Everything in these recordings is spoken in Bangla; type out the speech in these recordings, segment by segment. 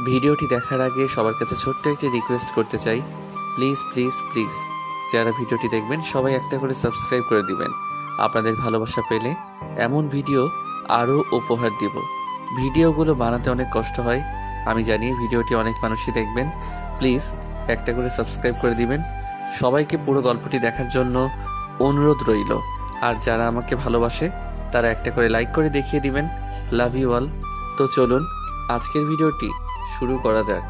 ভিডিওটি দেখার আগে সবার কাছে ছোট্ট একটি রিকোয়েস্ট করতে চাই, প্লিজ প্লিজ প্লিজ যারা ভিডিওটি দেখবেন সবাই একটা করে সাবস্ক্রাইব করে দিবেন। আপনাদের ভালোবাসা পেলে এমন ভিডিও আরও উপহার দিব। ভিডিওগুলো বানাতে অনেক কষ্ট হয়, আমি জানি। ভিডিওটি অনেক মানুষই দেখবেন, প্লিজ একটা করে সাবস্ক্রাইব করে দিবেন। সবাইকে পুরো গল্পটি দেখার জন্য অনুরোধ রইল। আর যারা আমাকে ভালোবাসে তারা একটা করে লাইক করে দেখিয়ে দিবেন। Love you all. তো চলুন আজকের ভিডিওটি শুরু করা যাক।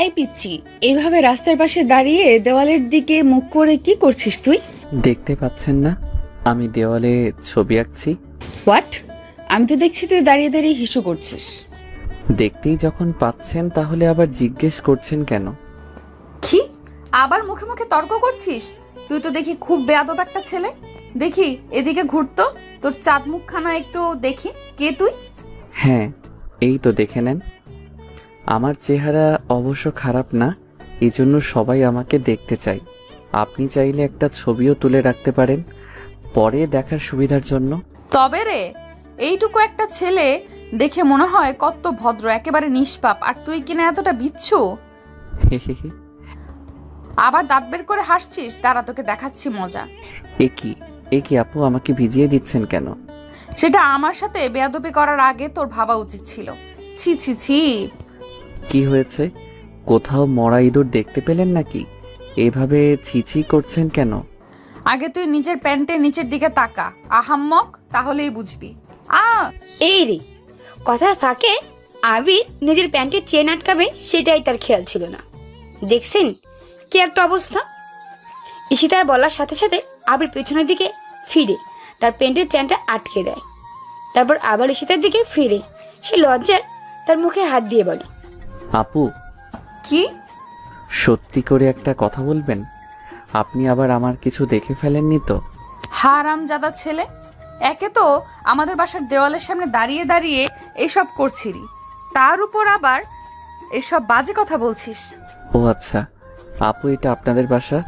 এই পিচ্চি, এইভাবে রাস্তার পাশে দাঁড়িয়ে দেওয়ালের দিকে মুখ করে কি করছিস তুই? দেখতে পাচ্ছেন না আমি দেওয়ালে ছবি আঁকছি? হোয়াট? আমি তো দেখছি তুই দাঁড়িয়ে দাঁড়িয়ে হিসু করছিস। দেখতেই যখন পাচ্ছেন তাহলে আবার জিজ্ঞেস করছেন কেন? কি আবার মুখে মুখে তর্ক করছিস? তুই তো দেখি খুব বেয়াদব একটা ছেলে। দেখি এদিকে ঘুরতো, তোর চাঁদ মুখখানা একটু দেখি। কে তুই? হ্যাঁ, এই তো দেখে নেন। আমার চেহারা অবশ্য খারাপ না, এই জন্য সবাই আমাকে দেখতে চায়। আপনি চাইলে একটা ছবিও তুলে রাখতে পারেন পরে দেখার সুবিধার জন্য। তবে রে, এইটুকু একটা ছেলে দেখে মনে হয় কত ভদ্র, একেবারে নিষ্পাপ, আর তুই কিনা এতটা বিচ্ছু। আবার দাঁত বের করে হাসছিস? দাঁড়া, তোকে দেখাচ্ছি মজা। এ কি আপু, আমাকে ভিজিয়ে দিচ্ছেন কেন? সেটা আমার সাথে বেয়াদবি করার আগে তোর ভাবা উচিত ছিল। ছি ছি ছি। কি হয়েছে? কোথাও মরা ইঁদুর দেখতে পেলেন নাকি? এভাবে ছিছি করছেন কেন? আগে তুই নিজের প্যান্টের নিচের দিকে তাকা আহাম্মক, তাহলেই বুঝবি। এই রে, কথার ফাঁকে আবির নিজের প্যান্টের চেন আটকাবে সেটাই তার খেয়াল ছিল না। দেখছেন কি একটা অবস্থা? ঈশিতার বলার সাথে সাথে আবির পেছনের দিকে ফিরে তার প্যান্টের চেনটা আটকে দেয়। তারপর আবার ঈশিতার দিকে ফিরে সে লজ্জায় তার মুখে হাত দিয়ে বলে, আপু, কি? সত্যি করে একটা কথা বলবেন? আপনি আবার আমার কিছু দেখে ফেলেননি তো? হারামজাদা ছেলে, একে তো আমাদের বাসার দেওয়ালের সামনে দাঁড়িয়ে দাঁড়িয়ে এসব করছিলি, তার উপর আবার এসব বাজে কথা বলছিস। ও আচ্ছা আপু, এটা আপনাদের বাসা?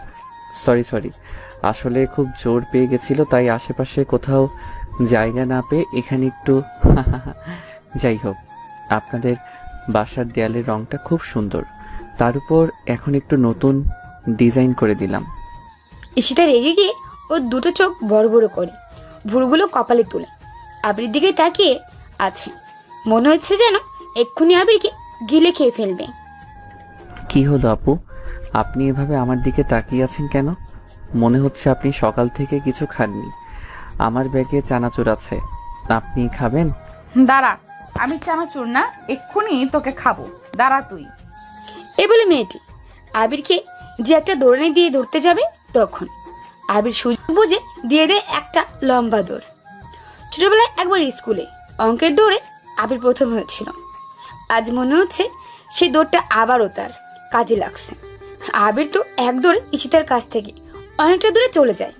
সরি, আসলে খুব জোর পেয়ে গেছিল, তাই আশেপাশে কোথাও জায়গা না পেয়ে এখানে একটু যাই হোক, আপনাদের বাসার দেয়ালের রংটা খুব সুন্দর, তার উপর এখন একটু নতুন ডিজাইন করে দিলাম। ঈশিতা রেগে গিয়ে ওর দুটো চোখ বড় বড় করে ভুরুগুলো কপালে তুলে আবির দিকে তাকিয়ে আছে। মনে হচ্ছে যেন এক্ষুনি আবিরকে গিলে খেয়ে ফেলবে। কি হলো আপু, আপনি এভাবে আমার দিকে তাকিয়ে আছেন কেন? মনে হচ্ছে আপনি সকাল থেকে কিছু খাননি। আমার ব্যাগে চানাচুর আছে, আপনি খাবেন? দাঁড়া, আমি চানাচুর না, এক্ষুনি তোকে খাবো, দাঁড়া তুই। এ বলে মেয়েটি আবিরকে যে একটা দৌড়ানি দিয়ে ধরতে যাবে, তখন আবির সুযোগ বুঝে দিয়ে দেয় একটা লম্বা দৌড়। ছোটবেলায় একবার স্কুলে অঙ্কের দৌড়ে আবির প্রথম হয়েছিল। আজ মনে হচ্ছে সেই দৌড়টা আবারও তার কাজে লাগছে। আবির তো এক দৌড়ে ঈশিতার কাছ থেকে অনেকটা দূরে চলে যায়।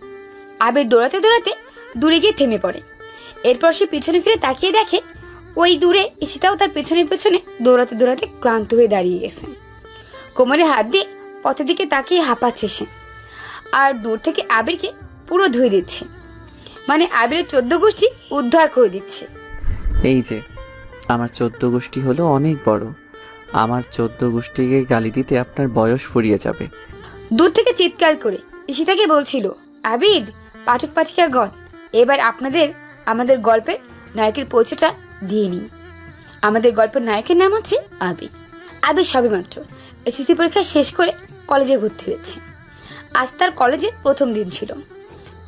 আবির দৌড়াতে দৌড়াতে দূরে গিয়ে থেমে পড়ে। এরপর সে পিছনে ফিরে তাকিয়ে দেখে ওই দূরে ঈশিতাও তার পেছনে পেছনে দৌড়াতে দৌড়াতে ক্লান্ত হয়ে দাঁড়িয়ে গেছে। কোমরে হাত দিয়ে পথের দিকে তাকিয়ে হাঁপাচ্ছে সে, আর দূর থেকে আবিরকে পুরো ধুয়ে দিচ্ছে, মানে আবিরের 14 গোষ্ঠী উদ্ধার করে দিচ্ছে। এই যে আমার 14 গোষ্ঠী হলো অনেক বড়, আমার 14 গোষ্ঠীকে গালি দিতে আপনার বয়স ফুরিয়ে যাবে। দূর থেকে চিৎকার করে ঈশিতাকে বলছিল, আবির, পাঠক পাঠিকাগণ, এবার আমাদের গল্পের নায়কের পরিচয়টা দিয়ে নিন। আমাদের গল্পের নায়কের নাম হচ্ছে আবির। আবির সবেমাত্র এসএসসি পরীক্ষা শেষ করে কলেজে ভর্তি হয়েছে। আজ তার কলেজের প্রথম দিন ছিল।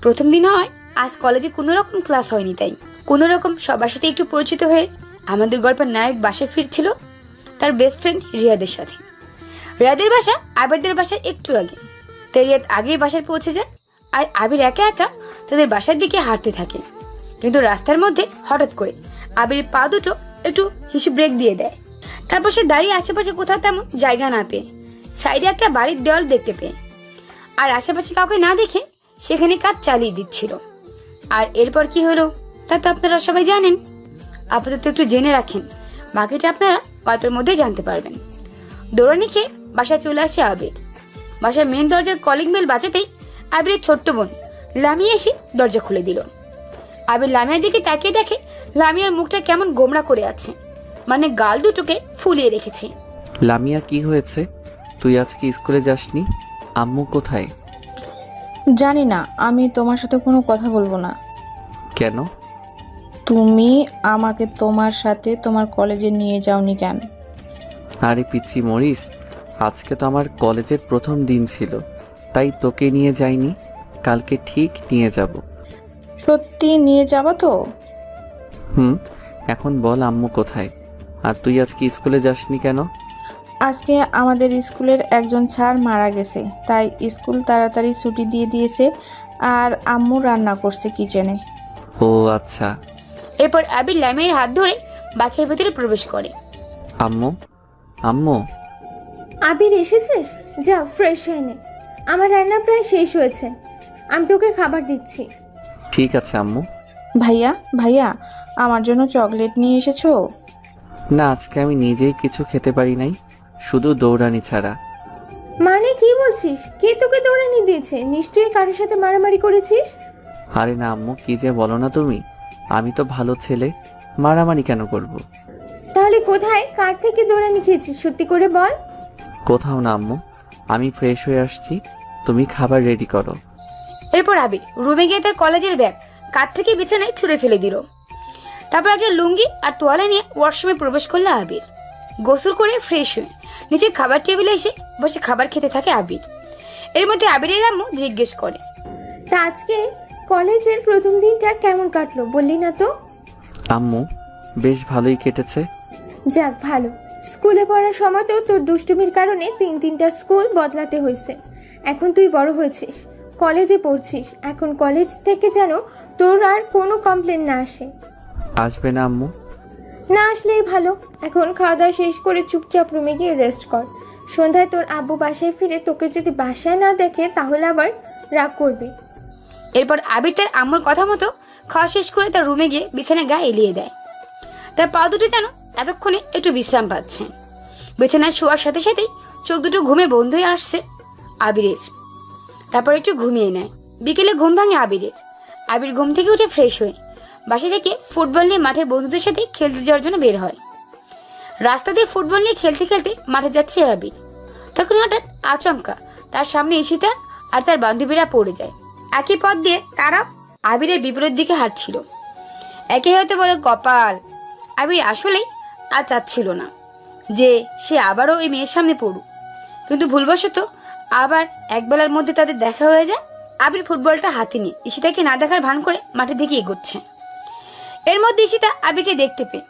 প্রথম দিন হয় আজ কলেজে কোনো রকম ক্লাস হয়নি, তাই কোনো রকম সবার সাথে একটু পরিচিত হয়ে আমাদের গল্পের নায়ক বাসায় ফিরছিল তার বেস্ট ফ্রেন্ড রিয়াদের সাথে। রিয়াদের বাসা আবিরদের বাসার একটু আগে, তাই রিয়াদ আগেই বাসায় পৌঁছে যায় আর আবির একা একা তাদের বাসার দিকে হাঁটতে থাকে। কিন্তু রাস্তার মধ্যে হঠাৎ করে আবিরের পা দুটো একটু হিসু ব্রেক দিয়ে দেয়। তারপর সে দাঁড়িয়ে আশেপাশে কোথাও তেমন জায়গা না পেয়ে সাইডে একটা বাড়ির দেওয়াল দেখতে পেয়ে আর আশেপাশে কাউকে না দেখে সেখানে কাজ চালিয়ে দিচ্ছিল। আর এরপর কি হলো তা তো আপনারা সবাই জানেন। আপাতত একটু জেনে রাখেন, বাকিটা আপনারা গল্পের মধ্যে জানতে পারবেন। দৌড়ানি খেয়ে বাসায় চলে আসে আবির। বাসার মেন দরজার কলিং বেল বাজাতেই আবিরের ছোট্ট বোন লামিয়া এসে দরজা খুলে দিল। আবির লামিয়ার দিকে তাকিয়ে দেখে লামিয়ার মুখটা কেমন গোমড়া করে আছে, মানে গাল দুটোকে ফুলিয়ে রেখেছে। লামিয়া, কি হয়েছে? তুই আজকে স্কুলে যাসনি? আম্মু কোথায়? জানি না, আমি তোমার সাথে কোনো কথা বলবো না। কেন? তুমি আমাকে তোমার সাথে তোমার কলেজে নিয়ে যাওনি কেন? আরে পিচ্চি মরিস, আজকে তো আমার কলেজের প্রথম দিন ছিল, তাই তোকে নিয়ে যাইনি। কালকে ঠিক নিয়ে যাব। সত্যি নিয়ে যাবা তো? হুম। এখন বল আম্মু কোথায়? আর তুই আজকে স্কুলে যাসনি কেন? আজকে আমাদের স্কুলের একজন স্যার মারা গেছে, তাই স্কুল তাড়াতাড়ি ছুটি দিয়ে দিয়েছে। আর আম্মু রান্না করছে কিচেনে। ও আচ্ছা। এরপর আবির লামিয়ার হাত ধরে বাসার ভেতরে প্রবেশ করে। আম্মু, আম্মু। আবির এসেছিস? যা ফ্রেশ হয়ে নে, আমার রান্না প্রায় শেষ হয়েছে, আমি তোকে খাবার দিচ্ছি। ঠিক আছে আম্মু। ভাইয়া ভাইয়া, আমার জন্য চকলেট নিয়ে এসেছো? না, আজকে আমি নিজেই কিছু খেতে পারি নাই, শুধু দৌড়ানি ছাড়া। মানে কি বলছিস? কে তোকে দৌড়ানি দিয়েছে? নিশ্চয়ই কারোর সাথে মারামারি করেছিস। আরে না আম্মু, কি যে বলো না তুমি, আমি তো ভালো ছেলে, মারামারি কেন করব? তাহলে কোথায়, কার থেকে দৌড়ানি খেয়েছিস? সত্যি করে বল। কোথাও না আম্মু, আমি ফ্রেশ হয়ে আসছি, তুমি খাবার রেডি করো। এরপর আবির রুমে গিয়ে তার কলেজের ব্যাগ কাঁধ থেকে বিছানায় ছুঁড়ে ফেলে দিল। তারপর একটা লুঙ্গি আর তোয়ালে নিয়ে ওয়াশরুমে প্রবেশ করলো আবির। গোসল করে ফ্রেশ হয়ে নিচে খাবার টেবিলে এসে বসে খাবার খেতে থাকে আবির। এর মধ্যে আবিরের আম্মু জিজ্ঞেস করে, তা আজকে কলেজের প্রথম দিনটা কেমন কাটলো বললি না তো? আম্মু, বেশ ভালোই কেটেছে। যাক ভালো। স্কুলে পড়ার সময় তো তোর দুষ্টুমির কারণে তিনটা স্কুল বদলাতে হয়েছে। এখন তুই বড় হয়েছিস, কলেজে পড়ছিস, এখন কলেজ থেকে যেন তোর আর কোনো কমপ্লেন না আসে। আসবে না আম্মু? না আসলেই ভালো। এখন খাওয়া দাওয়া শেষ করে চুপচাপ রুমে গিয়ে রেস্ট কর। সন্ধ্যায় তোর আব্বু বাসায় ফিরে তোকে যদি বাসায় না দেখে তাহলে আবার রাগ করবে। এরপর আবির তার আম্মুর কথা মতো খাওয়া শেষ করে তার রুমে গিয়ে বিছানায় গা এলিয়ে দেয়। তার পা দুটো যেন এতক্ষণে একটু বিশ্রাম পাচ্ছে। বিছানায় শোয়ার সাথে সাথেই চোখ দুটো ঘুমে বন্ধ হয়ে আসছে আবিরের। তারপর একটু ঘুমিয়ে নেয়। বিকেলে ঘুম ভাঙে আবিরের। আবির ঘুম থেকে উঠে ফ্রেশ হয়ে বাসা থেকে ফুটবল নিয়ে মাঠে বন্ধুদের সাথে খেলতে যাওয়ার জন্য বের হয়। রাস্তা দিয়ে ফুটবল নিয়ে খেলতে খেলতে মাঠে যাচ্ছে আবির। তখন হঠাৎ আচমকা তার সামনে ঈশিতা আর তার বান্ধবীরা পড়ে যায়। একই পথ দিয়ে তারা আবিরের বিপরীত দিকে হাঁটছিল। একে হয়তো বলে কপাল, আবির আসলেই আর চাচ্ছিল না যে সে আবারও ওই মেয়ের সামনে পড়ুক, কিন্তু ভুলবশত আবার একবেলার মধ্যে তাদের দেখা হয়ে যায়। আবির ফুটবলটা হাতে নিয়ে ঈশিতাকে না দেখার ভান করে মাঠের দিকে এগোচ্ছে। এর মধ্যে ঈশিতা আবিরকে দেখতে পেয়ে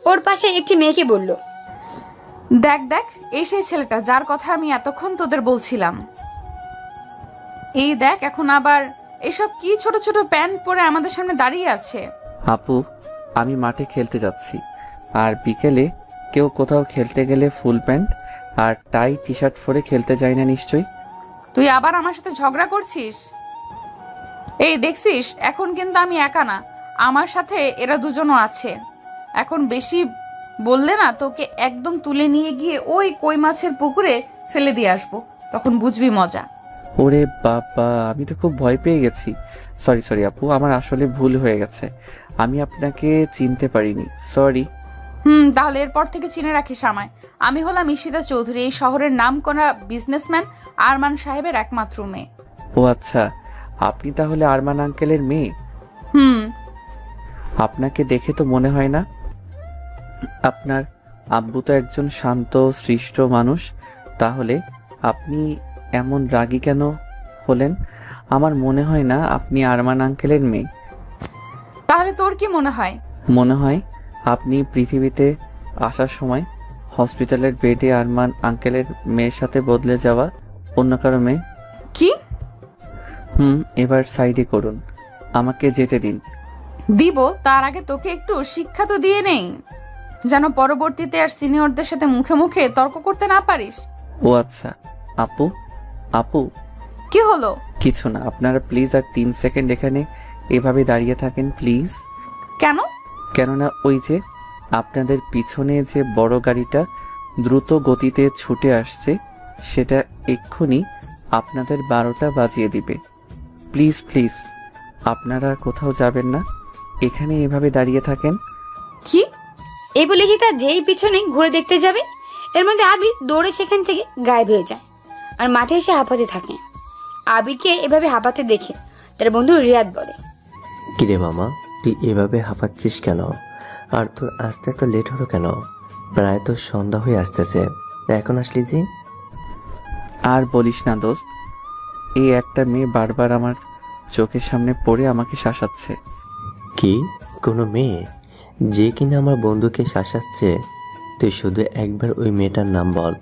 ওর পাশে একটি মেয়েকে বলল, দেখ দেখ, এই সেই ছেলেটা যার কথা আমি এতক্ষণ তোদের বলছিলাম। এই দেখ, এখন আবার এসব কি ছোট ছোট প্যান্ট পরে আমাদের সামনে দাঁড়িয়ে আছে। আপু, আমি মাঠে খেলতে যাচ্ছি, আর বিকেলে কেউ কোথাও খেলতে গেলে ফুল প্যান্ট আর টাই টি শার্ট পরে খেলতে যায় না নিশ্চয়ই? তুই আবার আমার সাথে ঝগড়া করছিস? এই দেখছিস, এখন কিন্তু আমি একা না, আমার সাথে এরা দুজনও আছে। এখন বেশি বললে না তোকে একদম তুলে নিয়ে গিয়ে ওই কই মাছের পুকুরে ফেলে দিয়ে আসবো, তখন বুঝবি মজা। ওরে বাবা, আমি তো খুব ভয় পেয়ে গেছি। সরি আপু, আমার আসলে ভুল হয়ে গেছে, আমি আপনাকে চিনতে পারিনি, সরি। তাহলে এরপর থেকে চিনে রাখিস আমায়। আমি হলাম ঈশিতা চৌধুরী, এই শহরের নামকরা বিজনেসম্যান আরমান সাহেবের একমাত্র মেয়ে। ও আচ্ছা, আপনি তাহলে আরমান আঙ্কেলের মেয়ে? আপনাকে দেখে তো মনে হয় না। আপনার আব্বু তো একজন শান্ত সৃষ্ট মানুষ, তাহলে আপনি এমন রাগী কেন হলেন? আমার মনে হয় না আপনি আরমান আঙ্কেলের মেয়ে। তাহলে তোর কি মনে হয়? মনে হয় আপনি পৃথিবীতে আসার সময় হসপিটালের বেডে আরমান আঙ্কেলের মেয়ের সাথে বদলে যাওয়া অন্য কারো মেয়ে। কি? এবার সাইডে করুন, আমাকে যেতে দিন। দিব, তার আগে তোকে একটু শিক্ষা তো দিয়ে নেই, যেন পরবর্তীতে আর সিনিয়রদের সাথে মুখে মুখে তর্ক করতে না পারিস। ও আচ্ছা, আপু আপু কি হলো? কিছু না, আপনারা প্লিজ আর 3 সেকেন্ড এখানে এভাবে দাঁড়িয়ে থাকেন প্লিজ। কেন? কেননা ওই যে আপনাদের পিছনে যে বড় গাড়িটা দ্রুত গতিতে ছুটে আসছে, সেটা এক্ষুনি আপনাদের 12টা বাজিয়ে দিবে। প্লিজ প্লিজ, আপনারা কোথাও যাবেন না, এখানে এভাবে দাঁড়িয়ে থাকেন। কি এই বলে কি তার যেই পিছনে ঘুরে দেখতে যাবে, এর মধ্যে আবির দৌড়ে সেখান থেকে গায়েব হয়ে যায় আর মাঠে এসে হাঁপাতে থাকে। আবিরকে এভাবে হাঁপাতে দেখে তার বন্ধু রিয়াদ বলে, কিরে মামা, তুই এভাবে হাঁপাচ্ছিস কেন? আর তোর আসতে এত লেট হলো কেন? প্রায় তো সন্ধ্যা হয়ে আসতেছে, এখন আসলি যে? আর বলিস না দোস্ত, এই একটা মেয়ে বারবার আমার চোখের সামনে পড়ে আমাকে শাসাচ্ছে। কি, কোনো মেয়ে যে কিনা আমার বন্ধুকে শাসাচ্ছে? তুই শুধু একবার ওই মেয়েটার নাম বল,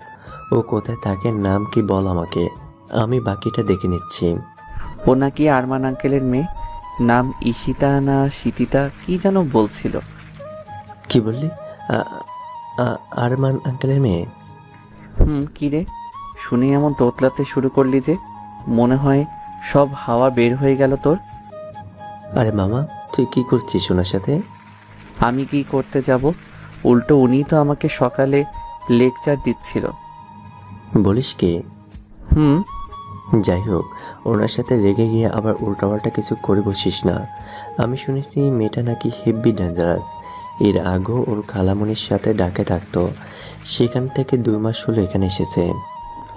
ও কোথায় থাকে, নাম কি বল আমাকে, আমি বাকিটা দেখে নিচ্ছি। ও নাকি আরমান আঙ্কেলের মেয়ে, নাম ঈশিতা না শীতিতা কি যেন বলছিল। কি বললি? আরমান আঙ্কেলের মেয়ে? কি রে, শুনে এমন তোতলাতে শুরু করলি যে মনে হয় সব হাওয়া বের হয়ে গেল তোর। আরে মামা, তুই কি করছিস ওনার সাথে? আমি কি করতে যাব, উল্টো উনি তো আমাকে সকালে লেকচার দিচ্ছিল। বলিস কি? হুম। যাই হোক, ওনার সাথে রেগে গিয়ে আবার উল্টাপাল্টা কিছু করে বসিস না। আমি শুনেছি মেয়েটা নাকি হেভি ডেঞ্জারাস। এর আগেও ওর খালামণির সাথে ডাকে থাকতো, সেখান থেকে 2 মাস হলো এখানে এসেছে।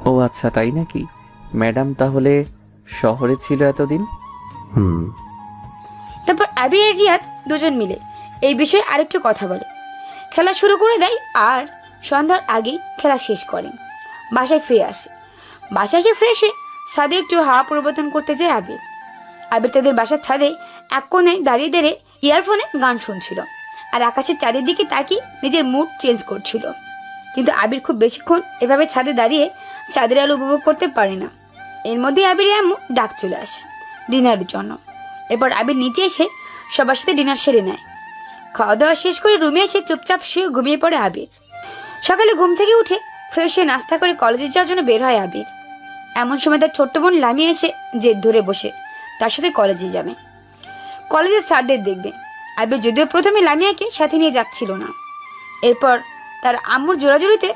ও আচ্ছা, তাই নাকি? ম্যাডাম তাহলে শহরে ছিল এতদিন? হুম। তারপর আবির আর রিয়াদ দুজন মিলে এই বিষয়ে আরেকটু কথা বলে, খেলা শুরু করে দেয় আর সন্ধ্যার আগেই খেলা শেষ করে বাসায় ফিরে আসে। বাসায় এসে ফ্রেশ হয়ে ছাদে একটু হাওয়া পরিবর্তন করতে যায় আবির। আবির তাদের বাসার ছাদে এক কোণে দাঁড়িয়ে দাঁড়িয়ে ইয়ারফোনে গান শুনছিল আর আকাশের চাঁদের দিকে তাকিয়ে নিজের মুড চেঞ্জ করছিল। কিন্তু আবির খুব বেশিক্ষণ এভাবে ছাদে দাঁড়িয়ে চাঁদের আলো উপভোগ করতে পারে না। এর মধ্যে আবিরের আম্মু ডাক চলে আসে ডিনারের জন্য। এরপর আবির নিচে এসে সবার সাথে ডিনার সেরে নেয়। খাওয়া দাওয়া শেষ করে রুমে এসে চুপচাপ শুয়ে ঘুমিয়ে পড়ে আবির। সকালে ঘুম থেকে উঠে ফ্রেশ হয়ে নাস্তা করে কলেজে যাওয়ার জন্য বের হয় আবির। এমন সময় তার ছোট্ট বোন লামিয়া এসে জেদ ধরে বসে তার সাথে কলেজে যাবে, কলেজের স্যারদের দেখবে। আবির যদিও প্রথমে লামিয়াকে সাথে নিয়ে যাচ্ছিল না, এরপর তার আম্মুর জোরাজোরিতে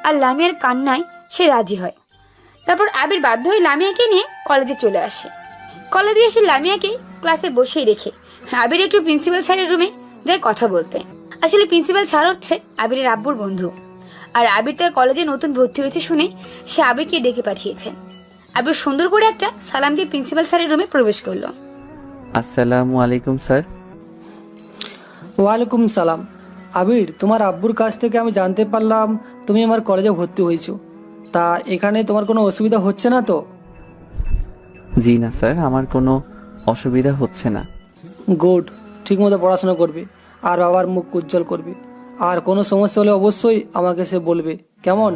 আর লামিয়ার কান্নায় সে রাজি হয়। তারপর আবির বাধ্য হয়ে লামিয়াকে নিয়ে কলেজে চলে আসে। কলেজে এসে লামিয়াকে ক্লাসে বসিয়ে রেখে আবির একটু প্রিন্সিপাল স্যারের রুমে যায় কথা বলতে। আসলে প্রিন্সিপাল স্যার হচ্ছে আবিরের আব্বুর বন্ধু, আর আবির তার কলেজে নতুন ভর্তি হয়েছে শুনে সে আবিরকে ডেকে পাঠিয়েছেন। আবির সুন্দর করে একটা সালাম দিয়ে প্রিন্সিপাল স্যারের রুমে প্রবেশ করলো। আসসালামু আলাইকুম স্যার। ওয়ালাইকুম সালাম। আবির, তোমার আব্বুর কাছ থেকে আমি জানতে পারলাম তুমি আমার কলেজে ভর্তি হয়েছো। তা এখানে তোমার কোনো অসুবিধা হচ্ছে না তো? জি না স্যার, আমার কোনো অসুবিধা হচ্ছে না। গুড, ঠিকমতো পড়াশোনা করবে আর বাবার মুখ উজ্জ্বল করবে। আর কোনো সমস্যা হলে অবশ্যই আমাকে সে বলবে, কেমন?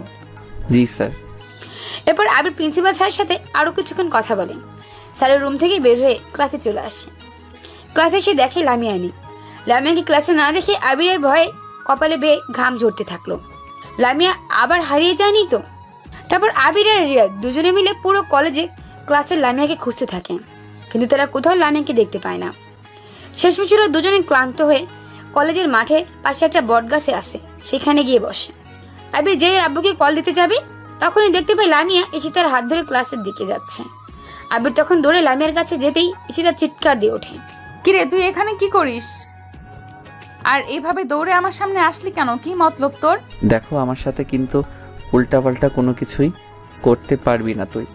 জি স্যার। এরপর আবির প্রিন্সিপাল স্যারের সাথে আরও কিছুক্ষণ কথা বলে স্যারের রুম থেকে বের হয়ে ক্লাসে চলে আসে। ক্লাসে এসে দেখে লামিয়া নেই। লামিয়াকে ক্লাসে না দেখে আবিরের ভয়ে কপালে বেয়ে ঘাম ঝরতে থাকলো। লামিয়া আবার হারিয়ে যায়নি তো? তারপর আবির আর রিয়াদ দুজনে মিলে পুরো কলেজে ক্লাসে লামিয়াকে খুঁজতে থাকে, কিন্তু তারা কোথাও লামিয়াকে দেখতে পায় না। শেষমেশ ওরা দুজনে ক্লান্ত হয়ে কলেজের মাঠে পাশে একটা বটগাছে আসে, সেখানে গিয়ে বসে। আবির যেই আব্বুকে কল দিতে যাবে তখনই দেখতে পায় লামিয়া ঈশিতার হাত ধরে ক্লাসের দিকে যাচ্ছে। আবির তখন দৌড়ে লামিয়ার কাছে যেতেই ঈশিতা চিৎকার দিয়ে ওঠে, কিরে তুই এখানে কি করিস? আর এইভাবে দৌড়ে আমার সামনে আসলি কেন? কি মতলব তোর? দেখো, আমার সাথে কিন্তু উল্টাপাল্টা কোনো কিছুই করতে পারবি না তুই।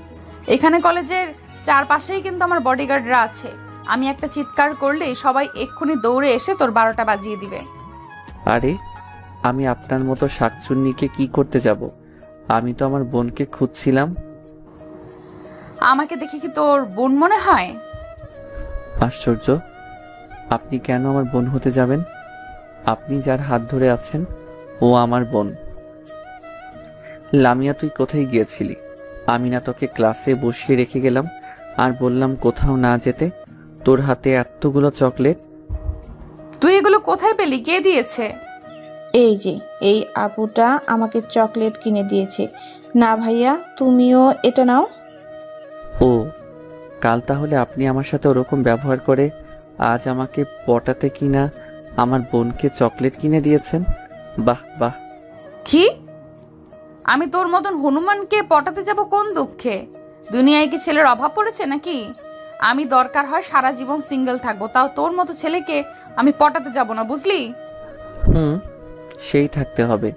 এখানে কলেজের চারপাশেই কিন্তু আমার বডিগার্ডরা আছে। আমি একটা চিৎকার করলে সবাই এক্ষুনি দৌড়ে এসে তোর 12টা বাজিয়ে দিবে। আরে, আমি আপনার মতো শাকচুন্নিকে কি করতে যাব? আমি তো আমার বোনকে খুঁজছিলাম। আমাকে দেখে কি তোর বোন মনে হয়? আশ্চর্য, আপনি কেন আমার বোন হতে যাবেন? আপনি যার হাত ধরে আছেন ও আমার বোন। লামিয়া, তুই কোথায় গিয়েছিলি? আমি না তোকে ক্লাসে বসিয়ে রেখে গেলাম আর বললাম কোথাও না যেতে? তোর হাতে এতগুলো চকলেট। তুই এগুলো কোথায় পেলি? কে দিয়েছে? এই যে এই আপুটা আমাকে চকলেট কিনে দিয়েছে। না ভাইয়া, তুমিও এটা নাও। ও, কাল তাহলে আপনি আমার সাথে ওরকম ব্যবহার করে আজ আমাকে পটাতে কিনা আমার বোনকে চকলেট কিনে দিয়েছেন। বাহ বাহ। কি? আমি তোর মতন হনুমানকে পটাতে যাব কোন দুঃখে? দুনিয়ায় কি ছেলের অভাব পড়েছে নাকি? আমি দরকার হয় সারা জীবন সিঙ্গেল থাকবো, তাও তোর মতো ছেলেকে আমি পটাতে যাব না, বুঝলি? সেই থাকতে হবে।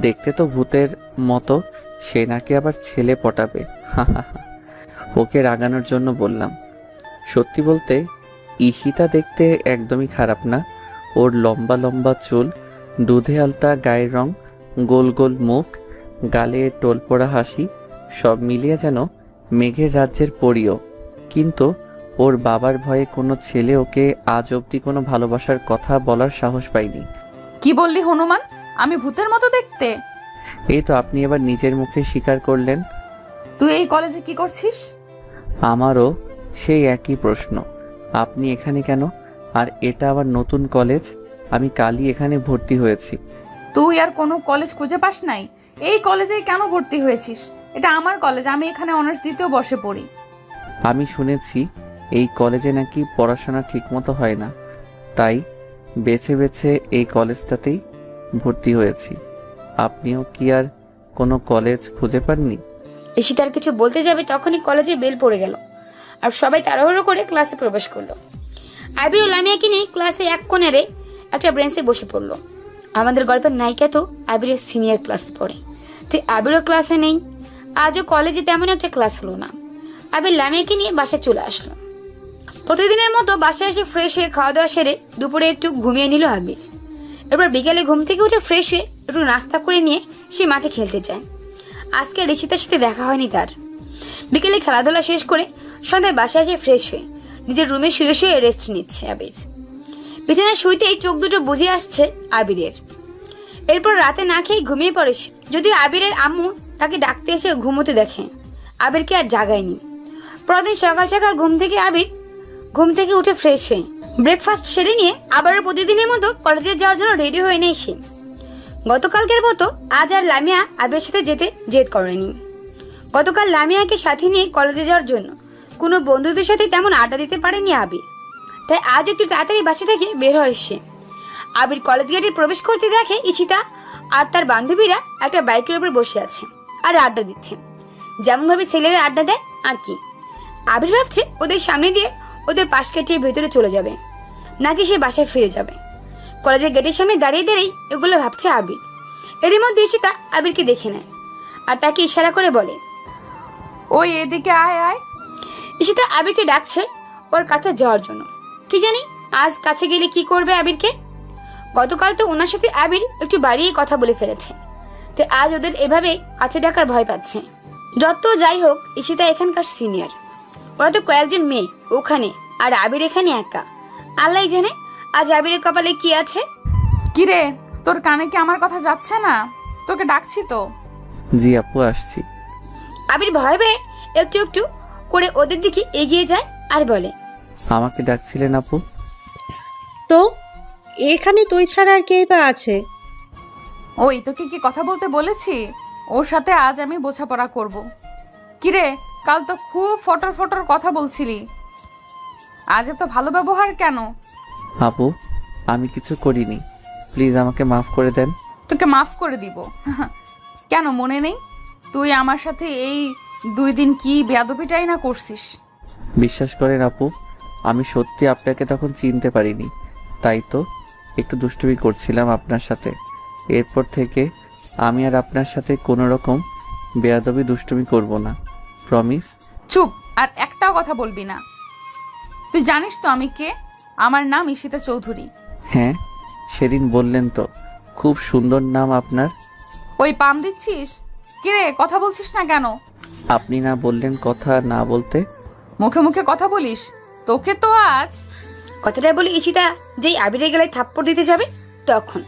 দেখতে তো ভূতের মতো, সে নাকি আবার ছেলে পটাবে। ওকে রাগানোর জন্য বললাম। সত্যি বলতে ঈশিতা দেখতে একদমই খারাপ না। ওর লম্বা লম্বা চুল, দুধে আলতা গায়ের রং, গোল গোল মুখ, গালে টোল পড়া হাসি, সব মিলিয়ে যেন মেঘের রাজ্যের পরীও। কিন্তু ওর বাবার ভয়ে কোনো ছেলে ওকে আজ অবধি কোনো ভালোবাসার কথা বলার সাহস পায়নি। কি বললি হনুমান? আমি ভূতের মতো দেখতে? এই তো আপনি এবার নিজের মুখে স্বীকার করলেন। তুই এই কলেজে কি করছিস? আমারও সেই একই প্রশ্ন। আপনি এখানে কেন? আর এটা আবার নতুন কলেজ, আমি কালই এখানে ভর্তি হয়েছি। তুই আর কোনো কলেজ খুঁজে পাস নাই? এই কলেজে কেন ভর্তি হয়েছিস? এটা আমার কলেজ, আমি এখানে অনার্স দিতেও বসে পড়ি। আমি শুনেছি এই কলেজে নাকি পড়াশোনা ঠিকমতো হয় না, তাই বেছে বেছে এই কলেজটাতেই ভর্তি হয়েছি। আপনিও কি আর কোনো কলেজ খুঁজে পাননি? ঈশিতার কিছু বলতে যাবে তখনই কলেজে বেল পড়ে গেল আর সবাই তাড়াহুড়ো করে ক্লাসে প্রবেশ করলো। আবির ও লামিয়াকে নিয়ে ক্লাসে এক কোণারে একটা বেঞ্চে বসে পড়লো। আমাদের গল্পের নায়িকা তো আবিরের সিনিয়র ক্লাসে পড়ে, তাই আবিরও ক্লাসে নেই। আজও কলেজে তেমন একটা ক্লাস হলো না। আবির লামিয়াকে নিয়ে বাসায় চলে আসলো। প্রতিদিনের মতো বাসায় এসে ফ্রেশ হয়ে খাওয়া দাওয়া সেরে দুপুরে একটু ঘুমিয়ে নিল আবির। এরপর বিকেলে ঘুম থেকে উঠে ফ্রেশ হয়ে একটু নাস্তা করে নিয়ে সে মাঠে খেলতে যায়। আজকে ঋষিতার সাথে দেখা হয়নি তার। বিকেলে খেলাধুলা শেষ করে সন্ধ্যায় বাসায় এসে ফ্রেশ হয়ে নিজের রুমে শুয়ে শুয়ে রেস্ট নিচ্ছে আবির। বিছানায় শুইতেই চোখ দুটো বুঝে আসছে আবিরের। এরপর রাতে না খেয়ে ঘুমিয়ে পড়ে সে। যদিও আবিরের আম্মু তাকে ডাকতে এসে ঘুমোতে দেখে, আবিরকে আর জাগায়নি। পরদিন সকাল সকাল ঘুম থেকে উঠে ফ্রেশ হয়ে ব্রেকফাস্ট সেরে নিয়ে আবারও প্রতিদিনের মতো কলেজে যাওয়ার জন্য রেডি হয়ে নেই সে। গতকালকের মতো আজ আর লামিয়া আবিরের সাথে যেতে জেদ করেনি। গতকাল লামিয়াকে সাথে নিয়ে কলেজে যাওয়ার জন্য কোনো বন্ধুদের সাথে তেমন আড্ডা দিতে পারেনি আবির, তাই আজ একটু তাড়াতাড়ি বাসা থেকে বের হয় সে। আবির কলেজ গেটে প্রবেশ করতে দেখে ঈশিতা আর তার বান্ধবীরা একটা বাইকের উপর বসে আছে আর আড্ডা দিচ্ছে, যেমনভাবে ছেলেরা আড্ডা দেয় আর কি। আবির ভাবছে ওদের সামনে দিয়ে ওদের পাশ কাটিয়ে ভেতরে চলে যাবে নাকি সে বাসায় ফিরে যাবে। কলেজের গেটের সামনে দাঁড়িয়ে দাঁড়িয়ে এগুলো ভাবছে আবির। এরই মধ্যে ঈশিতা আবিরকে দেখে নেয় আর তাকে ইশারা করে বলে, ওই এদিকে আয় আয়। ঈশিতা আবিরকে ডাকছে ওর কাছে যাওয়ার জন্য। কি জানি আজ কাছে গেলে কি করবে আবিরকে। গতকাল তো ওনার সাথে আবির একটু বাড়িয়ে কথা বলে ফেলেছে, তাই আজ ওদের এভাবে কাছে ডাকার ভয় পাচ্ছে। যত যাই হোক ঈশিতা এখানকার সিনিয়র, ওরা তো কয়েকজন মেয়ে ওখানে, আর আবির এখানে একা। আল্লাহ জানে আজ আবিরের কপালে কি আছে। কিরে, তোর কানে কি আমার কথা যাচ্ছে না? তোকে ডাকছি তো। জি আপু, আসছি। আবির ভয় পেয়ে একটু একটু করে ওদের দিকে এগিয়ে যায় আর বলে, আমাকে ডাকছিলেন আপু? তো এখানে তুই ছাড়া আর কে বা আছে? ওই তোকে কি কথা বলতে বলেছি? ওর সাথে আজ আমি বোঝাপড়া করব। কিরে, কাল তো খুব ফটর ফটর কথা বলছিলি, আজ এত ভালো ব্যবহার কেন? আপু আমি কিছু করিনি, প্লিজ আমাকে মাফ করে দেন। তোকে মাফ করে দিব? কেন মনে নেই? তুই আমার সাথে এই 2 দিন কি বেয়াদবিটাই না করছিস। বিশ্বাস করেন আপু, আমি সত্যি আপনাকে তখন চিনতে পারিনি, তাই তো একটু দুষ্টুমি করছিলাম আপনার সাথে। এরপর থেকে আমি আর আপনার সাথে কোনো রকম বেয়াদবি দুষ্টুমি করব না, প্রমিস। চুপ, আর একটাও কথা বলবি না। তুই জানিস তো আমি কে? আমার নাম ঈশিতা চৌধুরী। হ্যাঁ, সেদিন বললেন তো, খুব সুন্দর নাম আপনার। ওই পাম দিচ্ছিস? কিরে, কথা বলছিস না কেন? আপনি না বললেন কথা না বলতে? মুখে মুখে কথা বলিস, তোকে তো আজ। কথাটা বলে ঈশিতা যেই আবিরের গলায় থাপ্পড় দিতে যাবে তখন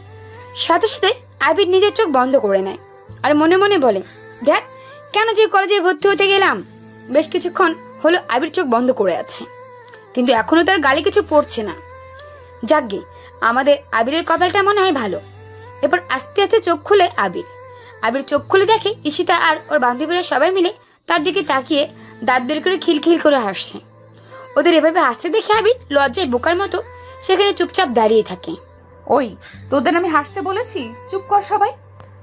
সাথে সাথে আবির নিজের চোখ বন্ধ করে নেয় আর মনে মনে বলে, দেখ কেন যে কলেজে ভর্তি হতে গেলাম। বেশ কিছুক্ষণ হলো আবির চোখ বন্ধ করে আছে, কিন্তু এখনো তার গালে কিছু পড়ছে না। যাকগে, আমাদের আবিরের কপালটা মনে হয় ভালো। এরপর আস্তে আস্তে চোখ খুলে আবির চোখ খুলে দেখে ঈশিতা আর ওর বান্ধবীরা সবাই মিলে তার দিকে তাকিয়ে দাঁত বের করে খিলখিল করে হাসছে। ওদের এভাবে হাসতে দেখে আবির লজ্জায় বোকার মতো সেখানে চুপচাপ দাঁড়িয়ে থাকে। ওই তোদের আমি হাসতে বলেছি? চুপ কর সবাই।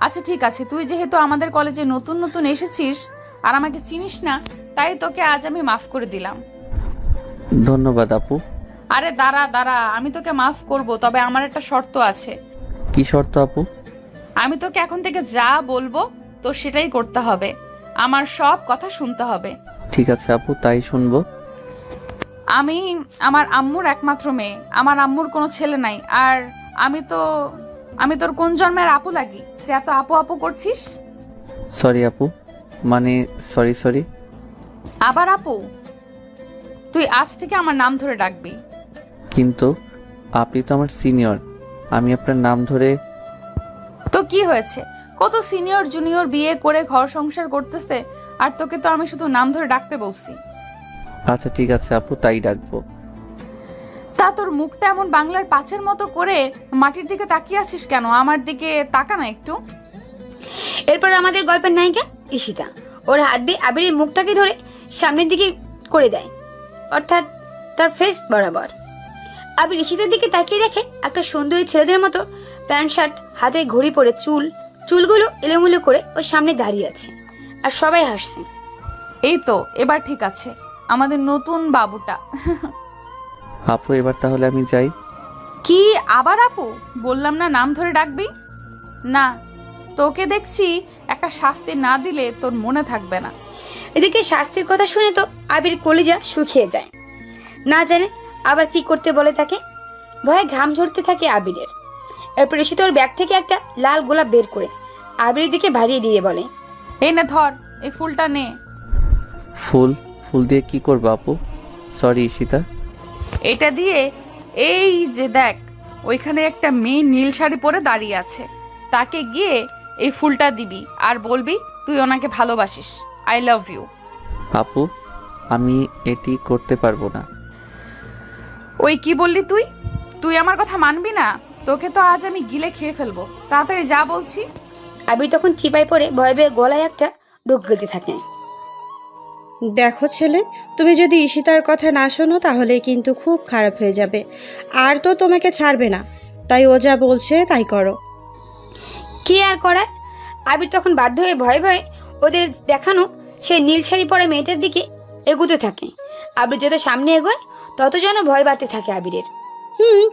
আচ্ছা ঠিক আছে, তুই যেহেতু আমাদের কলেজে নতুন নতুন এসেছিস আর আমাকে চিনিস না, তাই তোকে আজ আমি মাফ করে দিলাম। ধন্যবাদ আপু। আরে দাঁড়া দাঁড়া, আমি তোকে মাফ করব, তবে আমার একটা শর্ত আছে। কি শর্ত আপু? আমি তোকে এখন থেকে যা বলবো তো সেটাই করতে হবে, আমার সব কথা শুনতে হবে। ঠিক আছে আপু, তাই শুনবো। আমি আমার আম্মুর একমাত্র মেয়ে, আমার আম্মুর কোনো ছেলে নাই। আর আমি তোর কোন জন্মের আপু লাগি যে এত আপু আপু করছিস? সরি আপু, মানে সরি। আবার আপু? তুই আজ থেকে আমার নাম ধরে ডাকবি। কিন্তু আপনি তো আমার সিনিয়র, আমি আপনার নাম ধরে। তো কি হয়েছে, কত সিনিয়র জুনিয়র বিয়ে করে ঘর সংসার করতেছে, আর তোকে তো আমি শুধু নাম ধরে ডাকতে বলছি। আচ্ছা ঠিক আছে আপু, তাই ডাকবো। তা তোর মুখটা এমন বাংলার পাঁচের মতো করে মাটির দিকে তাকিয়ে আছিস কেন? আমার দিকে তাকা না একটু। এরপর আমাদের গল্পের নায়িকা ঈশিতা ওর হাত দিয়ে আবিরের মুখটাকে ধরে সামনের দিকে করে দেয়, অর্থাৎ তার ফেস বরাবর। আবির ঈশিতার দিকে তাকিয়ে দেখে একটা সুন্দরী ছেলেদের মতো প্যান্ট শার্ট, হাতে ঘড়ি পরে, চুলগুলো এলোমেলো করে ওর সামনে দাঁড়িয়ে আছে, আর সবাই হাসছে। এই তো এবার ঠিক আছে, আমাদের নতুন বাবুটা। আপু এবার তাহলে আমি যাই। কি আবার আপু? বললাম না নাম ধরে ডাকবি না। তোকে দেখছি একটা শাস্তি না দিলে তোর মনে থাকবে না। এদিকে শাস্তির কথা শুনে তো আবির কলিজা শুকিয়ে যায়, না জানে আবার কি করতে বলে তাকে। ভয়ে ঘাম ঝরতে থাকে আবিরের। এরপর ঈশিতা ওর ব্যাগ থেকে একটা লাল গোলাপ বের করে আবিরের দিকে বাড়িয়ে দিয়ে বলে, এই না ধর, এই ফুলটা নে। ফুল দিয়ে কি করবো আপু? সরি ঈশিতা। এটা দিয়ে এই যে দেখ, ওইখানে একটা মেয়ে নীল শাড়ি পরে দাঁড়িয়ে আছে, তাকে গিয়ে এই ফুলটা দিবি আর বলবি তুই ওনাকে ভালোবাসিস, আই লাভ ইউ। আপু আমি এটি করতে পারবো না। ওই কি বললি তুই? তুই আমার কথা মানবি না? তোকে তো আজ আমি গিলে খেয়ে ফেলবো, তাড়াতাড়ি যা বলছি। আবির তখন চিপায় পড়ে ভয়ে ভয়ে গলায় একটা ঢোক গেতে থাকে। দেখো ছেলে, তুমি যদি ঈশিতার কথা না শোনো তাহলে কিন্তু খুব খারাপ হয়ে যাবে, আর তো তোমাকে ছাড়বে না, তাই ও যা বলছে তাই করো। কি আর করার? আবির তখন বাধ্য হয়ে ভয়ে ভয়ে ওদের দেখানো সেই নীল শাড়ি পরা মেয়েটার দিকে এগুতে থাকে। আবির যত সামনে এগোয় তত যেন ভয় বাড়তে থাকে আবিরের।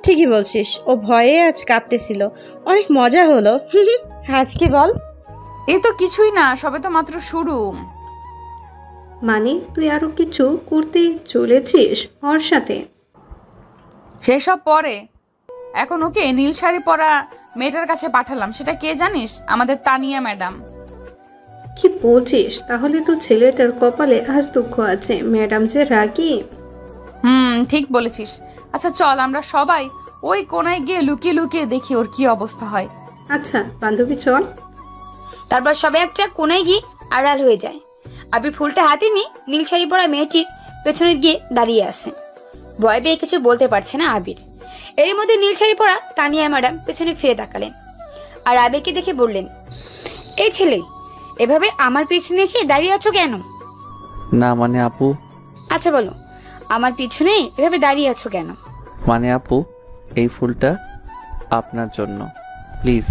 ঠিকই বলছিস, ও ভয়ে আজ কাঁপতেছিল, অনেক মজা হলো। আজ কি বল? এই তো কিছুই না, সবে তো মাত্র শুরু। মানে তুই আরো কিছু করতে চলেছিস ওর সাথে? সেসব পরে, এখন ওকে নীল শাড়ি পরা মেয়েটার কাছে পাঠালাম, সেটা কে জানিস? আমাদের তানিয়া ম্যাডাম। কি বলছিস? তাহলে তো ছেলেটার কপালে আজ দুঃখ আছে, ম্যাডাম যে রাগী। ঠিক বলেছিস। আচ্ছা চল আমরা সবাই ওই কোনায় গিয়ে লুকিয়ে লুকিয়ে দেখি ওর কি অবস্থা হয়। আচ্ছা বান্ধবী চল। তারপর সবাই একটা কোনায় গিয়ে আড়াল হয়ে যায়। আবির ফুলটা হাতে নিয়ে নীল শাড়ি পরা মেয়েটির পেছনে গিয়ে দাঁড়িয়ে আছে। ভয় পেয়ে কিছু বলতে পারছে না আবির। এর মধ্যে নীল শাড়ি পরা তানিয়া ম্যাডাম পেছনে ফিরে তাকালেন আর আবিরকে দেখে বললেন, এই ছেলে, এভাবে আমার পিছনে এসে দাঁড়িয়ে আছো কেন? না মানে আপু। আচ্ছা বলো, আমার পিছনে এভাবে দাঁড়িয়ে আছো কেন? মানে আপু, এই ফুলটা আপনার জন্য, প্লিজ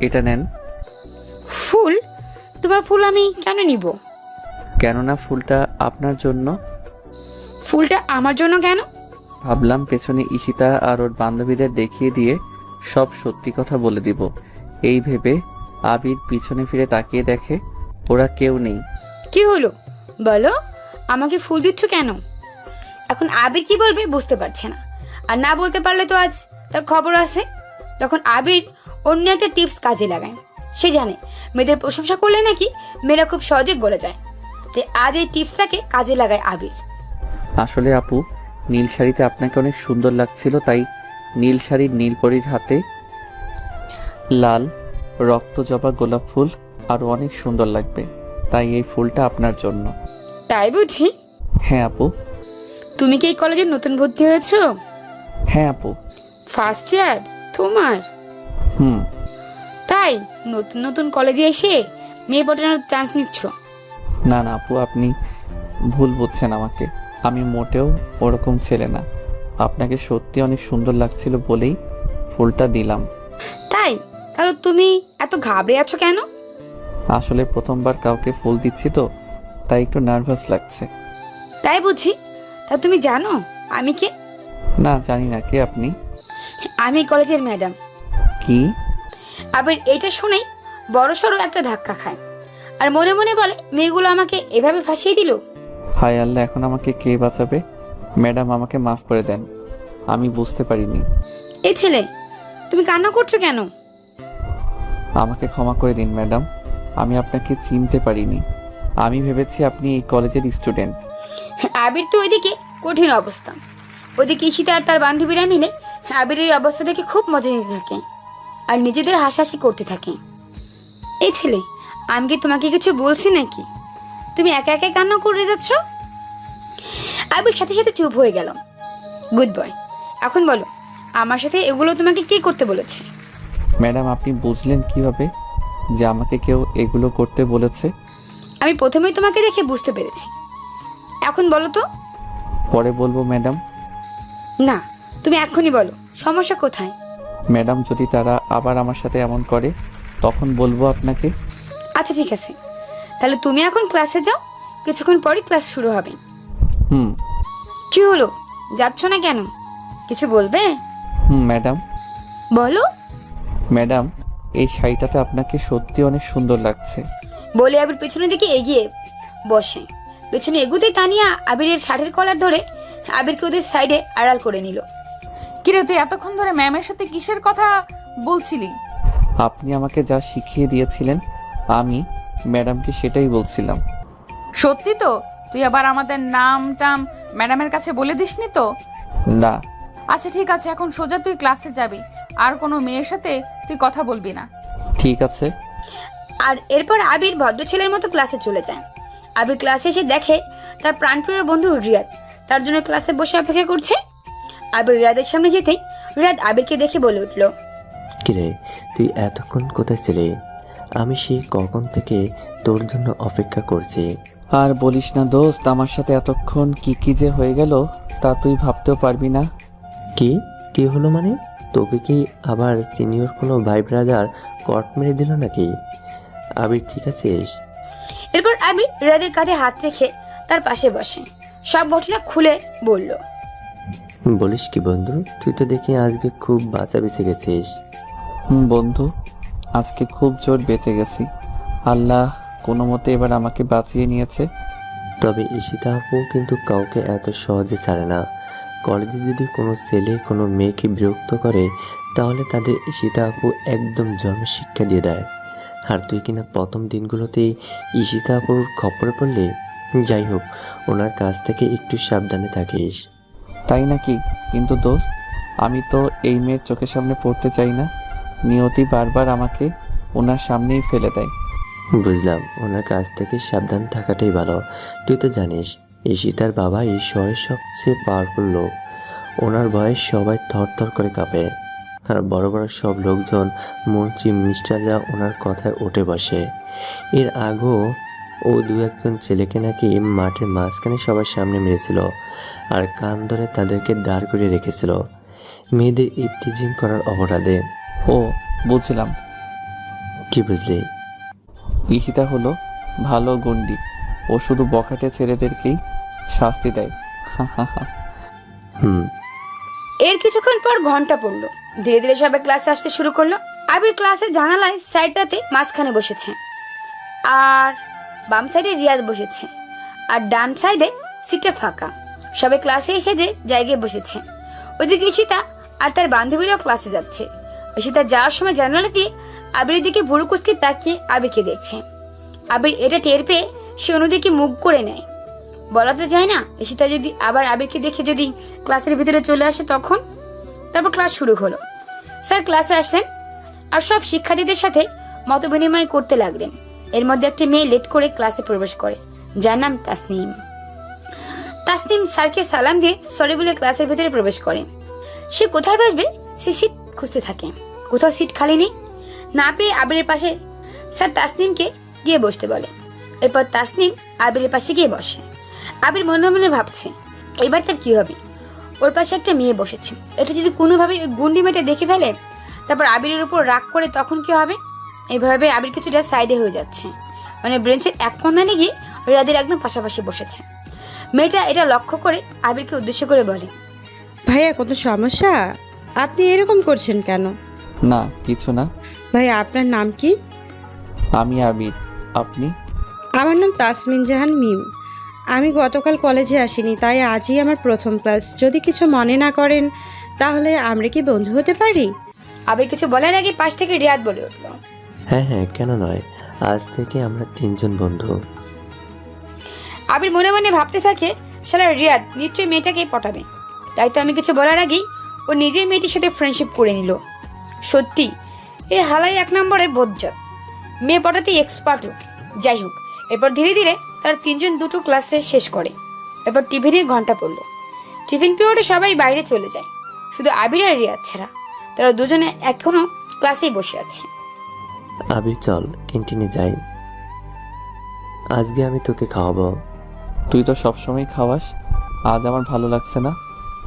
এটা নেন। ফুল? তোমার ফুল আমি কেন নিব? কেননা ফুলটা আপনার জন্য। ফুলটা আমার জন্য কেন? ভাবলাম পেছনে ঈশিতা আর ওর বান্ধবীদের দেখিয়ে দিয়ে সব সত্যি কথা বলে দিব। এই ভেবে আবির পিছনে ফিরে তাকিয়ে দেখে ওরা কেউ নেই। কি হলো বলো, আমাকে ফুল দিচ্ছ কেন? এখন আবির কি বলবে বুঝতে পারছে না, আর না বলতে পারলে তো আজ তার খবর আছে। তখন আবির অন্য একটা টিপস কাজে লাগায়। সে জানে মেয়েদের প্রশংসা করলে নাকি মেয়েরা খুব সহজে গলে যায়, তাই আজ এই টিপসটাকে কাজে লাগায় আবির। আসলে আপু, নীল শাড়িতে আপনাকে অনেক সুন্দর লাগছিল, তাই নীল শাড়ির নীলপরীর হাতে লাল রক্ত জবা গোলাপ ফুল আরো অনেক সুন্দর লাগবে, তাই এই ফুলটা আপনার জন্য। তাই বুঝি? হ্যাঁ আপু। তুমি কি এই কলেজে নতুন ভর্তি হয়েছো? হ্যাঁ আপু। ফার্স্ট ইয়ার তোমার? তাই নতুন নতুন কলেজে এসে মেয়ে পটানোর চান্স নিচ্ছ? না না আপু, আপনি ভুল বুঝছেন আমাকে, আমি মোটেও ওরকম ছেলে না। আপনাকে সত্যি অনেক সুন্দর লাগছিল বলেই ফুলটা দিলাম। তাই? তাহলে তুমি এত ঘাবড়ে আছো কেন? আসলে প্রথমবার কাউকে ফুল দিচ্ছি তো, তাই একটু নার্ভাস লাগছে। তাই বুঝি? তা তুমি জানো আমি কে? না, জানি না। কে আপনি? আমি কলেজের ম্যাডাম। কি? আবার এটা শুনেই বড়সড় একটা ধাক্কা খায় আর মনে মনে বলে, মেয়েগুলো আমাকে এভাবে ফাঁসিয়ে দিল। হায় আল্লাহ, এখন আমাকে কে বাঁচাবে? ম্যাডাম, আমাকে মাফ করে দেন, আমি বুঝতে পারিনি। এই ছেলে, তুমি কান্না করছো কেন? আমাকে ক্ষমা করে দিন ম্যাডাম, আমি আপনাকে চিনতে পারিনি। আমি ভেবেছি আপনি এই কলেজের স্টুডেন্ট। আবির তো ওইদিকে কঠিন অবস্থা। ওইদিকে ঈশিতা আর তার বান্ধবীরা মিলে আবিরের অবস্থা দেখে খুব মজা নিতে থাকে আর নিজেদের হাসাহাসি করতে থাকে। এই ছেলে, আমি কি তোমাকে কিছু বলছি নাকি? তুমি একা একা কান্না করে যাচ্ছ। আবির সাথে সাথে চুপ হয়ে গেল। গুড বয়, এখন বলো আমার সাথে এগুলো তোমাকে কে করতে বলেছে? ম্যাডাম, আপনি বুঝলেন কিভাবে যে আমাকে কেউ এগুলো করতে বলেছে? আমি প্রথমেই তোমাকে দেখে বুঝতে পেরেছি। এখন বলো তো। পরে বলবো ম্যাডাম। না, তুমি এখনই বলো, সমস্যা কোথায়? ম্যাডাম, যদি তারা আবার আমার সাথে এমন করে তখন বলবো আপনাকে। আচ্ছা ঠিক আছে, তাহলে তুমি এখন ক্লাসে যাও, কিছুক্ষণ পরই ক্লাস শুরু হবে। হুম। কি হলো, যাচ্ছ না কেন? কিছু বলবে? ম্যাডাম। বলো। ম্যাডাম, এই শাড়িটাতে আপনাকে সত্যি অনেক সুন্দর লাগছে। বলে আবির পেছনের দিকে এগিয়ে বসে। পেছনে এগুতেই তানিয়া আবিরের শার্টের কলার ধরে আবিরকে ওদের সাইডে আড়াল করে নিল। কিরে, তুই এতক্ষণ ধরে ম্যামের সাথে কিসের কথা বলছিলি? আপনি আমাকে যা শিখিয়ে দিয়েছিলেন আমি ম্যাডামকে সেটাই বলছিলাম। সত্যি তো? তুই আবার আমাদের নাম টাম ম্যাডামের কাছে বলে দিসনি তো? না। আচ্ছা ঠিক আছে, এখন সোজা তুই ক্লাসে যাবি, আর কোনো মেয়ের সাথে তুই কথা বলবি না। ঠিক আছে। আর এরপর আবির ভদ্র ছেলের মতো ক্লাসে চলে যায়। আবির ক্লাসে এসে দেখে তার প্রাণপ্রিয় বন্ধু রিয়াদ তার জন্য ক্লাসে বসে অপেক্ষা করছে। আবির রিয়াদের সামনে যেতেই রিয়াদ আবিরকে দেখে বলে উঠল, কিরে, তুই এতক্ষণ কোথায় ছিলি? আমি সেই কখন থেকে তোর জন্য অপেক্ষা করছি। আর বলিস না দোস্ত, আমার সাথে এতক্ষণ কি কি যে হয়ে গেল তা তুই ভাবতেও পারবি না। কি কি হলো মানে? তোকে কি আবার সিনিয়র কোনো ভাই ব্রাদার কট মেরে দিল নাকি? আবির, ঠিক আছিস? এরপর আবির রিয়াদের কাঁধে হাত রেখে তার পাশে বসে সব ঘটনা খুলে বলল। বলিস কি বন্ধু, তুই তো দেখি আজকে খুব বাঁচা বেঁচে গেছিস। বন্ধু, আজকে খুব জোর বেঁচে গেছি। আল্লাহ কোনো মতে এবার আমাকে বাঁচিয়ে নিয়েছে। তবে ঈশিতা আপু কিন্তু কাউকে এত সহজে ছাড়ে না। কলেজে যদি কোনো ছেলে কোনো মেয়েকে বিরক্ত করে তাহলে তাদের ঈশিতা আপু একদম জন্মশিক্ষা দিয়ে দেয়। আর তুই কিনা প্রথম দিনগুলোতেই ঈশিতা আপুর খপ্পরে পড়লি। যাই হোক, ওনার কাছ থেকে একটু সাবধানে থাকিস। তাই নাকি? কিন্তু দোস্ত, আমি তো এই মেয়ের চোখের সামনে পড়তে চাই না। নিয়তি বারবার আমাকে ওনার সামনেই ফেলে দেয়। বুঝলাম, ওনার কাছ থেকে সাবধান থাকাটাই ভালো। তুই তো জানিস ঈশিতার বাবা এই শহরের সবচেয়ে পাওয়ারফুল লোক। ওনার ভয়ে সবাই থরথর করে কাঁপে। আর বড় বড় সব লোকজন, মন্ত্রী মিনিস্টাররা ওনার কথায় উঠে বসে। এর আগেও ও দু একজন ছেলেকে নাকি মাঠের মাঝখানে সবার সামনে মেরেছিল আর কান ধরে তাদেরকে দাঁড় করিয়ে রেখেছিল মেয়েদের ইপটিজিং করার অপরাধে। ও, বুঝলাম। কি বুঝলি? ঈশিতা হলো ভালো গন্ডি, ও শুধু বখাটে ছেলেদেরকেই শাস্তি দেয়। এর কিছুক্ষণ পর ঘন্টা পড়লো। ধীরে ধীরে সবাই ক্লাসে আসতে শুরু করলো। আবির ক্লাসের জানালায় সাইডটাতে মাঝখানে বসেছে আর বাম সাইডে রিয়াদ বসেছে আর ডান সাইডে সিটটা ফাঁকা। সবাই ক্লাসে এসে যে জায়গায় বসেছে। ওইদিকে ঈশিতা আর তার বান্ধবীরাও ক্লাসে যাচ্ছে। ঈশিতা যাওয়ার সময় জানালা দিয়ে আবিরের দিকে ভুরু কুচকে তাকিয়ে আবিরকে দেখছে। আবির এটা টের পেয়ে সে অন্যদিকে মুখ করে নেয়। বলা তো যায় না, ঈশিতা যদি আবার আবিরকে দেখে যদি ক্লাসের ভিতরে চলে আসে তখন। তারপর ক্লাস শুরু হলো। স্যার ক্লাসে আসলেন আর সব শিক্ষার্থীদের সাথে মত বিনিময় করতে লাগলেন। এর মধ্যে একটি মেয়ে লেট করে ক্লাসে প্রবেশ করে, যার নাম তাসনিম। তাসনিম স্যারকে সালাম দিয়ে সরি বলে ক্লাসের ভিতরে প্রবেশ করে। সে কোথায় বসবে সে সিট খুঁজতে থাকে। কোথাও সিট খালি নেই। না পেয়ে আবিরের পাশে স্যার তাসনিমকে গিয়ে বসতে বলে। এরপর তাসনিম আবিরের পাশে গিয়ে বসে। আবির মনে মনে ভাবছে এবার তার কি হবে। ওর পাশে একটা মেয়ে বসেছে, এটা যদি কোনোভাবে ওই গুন্ডি মেয়েটা দেখে ফেলে তারপর আবিরের উপর রাগ করে তখন কি হবে? এভাবে আবির কিছুটা সাইডে হয়ে যাচ্ছে, মানে ব্রেঞ্চের এক কোণানে গিয়ে রিয়াদের একদম পাশাপাশি বসেছে। মেয়েটা এটা লক্ষ্য করে আবিরকে উদ্দেশ্য করে বলে, ভাইয়া কোনো সমস্যা? আপনি এরকম করছেন কেন? না কিছু না। ভাইয়া আপনার নাম কি? আমি আবির। আপনি? আমার নাম তাসমিন জাহান মিম। আমি গতকাল কলেজে আসিনি, তাই আজই আমার প্রথম ক্লাস। যদি কিছু মনে না করেন তাহলে আমরা কি বন্ধু হতে পারি? আবির কিছু বলার আগে পাশ থেকে রিয়াদ বলে উঠল, হ্যাঁ হ্যাঁ, কেন নয়, আজ থেকে আমরা 3 জন বন্ধু। আবির মনে মনে ভাবতে থাকে, শালা রিয়াদ নিশ্চয়ই মেয়েটাকে পটাবে। তাই তো আমি কিছু বলার আগেই ও নিজেই মেয়েটির সাথে ফ্রেন্ডশিপ করে নিল। সত্যি এই হালাই 1 নম্বরে বজ্জাত, মেয়ে পটাতে এক্সপার্টও। যাই হোক, এরপর ধীরে ধীরে তারা 3 জন দুটো ক্লাসে শেষ করে। এরপর টিফিনের ঘন্টা পড়লো। টিফিন পিরিয়ডে সবাই বাইরে চলে যায়, শুধু আবির আর রিয়াদ ছাড়া। তারা দুজনে এখনো ক্লাসেই বসে আছে। আবির চল ক্যান্টিনে যাই, আজকে আমি তোকে খাওয়াবো। তুই তো সবসময় খাওয়াস, আজ আমার ভালো লাগছে না,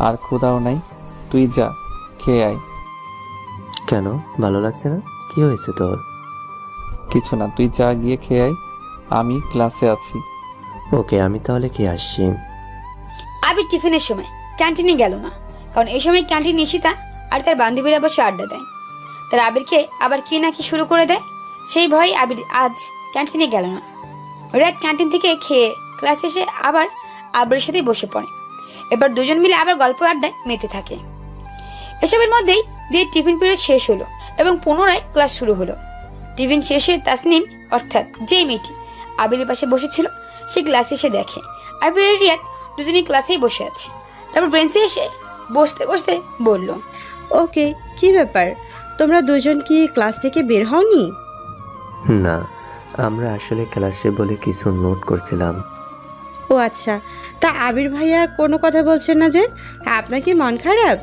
আর ক্ষুধাও নাই। তুই যা, খেয়ে আয়। কেন ভালো লাগছে না? কি হয়েছে তোর? কিছু না, তুই যা গিয়ে খেয়ে আয়, আমি ক্লাসে আছি। ওকে, আমি তাহলে কি আসছি। আবির টিফিনের সময় ক্যান্টিনে গেল না, কারণ এই সময় ক্যান্টিনে ঈশিতা আর তার বান্ধবীরা বসে আড্ডা দেয়। তারা আবিরকে আবার কি না কি শুরু করে দেয়, সেই ভয়ে আবির আজ ক্যান্টিনে গেল না। রাত ক্যান্টিন থেকে খেয়ে ক্লাসে এসে আবার আবিরের সাথে বসে পড়ে। এবার দুজন মিলে আবার গল্প আড্ডায় মেতে থাকে। এসবের মধ্যেই দিয়ে টিফিন পিরিয়ড শেষ হলো এবং পুনরায় ক্লাস শুরু হলো। টিফিন শেষ হয়ে তাসনিম, অর্থাৎ যেই মেয়েটি আবিরের পাশে বসেছিল, সে ক্লাসে এসে দেখে আবির আর রিয়াদ দুজনেই ক্লাসেই বসে আছে। তারপর বেঞ্চে এসে বসতে বসতে বলল, ওকে, কি ব্যাপার, তোমরা দুজন কি ক্লাস থেকে বের হওনি? না, আমরা আসলে ক্লাসে বলে কিছু নোট করছিলাম। ও আচ্ছা, তা আবির ভাইয়া কোনো কথা বলছেন না যে? আপনার কি মন খারাপ?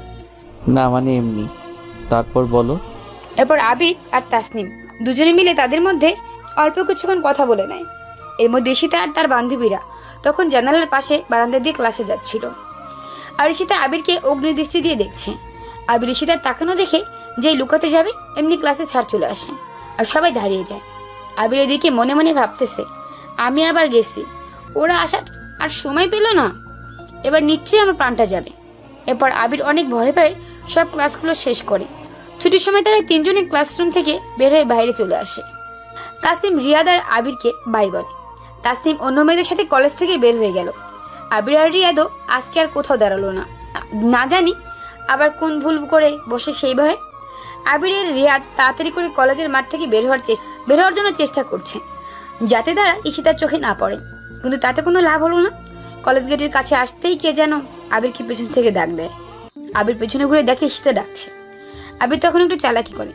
না মানে এমনি। তারপর বলো। এরপর আবির আর তাসনিম দুজনে মিলে তাদের মধ্যে অল্প কিছুক্ষণ কথা বলে নেয়। এর মধ্যে ঈশিতা আর তার বান্ধবীরা তখন জানালার পাশে বারান্দা দিয়ে ক্লাসে যাচ্ছিল। আর ঈশিতা আবিরকে অগ্নিদৃষ্টি দিয়ে দেখছে। আবির ঈশিতার তাকানো দেখে যেই লুকাতে যাবে এমনি ক্লাসে ছাড় চলে আসে আর সবাই দাঁড়িয়ে যায়। আবির এদিকে মনে মনে ভাবতেছে, আমি আবার গেছি, ওরা আসার আর সময় পেল না, এবার নিশ্চয়ই আমার প্রাণটা যাবে। এরপর আবির অনেক ভয়ে ভয়ে সব ক্লাসগুলো শেষ করে। ছুটির সময় তারা 3 জনই ক্লাসরুম থেকে বের হয়ে বাইরে চলে আসে। তাসনিম রিয়াদ আর আবিরকে বাই বলে। তাসনিম অন্য মেয়েদের সাথে কলেজ থেকে বের হয়ে গেল। আবির আর রিয়াদও আজকে আর কোথাও দাঁড়ালো না, না জানি আবার কোন ভুল করে বসে সেই ভয়ে। আবির আর রিয়াদ তাড়াতাড়ি করে কলেজের মাঠ থেকে বের হওয়ার জন্য চেষ্টা করছে, যাতে তারা ঈশিতার চোখে না পড়ে। কিন্তু তাতে কোনো লাভ হলো না। কলেজ গেটের কাছে আসতেই কে যেন আবিরকে পেছন থেকে ডাক দেয়। আবির পেছনে ঘুরে দেখে ঈশিতা ডাকছে। আবির তখন একটু চালাকি করে,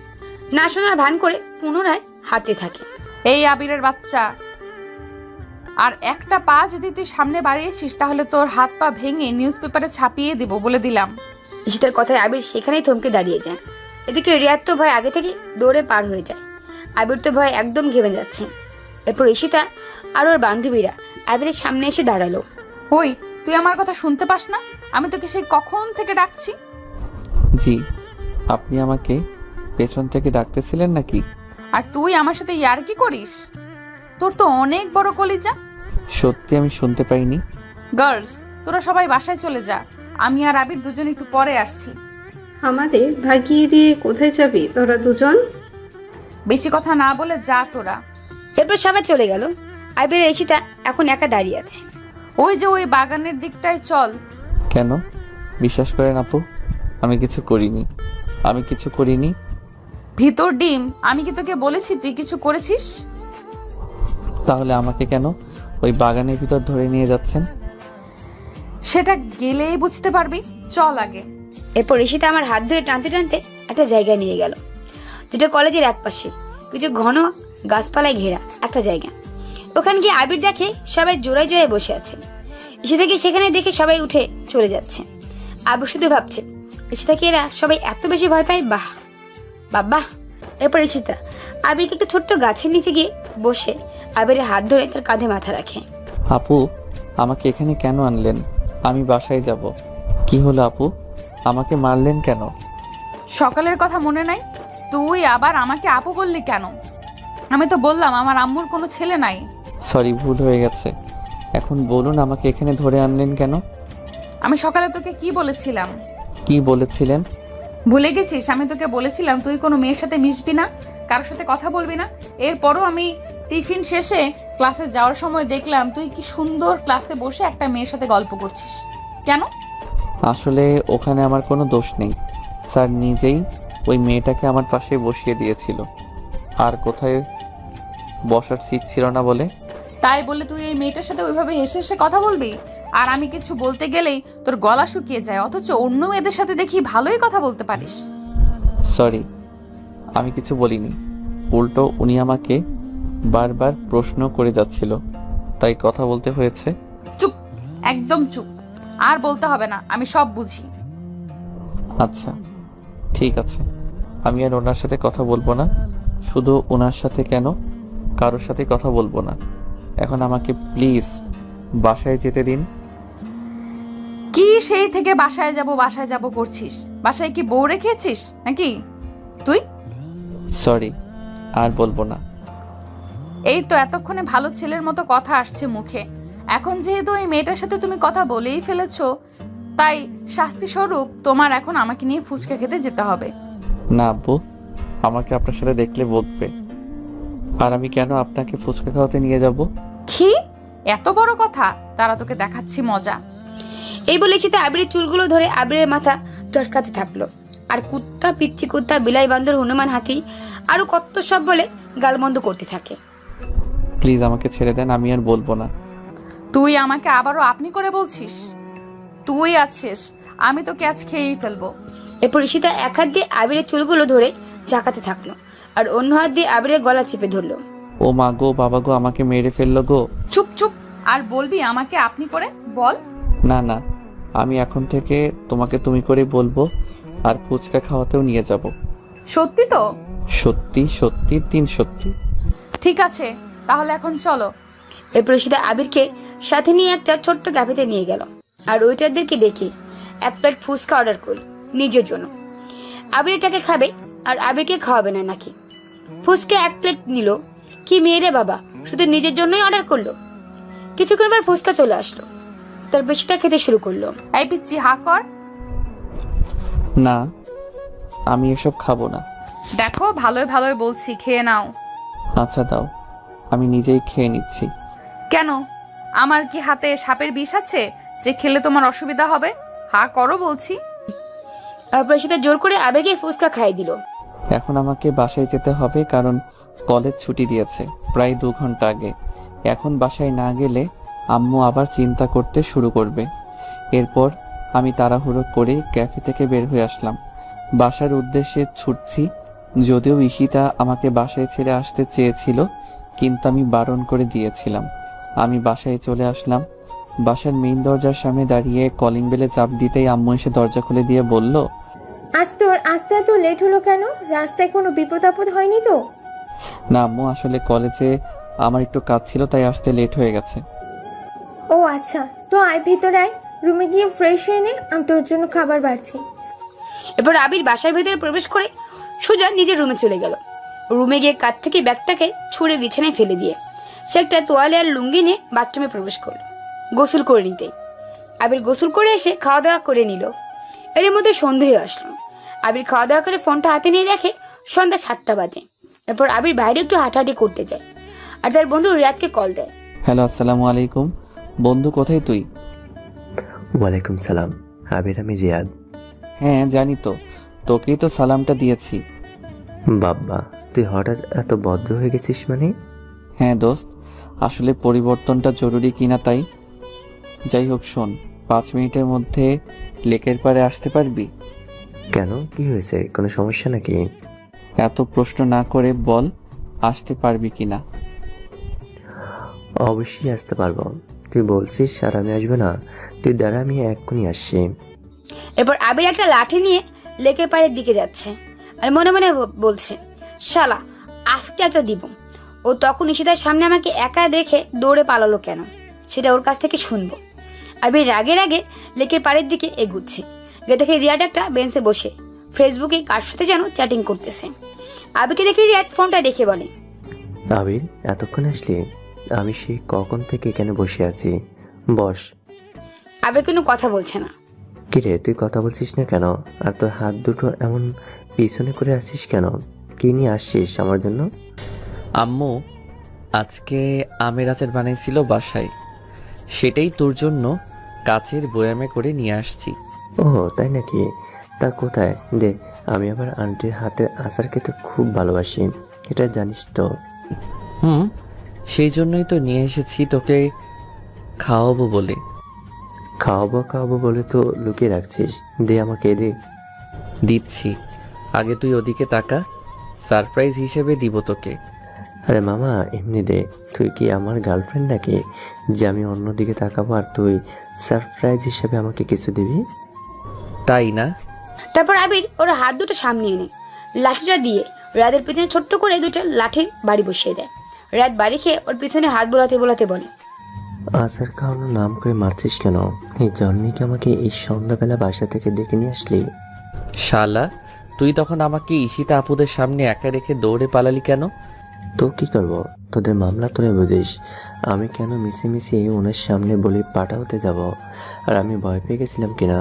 না শোনার ভান করে পুনরায় হাঁটতে থাকে। এই আবিরের বাচ্চা, আর একটা পা যদি তুই সামনে বাড়িয়েছিস তাহলে তোর হাত পা ভেঙে নিউজ পেপারে ছাপিয়ে দিব বলে দিলাম। ঈশিতার কথায় আবির সেখানেই থমকে দাঁড়িয়ে যায়। এদিকে রিয়াদ তো ভয় আগে থেকে দৌড়ে পার হয়ে যায়। আবির তো ভয় একদম ঘেমে যাচ্ছে। এরপর ঈশিতা আর ওর বান্ধবীরা আবিরের সামনে এসে দাঁড়ালো। ওই, তুই আমার কথা শুনতে পাস না? আমি তোকে সেই কখন থেকে ডাকছি। জি, আপনি আমাকে পেছন থেকে ডাকতেছিলেন নাকি? আর তুই আমার সাথে ইয়ার্কি করিস? তোর তো অনেক বড় কলিজা। সত্যি আমি শুনতে পাইনি। গার্লস, তোরা সবাই বাসায় চলে যা, আমি আর আবির দুজন একটু পরে আসছি। আমাদের ভাগিয়ে দিয়ে কোথায় যাবি তোরা দুজন? বেশি কথা না বলে যা তোরা। এরপর সবাই চলে গেল। আবির আর ঈশিতা এখন একা দাঁড়িয়ে আছে। ওই যে ওই বাগানের দিকটায় চল। কেন? বিশ্বাস করেন আপু, আমি কিছু করিনি। ভিতর ডিম, আমি কি তোকে বলেছি তুই কিছু করেছিস? তাহলে আমাকে কেন ওই বাগানের ভিতর ধরে নিয়ে যাচ্ছেন? সেটা গেলেই বুঝতে পারবি, চল আগে। এরপর ঈশিতা আমার হাত ধরে টানতে টানতে একটা জায়গায় নিয়ে গেল, যেটা কলেজের এক পাশে কিছু ঘন গাছপালায় ঘেরা একটা জায়গা। ওখানে গিয়ে আবির দেখে সবাই জোড়ায় জোড়ায় বসে আছে। ঈশিতাকে সেখানে দেখে সবাই উঠে চলে যাচ্ছে। আবির শুধু ভাবছে, ঈশিতাকে এরা সবাই এত বেশি ভয় পায়, বাহ বাহ। এরপর ঈশিতা আবিরকে একটা ছোট্ট গাছের নিচে গিয়ে বসে আবিরের হাত ধরে তার কাঁধে মাথা রাখে। আপু, আমাকে এখানে কেন আনলেন? আমি বাসায় যাব। কি হলো আপু, আমাকে মারলেন কেন? সকালের কথা মনে নাই? তুই আবার আমাকে আপু বললি কেন? আমি তো বললাম আমার আম্মুর কোনো ছেলে নাই। সরি, ভুল হয়ে গেছে। এখন বলুন আমাকে এখানে ধরে আনলেন কেন? আমি সকালে তোকে কি বলেছিলাম? কি বলেছিলেন? ভুলে গেছিস? আমি তোকে বলেছিলাম তুই কোনো মেয়ের সাথে মিশবি না, কারোর সাথে কথা বলবি না। এরপরও আমি টিফিন শেষে ক্লাসে যাওয়ার সময় দেখলাম তুই কি সুন্দর ক্লাসে বসে একটা মেয়ের সাথে গল্প করছিস। কেন? আসলে ওখানে আমার কোনো দোষ নেই। স্যার নিজেই ওই মেয়েটাকে আমার পাশে বসিয়ে দিয়েছিল। আর কোথায় বসার সিট ছিল না বলে। তাই বলে তুই এই মেয়েটার সাথে ওইভাবে হেসে হেসে কথা বলবি? আর আমি কিছু বলতে গেলেই তোর গলা শুকিয়ে যায়, অথচ অন্য মেয়েদের সাথে দেখি ভালোই কথা বলতে পারিস। সরি, আমি কিছু বলিনি। উল্টো উনি আমাকে বারবার প্রশ্ন করে যাচ্ছিল, তাই কথা বলতে হয়েছে। চুপ, একদম চুপ। আর বলতে হবে না, আমি সব বুঝি। আচ্ছা ঠিক আছে, আমি আর ওনার সাথে কথা বলবো না। শুধু ওনার সাথে কেন, কারোর সাথে কথা বলবো না। এখন আমাকে প্লিজ বাসায় যেতে দিন। কি সেই থেকে বাসায় যাব করছিস? বাসায় কি বউ রেখেছিস নাকি তুই? সরি, আর বলবো না। এই তো এতক্ষণে ভালো ছেলের মতো কথা আসছে মুখে। এখন যেহেতু এই মেয়েটার সাথে তুমি কথা বলেই ফেলেছো, তাই শাস্তি স্বরূপ তোমার এখন আমাকে নিয়ে ফুচকা খেতে যেতে হবে। না আব্বু, আমাকে আপনার সাথে দেখলে বকবে। আর আমি কেন আপনাকে ফুচকা খাওয়াতে নিয়ে যাব? কি এত বড় কথা? তারা তোকে দেখাচ্ছি মজা। এই বলে ঈশিতা আবিরের চুলগুলো ধরে আবিরের মাথা চটকাতে থাকলো। আর কুত্তা, পিচ্ছি কুত্তা, বিলাই, বান্দর, হনুমান, হাতি আরো কত সব বলে গালমন্দ করতে থাকে। প্লিজ আমাকে ছেড়ে দেন, আমি আর বলবো না। তুই আমাকে আবারও আপনি করে বলছিস? তুই আছিস, আমি তো ক্যাচ খেয়েই ফেলবো। এরপর ঈশিতা এক হাত দিয়ে আবিরের চুলগুলো ধরে ঝাঁকাতে থাকলো, আর অন্য হাত দিয়ে আবিরের গলা চেপে ধরলো। ও মা গো, বাবা গো, আমাকে মেরে ফেললো গো। চুপ চুপ, আর বলবি আমাকে আপনি করে? বল। না না, আমি এখন থেকে তোমাকে তুমি করে বলবো, আর ফুচকা খাওয়াতেও নিয়ে যাব। সত্যি তো? সত্যি সত্যি, 3 সত্যি। ঠিক আছে, তাহলে এখন চলো। এরপর ঈশিতা আবিরকে সাথে নিয়ে একটা ছোট্ট ক্যাফেতে নিয়ে গেল, আর ওয়েটারদেরকে দেখে 1 প্লেট ফুচকা অর্ডার করল নিজের জন্য। আবির এটাকে খাবে আর আবিরকে খাওয়াবে না নাকি? ফুচকা 1 প্লেট নিল। কি মেয়ে রে বাবা, শুধু নিজের জন্যই অর্ডার করলো। কিছুক্ষণ পর ফুচকা চলে আসলো, তার বেশিটা খেতে শুরু করলো। এই পিচ্ছি, হা কর। না, আমি এসব খাবো না। দেখো ভালোই ভালোই বলছি, খেয়ে নাও। আচ্ছা দাও, আমি নিজেই খেয়ে নিচ্ছি। কেন? আমার কি হাতে সাপের বিষ আছে যে খেলে তোমার অসুবিধা হবে? হা করো বলছি। তারপর সেটা জোর করে আবেগে ফুচকা খাইয়ে দিল। এখন আমাকে বাসায় যেতে হবে, কারণ কলেজ ছুটি দিয়েছে প্রায় 2 ঘন্টা আগে। এখন বাসায় না গেলে আম্মু আবার চিন্তা করতে শুরু করবে। এরপর আমি তাড়াহুড়ো করে ক্যাফে থেকে বের হয়ে আসলাম। বাসার উদ্দেশ্যে ছুটছি, যদিও ঈশিতা আমাকে বাসায় ছেড়ে আসতে চেয়েছিল, কিন্তু আমি বারণ করে দিয়েছিলাম। আমি বাসায় চলে আসলাম। বাসার মেইন দরজার সামনে দাঁড়িয়ে কলিং বেলে চাপ দিতেই আম্মু এসে দরজা খুলে দিয়ে বলল, আজ তোর আসতে এত লেট হলো কেন? রাস্তায় কোনো বিপদ আপদ হয়নি তো? না আম্মু, আসলে কলেজে আমার একটু কাজ ছিল, তাই আসতে লেট হয়ে গেছে। ও আচ্ছা, তো আয় ভিতরে আয়, রুমে গিয়ে ফ্রেশ হয়ে নে, আমি তোর জন্য খাবার বাড়ছি। এরপর আবির বাসার ভেতরে প্রবেশ করে সোজা নিজের রুমে চলে গেল। রুমে গিয়ে কাঁধ থেকে ব্যাগটাকে ছুঁড়ে বিছানায় ফেলে দিয়ে সে একটা তোয়ালে আর লুঙ্গি নিয়ে বাথরুমে প্রবেশ করলো গোসল করে নিতে। আবির গোসল করে এসে খাওয়া দাওয়া করে নিল। এর মধ্যে সন্ধে হয়ে আসলো। আবির খাওয়া দাওয়া করে ফোনটা হাতে নিয়ে দেখে সন্ধ্যা 7টা বাজে। এরপর আবির বাইরে একটু হাঁটাহাঁটি করতে যায় আর তার বন্ধু রিয়াদকে কল দেয়। হ্যালো, আসসালামু আলাইকুম। বন্ধু, কোথায় তুই? ওয়ালাইকুম সালাম আবির, আমি রিয়াদ। হ্যাঁ জানি তো, তোকেই তো সালামটা দিয়েছি। বাব্বা, তুই হঠাৎ এত ভদ্র হয়ে গেছিস মানে? হ্যাঁ দোস্ত, আসলে পরিবর্তনটা জরুরি কিনা তাই। যাই হোক শোন, 5 মিনিটের মধ্যে লেকের পাড়ে আসতে পারবি? কেন, কি হয়েছে? কোনো সমস্যা নাকি? এত প্রশ্ন না করে বল, আসতে পারবি কিনা? অবশ্যই আসতে পারবো। তুই বলছিস আর আমি আসবো না? তুই দাঁড়া, আমি এক্ষুনি আসছি। এরপর আবির একটা লাঠি নিয়ে লেকের পাড়ের দিকে যাচ্ছে আর মনে মনে বলছে, শালা আজকে একটা দিব। ও তখন ঈশিতার সামনে আমাকে একা দেখে দৌড়ে পালালো কেন, সেটা ওর কাছ থেকে শুনবো। আবির রাগে রাগে লেকের পাড়ের দিকে এগুচ্ছে। গিয়ে দেখে রিয়াদ একটা বেঞ্চে বসে ফেসবুকে কার সাথে যেন চ্যাটিং করতেছে। আবিরকে দেখে রিয়াদ ফোনটা রেখে বলে, আবির এতক্ষণ আসলি? আমি সেই কখন থেকে এখানে বসে আছি, বস। আবির কোনো কথা বলছে না। কিরে তুই কথা বলছিস না কেন? আর তোর হাত দুটো এমন পিছনে করে আসিস কেন? কি নিয়ে আসছিস আমার জন্য? আম্মু আজকে আমের আচার বানাইছিল বাসায়, সেটাই তোর জন্য কাচের বয়ামে করে নিয়ে আসছি। ও তাই নাকি? তা কোথায় দে, আমি আবার আন্টির হাতের আচার খেতে খুব ভালোবাসি, এটা জানিস তো। সেই জন্যই তো নিয়ে এসেছি তোকে খাওয়াবো বলে। খাওয়াবো বলে তো লুকিয়ে রাখছিস, দে আমাকে দে। দিচ্ছি, আগে তুই ওদিকে তাকা, সারপ্রাইজ হিসেবে দিব তোকে। আরে মামা এমনি দে, তুই কি আমার গার্লফ্রেন্ড নাকি যে আমি অন্যদিকে তাকাবো আর তুই সারপ্রাইজ হিসেবে আমাকে কিছু দিবি? তাই না? তারপর আবির ওর হাত দুটো সামনে এনে লাঠিটা দিয়ে রাদের পেছনে ছোট্ট করে দুটো লাঠির বাড়ি বসিয়ে দেয়। রাত বাড়ি খেয়ে ওর পিছনে হাত বোলাতে বোলাতে বলে, আচার খাওয়ানোর নাম করে মারছিস কেন? এই জন্যে কি আমাকে এই সন্ধ্যাবেলা বাসা থেকে ডেকে নিয়ে আসলি? শালা, তুই তখন আমাকে ঈশিতা আপুদের সামনে একা রেখে দৌড়ে পালালি কেন? তো কি করবো, তোদের মামলা তোরে বুঝিস। আমি কেন মিশে ওনার সামনে বলে পাঠাতে যাব? আর আমি ভয় পেয়ে গেছিলাম কিনা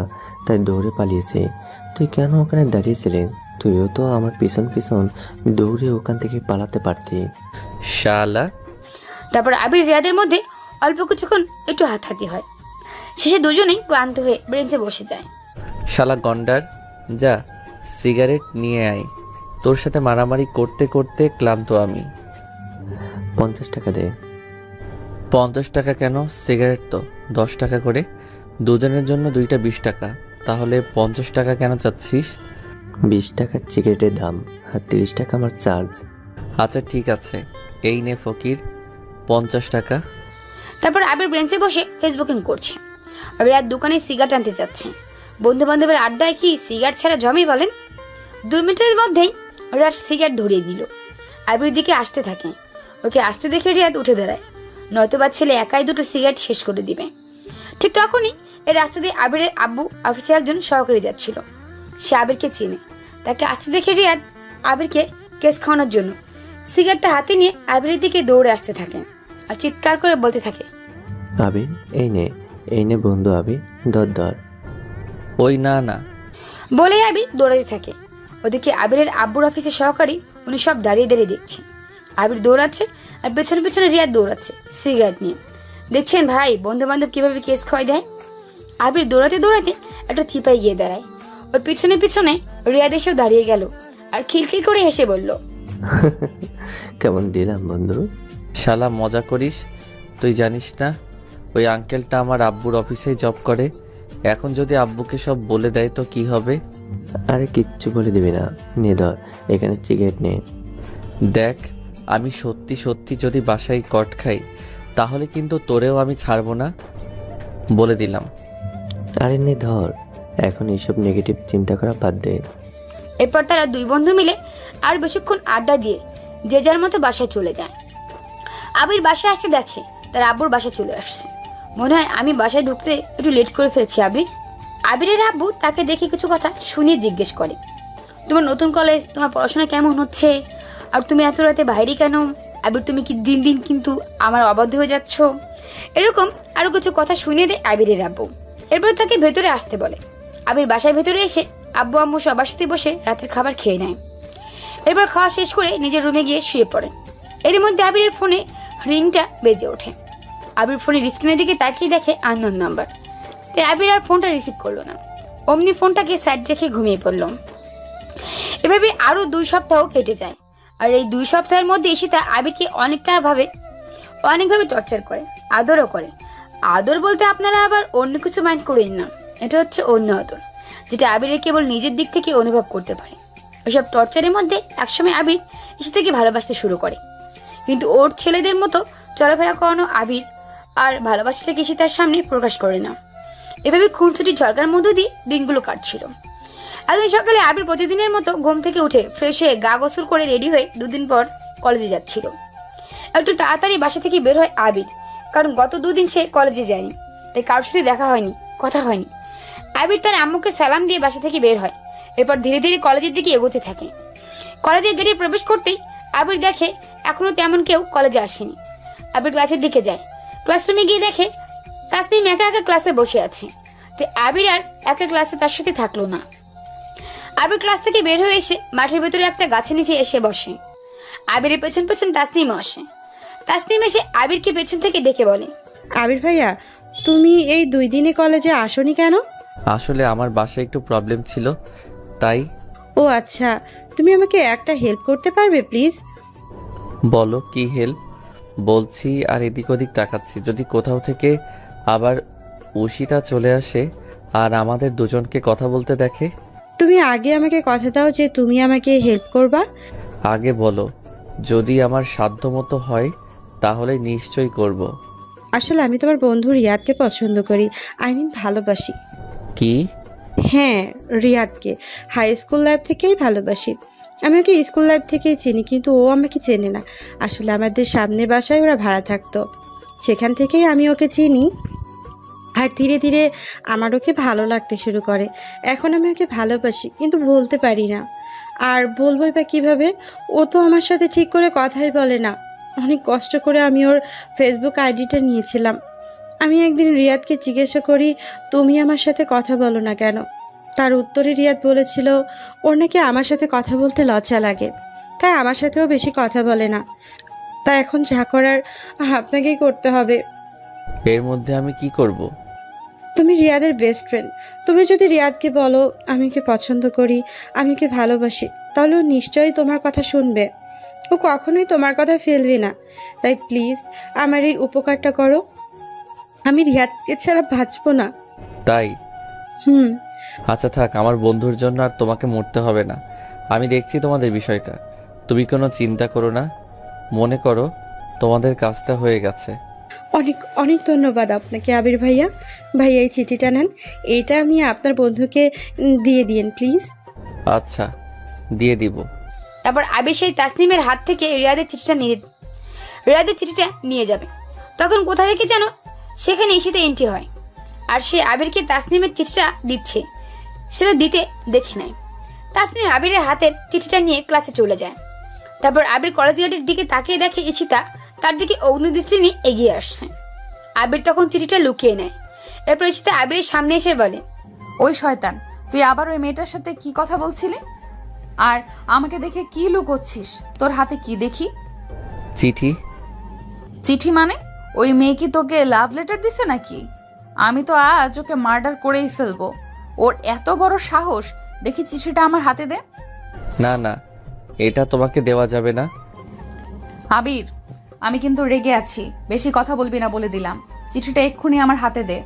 তাই দৌড়ে পালিয়েছি। তুই কেন ওখানে দাঁড়িয়েছিলি? তুইও তো আমার পিছন পিছন দৌড়ে ওখান থেকে পালাতে পারতি। শালা। তারপর আবির রিয়াদের মধ্যে অল্প কিছুক্ষণ একটু হাতাহাতি হয়। শেষে দুজনেই ক্লান্ত হয়ে বেঞ্চে বসে যায়। শালা গন্ডার, যা সিগারেট নিয়ে আয়, তোর সাথে মারামারি করতে করতে ক্লান্ত আমি। 50 টাকা দে। 50 টাকা কেন? সিগারেট তো 10 টাকা করে, দুজনের জন্য দুইটা 20 টাকা, তাহলে 50 টাকা কেন চাচ্ছিস? 20 টাকার সিগারেটের দাম আর 30 টাকা আমার চার্জ। আচ্ছা ঠিক আছে, এই নে ফকির 50 টাকা। তারপর আবির বেঞ্চে বসে ফেসবুকিং করছে। রিয়াদ দোকানে সিগারেট আনতে যাচ্ছে। বন্ধু বান্ধবের আড্ডায় কি সিগারেট ছাড়া জমে বলেন? 2 মিনিটের মধ্যেই রিয়াদ সিগারেট ধরিয়ে দিল। আবির দিকে আসতে থাকে। ওকে আসতে দেখে রিয়াদ উঠে দাঁড়ায়, নয়তোবা ছেলে একাই দুটো সিগারেট শেষ করে দিবে। ঠিক তখনই এই রাস্তা দিয়ে আবিরের আব্বু অফিসে একজন সহকারী যাচ্ছিল। সে আবিরকে চেনে। তাকে আসতে দেখে রিয়াদ আবিরকে কেস খাওয়ানোর জন্য সিগারেটটা হাতে নিয়ে আবিরের দিকে দৌড়ে আসতে থাকে আর চিৎকার করে বলতে থাকে, আবির এই নে বন্ধু আবির, ধর। ওই না না বলে আবির দৌড়াতে থাকে। ওদিকে আবিরের আব্বুর অফিসে সহকারী উনি সব দাঁড়িয়ে দাঁড়িয়ে দেখছে। আবির দৌড়াচ্ছে আর পেছনে পেছনে রিয়াদ দৌড়াচ্ছে সিগারেট নিয়ে। দেখছেন ভাই, বন্ধু বান্ধব কিভাবে কেস খাওয়াই দেয়। আবির দৌড়াতে দৌড়াতে একটা চিপায় গিয়ে দাঁড়ায়। ওর পিছনে পিছনে রিয়াদ এসেও দাঁড়িয়ে গেল আর খিলখিল করে হেসে বলল, কেমন দিলাম বন্ধু? শালা মজা করিস? তুই জানিস না ওই আঙ্কেলটা আমার আব্বুর অফিসে জব করে? এখন যদি আব্বুকে সব বলে দেয় তো কি হবে? আরে কিচ্ছু বলে দিবি না, নে ধর এখানে সিগারেট নে। দেখ, আমি সত্যি সত্যি যদি বাসায় কট খাই তাহলে কিন্তু তোরেও আমি ছাড়বো না, বলে দিলাম। আরে নে ধর, এখন এইসব নেগেটিভ চিন্তা করা বাদ দে। এরপর তারা দুই বন্ধু মিলে আর বেশিক্ষণ আড্ডা দিয়ে যে যার মতো বাসায় চলে যায়। আবির বাসায় আসতে দেখে তার আব্বুর বাসায় চলে আসছে। মনে হয় আমি বাসায় ঢুকতে একটু লেট করে ফেলেছি আবিরের আব্বু তাকে দেখে কিছু কথা শুনিয়ে জিজ্ঞেস করে, তোমার নতুন কলেজ, তোমার পড়াশোনা কেমন হচ্ছে, আর তুমি এত রাতে বাইরে কেন? আবির তুমি কি দিন দিন কিন্তু আমার অবাধ্য হয়ে যাচ্ছ? এরকম আরো কিছু কথা শুনিয়ে দেয় আবিরের আব্বু। এরপর তাকে ভেতরে আসতে বলে। আবির বাসায় ভেতরে এসে আব্বু আম্মু সবার সাথে বসে রাতের খাবার খেয়ে নেয়। এরপর খাওয়া শেষ করে নিজের রুমে গিয়ে শুয়ে পড়ে। এর মধ্যে আবিরের ফোনে রিংটা বেজে ওঠে। আবির ফোনের স্ক্রিনের দিকে তাকিয়ে দেখে আননোন নাম্বার। তাই আবির আর ফোনটা রিসিভ করলো না, অমনি ফোনটাকে সাইড রেখে ঘুমিয়ে পড়ল। এভাবে আরো 2 সপ্তাহ কেটে যায়। আর এই 2 সপ্তাহের মধ্যে ঈশিতা আবিরকে অনেকভাবে টর্চার করে, আদরও করে। আদর বলতে আপনারা আবার অন্য কিছু মাইন্ড করেন না, এটা হচ্ছে অন্য আদর, যেটা আবিরের কেবল নিজের দিক থেকে অনুভব করতে পারে। ওইসব টর্চারের মধ্যে একসময় আবির ঈশিতাকে ভালোবাসতে শুরু করে, কিন্তু ওর ছেলেদের মতো চলাফেরা করানো আবির আর ভালোবাসাটাকে ঈশিতার সামনে প্রকাশ করে না। এভাবে খুনসুটি ঝরকার মধ্য দিয়ে দিনগুলো কাটছিল। একদিন সকালে আবির প্রতিদিনের মতো ঘুম থেকে উঠে ফ্রেশ হয়ে গা গোসল করে রেডি হয়ে 2 দিন পর কলেজে যাচ্ছিল। একটু তাড়াতাড়ি বাসা থেকে বের হয় আবির, কারণ গত 2 দিন সে কলেজে যায়নি, তাই কারোর সাথে দেখা হয়নি, কথা হয়নি। আবির তার আম্মুকে সালাম দিয়ে বাসা থেকে বের হয়। এরপর ধীরে ধীরে কলেজের দিকে এগোতে থাকে। কলেজের গেটে প্রবেশ করতেই আবির দেখে এখনো তেমন কেউ কলেজে আসেনি। আবির ক্লাসের দিকে যায়, ক্লাসরুমে গিয়ে দেখে তাসনিম একা একা ক্লাসে বসে আছে। তো আবির আর একা ক্লাসে তার সাথে থাকলো না। আবির ক্লাস থেকে বের হয়ে এসে মাঠের ভেতরে একটা গাছের নিচে এসে বসে। আবিরের পেছন পেছন তাসনিমও আসে। তাসনিম এসে আবিরকে পেছন থেকে ডেকে বলে, আবির ভাইয়া, তুমি এই 2 দিনে কলেজে আসোনি কেন? আসলে আমার বাসায় একটু প্রবলেম ছিল, তাই। ও আচ্ছা, তুমি আমাকে একটা হেল্প করতে পারবে প্লিজ? বলো কি হেল্প। বলছি আর এদিক ওদিক তাকাচ্ছি, যদি কোথাও থেকে আবার উশিতা চলে আসে আর আমাদের দুজনকে কথা বলতে দেখে। তুমি আগে আমাকে কথা দাও যে তুমি আমাকে হেল্প করবা। আগে বলো, যদি আমার সাধ্য মতো হয় তাহলে নিশ্চয়ই করব। আসলে আমি তোমার বন্ধু রিয়াদকে পছন্দ করি, ভালোবাসি। কি? হ্যাঁ, রিয়াদকে হাই স্কুল লাইফ থেকেই ভালোবাসি। আমি ওকে স্কুল লাইফ থেকেই চিনি, কিন্তু ও আমাকে চেনে না। আসলে আমাদের সামনের বাসায় ওরা ভাড়া থাকতো, সেখান থেকেই আমি ওকে চিনি। আর ধীরে ধীরে আমার ওকে ভালো লাগতে শুরু করে। এখন আমি ওকে ভালোবাসি, কিন্তু বলতে পারি না। আর বলবোই বা কীভাবে? ও তো আমার সাথে ঠিক করে কথাই বলে না। অনেক কষ্ট করে আমি ওর ফেসবুক আইডিটা নিয়েছিলাম। আমি একদিন রিয়াদকে জিজ্ঞাসা করি, তুমি আমার সাথে কথা বলো না কেন? তার উত্তরে রিয়াদ বলেছিল ওর নাকি আমার সাথে কথা বলতে লজ্জা লাগে, তাই আমার সাথেও বেশি কথা বলে না। তাই এখন যা করার আপনাকেই করতে হবে। এর মধ্যে আমি কি করব? তুমি রিয়াদের বেস্ট ফ্রেন্ড। তুমি যদি রিয়াদকে বলো আমি ওকে পছন্দ করি, আমি ওকে ভালোবাসি, তাহলে ও নিশ্চয়ই তোমার কথা শুনবে। ও কখনোই তোমার কথা ফেলবে না। তাই প্লিজ আমার এই উপকারটা করো। আমি রিয়াদকে ছাড়া বাঁচবো না। তাই? হুম। আচ্ছা থাক, আমার বন্ধুর জন্য আর তোমাকে মরতে হবে না। আমি দেখছি তোমাদের বিষয়টা, তুমি কোনো চিন্তা করো না। মনে করো তোমাদের কাজটা হয়ে গেছে। অনেক অনেক ধন্যবাদ আপনাকে আবির ভাইয়া। ভাইয়া এই চিঠিটা নেন, এইটা আমি আপনার বন্ধুকে দিয়ে দিন প্লিজ। আচ্ছা, দিয়ে দিব। তারপর আবির সেই তাসনিমের হাত থেকে রিয়াদের চিঠিটা নিয়ে যাবে। তখন কোথা থেকে যেন সেখানে ঈশিতা এন্ট্রি হয়, আর সে আবিরকে তাসনিমের চিঠিটা দিচ্ছে। সেটা দিতে দেখে নেয়। তাসনিম আবিরের হাতের চিঠিটা নিয়ে ক্লাসে চলে যায়। তারপর আবির কলেজ গেটের দিকে তাকিয়ে দেখে ঈশিতা তার দিকে অগ্নিদৃষ্টি নিয়ে এগিয়ে আসছে। আবির তখন চিঠিটা লুকিয়ে নেয়। এরপর ঈশিতা আবিরের সামনে এসে বলে, ওই শয়তান, তুই আবার ওই মেয়েটার সাথে কি কথা বলছিলি? আর আমাকে দেখে কি লুকোচ্ছিস? তোর হাতে কি দেখি? চিঠি। চিঠি মানে? ওই মেয়ে কি তোকে লাভ লেটার দিছে নাকি? আমি তো আজ ওকে মার্ডার করেই ফেলবো। ওর এত বড় সাহস! দেখি চিঠিটা আমার হাতে দে। না না, এটা তোমাকে দেওয়া যাবে না। আবির, আমি কিন্তু রেগে আছি, বেশি কথা বলবি না বলে দিলাম। চিঠিটা এক্ষুনি আমার হাতে দে।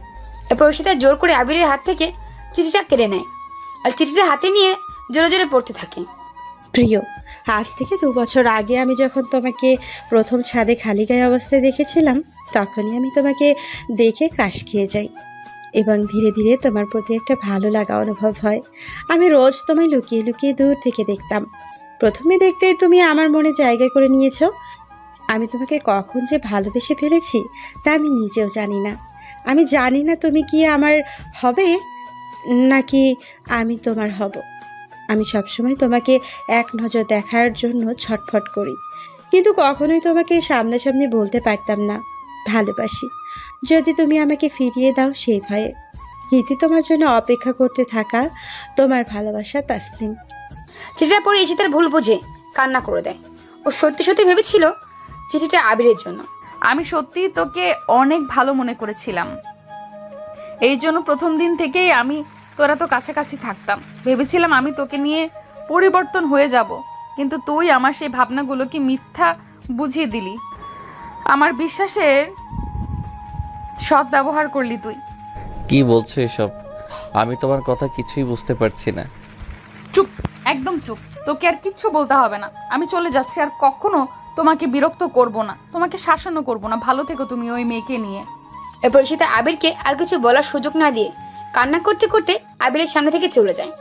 এরপর ঈশিতা জোর করে আবিরের হাত থেকে চিঠিটা কেড়ে নেয় আর চিঠিটা হাতে নিয়ে জোরে জোরে পড়তে থাকে। প্রিয়, আজ থেকে 2 বছর আগে আমি যখন তোমাকে প্রথম ছাদে খালি গায়ে অবস্থায় দেখেছিলাম, তখনই আমি তোমাকে দেখে ক্রাশ খেয়ে যাই এবং ধীরে ধীরে তোমার প্রতি একটা ভালো লাগা অনুভব হয়। আমি রোজ তোমায় লুকিয়ে লুকিয়ে দূর থেকে দেখতাম। প্রথমে দেখতেই তুমি আমার মনে জায়গা করে নিয়েছো। আমি তোমাকে কখন যে ভালোবেসে ফেলেছি তা আমি নিজেও জানি না। আমি জানি না তুমি কি আমার হবে নাকি আমি তোমার হব। আমি সবসময় তোমাকে এক নজর দেখার জন্য ছটফট করি, কিন্তু কখনোই তোমাকে সামনাসামনি বলতে পারতাম না ভালোবাসি। যদি তুমি আমাকে ফিরিয়ে দাও সেই ভয়ে। ইতি তোমার জন্য অপেক্ষা করতে থাকা তোমার ভালোবাসা, তাসনিম। চিঠিটা পড়ে ঈশিতার ভুল বুঝে কান্না করে দেয়। ও সত্যি সত্যি ভেবেছিল চিঠিটা আবিরের জন্য। আমি সত্যি তোকে অনেক ভালো মনে করেছিলাম, এই জন্য প্রথম দিন থেকেই আমি তোরা তো কাছাকাছি থাকতাম। ভেবেছিলাম আমি তোকে নিয়ে পরিবর্তন হয়ে যাব, কিন্তু তুই আমার সেই ভাবনাগুলোকে মিথ্যা বুঝিয়ে দিলি। আমার বিশ্বাসের সৎ ব্যবহার করলি তুই। কি বলছো এসব? আমি তোমার কথা কিছুই বুঝতে পারছি না। চুপ, একদম চুপ। তোকে আর কিচ্ছু বলতে হবে না। আমি চলে যাচ্ছি, আর কখনো তোমাকে বিরক্ত করব না, তোমাকে শাসনও করব না। ভালো থেকো তুমি ওই মেয়েকে নিয়ে। এরপর ঈশিতা আবিরকে আর কিছু বলার সুযোগ না দিয়ে কান্না করতে করতে আবিরের সামনে থেকে চলে যায়।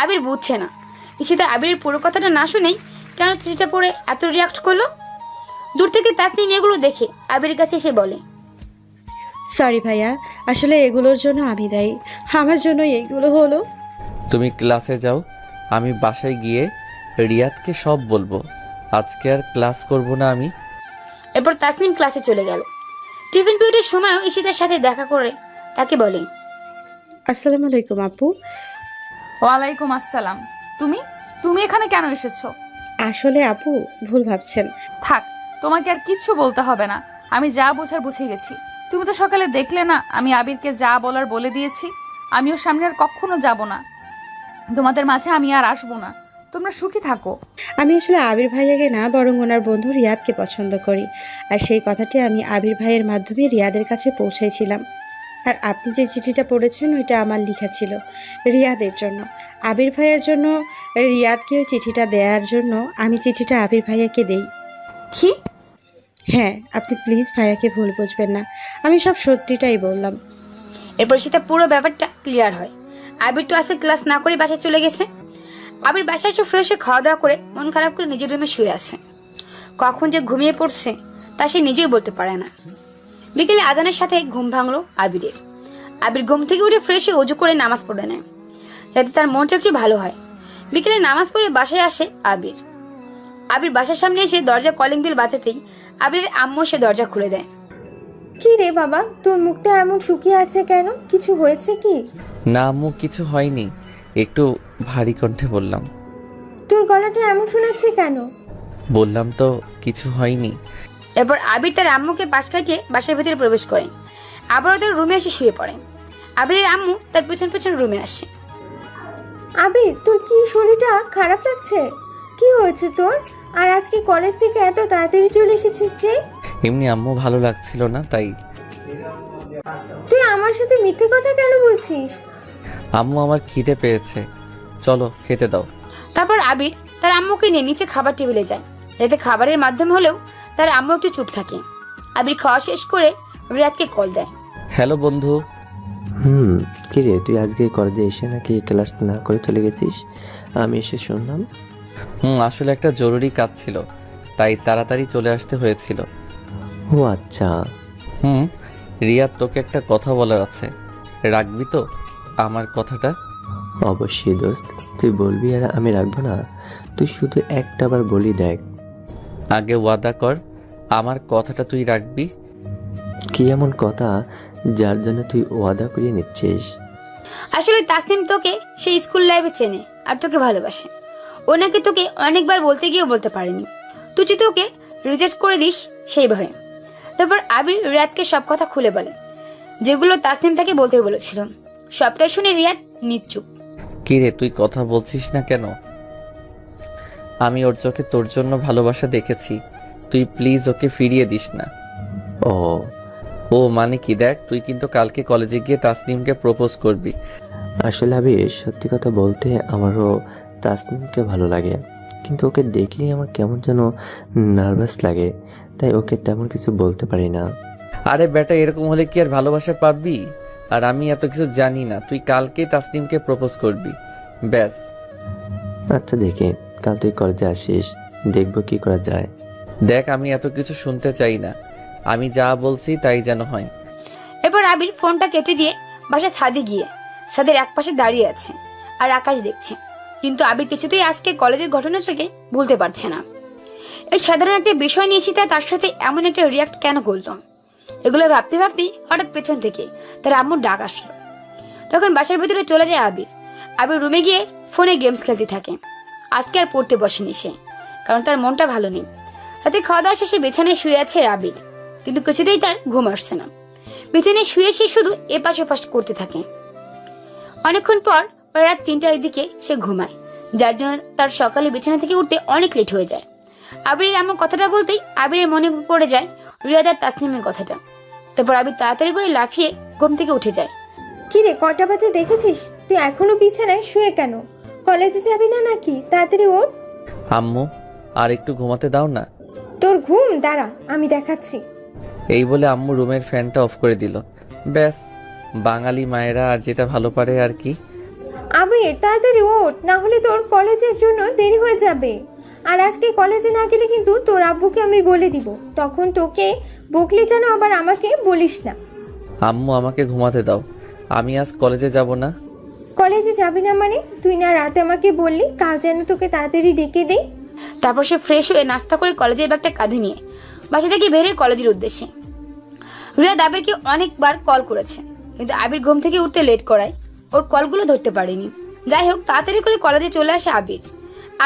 আবির বুঝছে না ঈশিতা আবিরের পুরো কথাটা না শুনেই কেন চিঠিটা পড়ে এত রিয়াক্ট করলো। দূর থেকে তাসনিম এগুলো দেখে আবিরের কাছে এসে বলে, সরি ভাইয়া, আসলে এগুলোর জন্য আমি দায়ী। আমার জন্য এইগুলো হলো। তুমি ক্লাসে যাও, আমি বাসায় গিয়ে রিয়াদকে সব বলবো। আজকে আর ক্লাস করব না আমি। এরপর তাসনিম ক্লাসে চলে গেল। টিফিন পিরিয়ডের সময়ও ঈশিতার সাথে দেখা করে তাকে বলে, আসসালামু আলাইকুম আপু। ওয়ালাইকুম আসসালাম। তুমি তুমি এখানে কেন এসেছো? আসলে আপু ভুল ভাবছেন। থাক, তোমাকে আর কিচ্ছু বলতে হবে না। আমি যা বোঝার বুঝে গেছি। তুমি তো সকালে দেখলে না, আমি আবিরকে যা বলার বলে দিয়েছি। আমিও সামনে আর কখনো যাব না। তোমাদের মাঝে আমি আর আসবো না। তোমরা সুখী থাকো। আমি আসলে আবির ভাইয়াকে না, বরং ওনার বন্ধু রিয়াদকে পছন্দ করি। আর সেই কথাটি আমি আবির ভাইয়ের মাধ্যমে রিয়াদের কাছে পৌঁছেছিলাম। আর আপনি যে চিঠিটা পড়েছেন ওইটা আমার লেখা ছিল রিয়াদের জন্য। আবির ভাইয়ের জন্য রিয়াদকে ওই চিঠিটা দেওয়ার জন্য আমি চিঠিটা আবির ভাইয়াকে দেই। কি? হ্যাঁ, আপনি প্লিজ ভাইয়াকে ভুল বুঝবেন না, আমি সব সত্যিটাই বললাম। এরপর ঈশিতা পুরো ব্যাপারটা ক্লিয়ার হয়। আবির তো আজকে ক্লাস না করে বাসায় চলে গেছে। আবির বাসায় এসে ফ্রেশ হয়ে খাওয়া দাওয়া করে মন খারাপ করে নিজের রুমে শুয়ে আছে। কখন যে ঘুমিয়ে পড়ছে তা সে নিজেই বলতে পারে না। বিকেলে আজানের সাথে ঘুম ভাঙলো আবিরের। আবির ঘুম থেকে উঠে ফ্রেশ হয়ে অজু করে নামাজ পড়ে নেয়, যাতে তার মনটা একটু ভালো হয়। বিকেলে নামাজ পড়ে বাসায় আসে আবির। আবির বাসার সামনে এসে দরজা কলিং বেল বাজাতেই আবিরের আম্মু এসে দরজা খুলে দেয়। কি রে বাবা, তোর মুখটা এমন শুকিয়ে আছে কেন? কিছু হয়েছে কি? না আম্মু, কিছু হয়নি। একটু ভারী কণ্ঠে বললাম। তোর গলাটা এমন শোনাচ্ছে কেন? বললাম তো কিছু হয়নি। এরপর আবির তার আম্মুকে পাশ কাটিয়ে বাসার ভিতরে প্রবেশ করে। আবারও তার রুমে এসে শুয়ে পড়ে। আবিরের আম্মু তার পেছন পেছন রুমে আসে। আবির, তোর কি শরীরটা খারাপ লাগছে? কি হয়েছে তোর? আর আজকে কলেজ থেকে এত তাড়াতাড়ি চলে এসেছিস যে? এমনি আম্মু ভালো লাগছিল না তাই। তুই আমার সাথে মিথ্যে কথা কেন বলছিস? আম্মু আমার খিদে পেয়েছে, চলো খেতে দাও। তারপর আবির তার আম্মুকে নিয়ে নিচে খাবার টেবিলে যায়, যাতে খাবারের মাধ্যমে হলেও তার আম্মু একটু চুপ থাকে। আবির খাওয়া শেষ করে রিয়াদকে কল দেয়। হ্যালো বন্ধু। কি রে, তুই আজকে কলেজে এসে নাকি ক্লাস না করে চলে গেছিস? আমি এসে শুনলাম। আসলে একটা জরুরি কাজ ছিল, তাই তাড়াতাড়ি চলে আসতে হয়েছিল। ও আচ্ছা। রিয়াদ, তোকে একটা কথা বলার আছে, রাখবি তো আমার কথাটা? অবশ্যই দোস্ত, তুই বলবি আর আমি রাখবো না? তুই শুধু একটাবার বলি দেখ। আগে ওয়াদা কর আমার কথাটা তুই রাখবি। কি এমন কথা যার জন্য তুই ওয়াদা করিয়ে নিচ্ছিস? আসলে তাসনিম তোকে সেই স্কুল লাইফে চেনে আর তোকে ভালোবাসে। ও নাকি তোকে অনেকবার বলতে গিয়েও বলতে পারেনি। তুই যদি ওকে রিজেক্ট করে দিস সেই ভয়ে। তারপর আবির রিয়াদকে সব কথা খুলে বলে, যেগুলো তাসনিম তাকে বলতে বলেছিল। সবটাই শুনে রিয়াদ নিশ্চুপ। কি রে, তুই কথা বলছিস না কেন? আমি ওর চোখে তোর জন্য ভালোবাসা দেখেছি, তুই প্লিজ ওকে ফিরিয়ে দিস না। ও মানে কি, দেখ তুই কিন্তু কালকে কলেজে গিয়ে তাসনিমকে প্রপোজ করবি। আসলে আবির, সত্যি কথা বলতে আমারও তাসনিমকে ভালো লাগে, কিন্তু ওকে দেখলেই আমার কেমন যেন নার্ভাস লাগে, তাই ওকে তেমন কিছু বলতে পারি না। আরে বেটা, এরকম হলে কি আর ভালোবাসা পাবি? আর আমি এত কিছু জানি না, তুই কালকে তাসনিমকে প্রপোজ করবি, ব্যাস। আচ্ছা দেখে, কাল তুই কলেজে আসিস, দেখবো কি করা যায়। দেখ, আমি এত কিছু শুনতে চাই না, আমি যা বলছি তাই যেন হয়। এরপর আবির ফোনটা কেটে দিয়ে বাসায় ছাদে গিয়ে ছাদের এক পাশে দাঁড়িয়ে আছে আর আকাশ দেখছে। কিন্তু আবির কিছুতেই আজকে কলেজের ঘটনাটাকে ভুলতে পারছে না। এই সাধারণ একটা বিষয় নিয়ে তার সাথে এমন একটা রিয়াক্ট কেন করলাম, এগুলো ভাবতে ভাবতেই হঠাৎ পেছন থেকে তার আম্মুর ডাক আসলো। তখন বাসার ভিতরে চলে যায় আবির। আবির রুমে গিয়ে ফোনে গেমস খেলতে থাকে। আজকে আর পড়তে বসেনি সে, কারণ তার মনটা ভালো নেই। রাতে খাওয়া দাওয়া শেষে বিছানায় শুয়ে আছে আবির, কিন্তু কিছুতেই তার ঘুম আসছে না। বিছানায় শুয়ে সে শুধু এপাশ ওপাশ করতে থাকে। অনেকক্ষণ পর রাত 3টার দিকে সে ঘুমায়, যার জন্য তার সকালে বিছানা থেকে উঠতে অনেক লেট হয়ে যায়। আবিরের এমন কথাটা বলতেই আবিরের মনে পড়ে যায় রিয়াদ আর তাসনিমের কথাটা। তারপর আবির তাড়াতাড়ি করে লাফিয়ে ঘুম থেকে উঠে যায়। কি রে, কয়টা বাজে দেখেছিস? তুই এখনো বিছানায় শুয়ে কেন? কলেজে যাবি না নাকি? তাড়াতাড়ি ওঠ। আম্মু, আর একটু ঘুমাতে দাও না। তোর ঘুম, দাঁড়া আমি দেখাচ্ছি। এই বলে আম্মু রুমের ফ্যানটা অফ করে দিল। ব্যাস, বাঙালি মায়েরা আর যেটা ভালো পারে আর কি। আবির তাড়াতাড়ি ওঠ, না হলে তোর কলেজের জন্য দেরি হয়ে যাবে। আর আজকে কলেজে না গেলে কিন্তু তোর আব্বুকে আমি বলে দিব, তখন তোকে বকলে যেন আবার আমাকে বলিস না। আম্মু, আমাকে ঘুমাতে দাও, আমি আজ কলেজে যাব না। কলেজে যাবি না মানে? তুই না রাতে আমাকে বললি কাল যেন তোকে তাড়াতাড়ি ডেকে দেই। তারপর সে ফ্রেশ হয়ে নাস্তা করে কলেজের ব্যাগটা কাঁধে নিয়ে বাসা থেকে বেরিয়ে কলেজের উদ্দেশ্যে। রিয়াদ আবিরকে অনেকবার কল করেছে, কিন্তু আবির ঘুম থেকে উঠতে লেট করায় ওর কলগুলো ধরতে পারেনি। যাই হোক, তাড়াতাড়ি করে কলেজে চলে আসে আবির।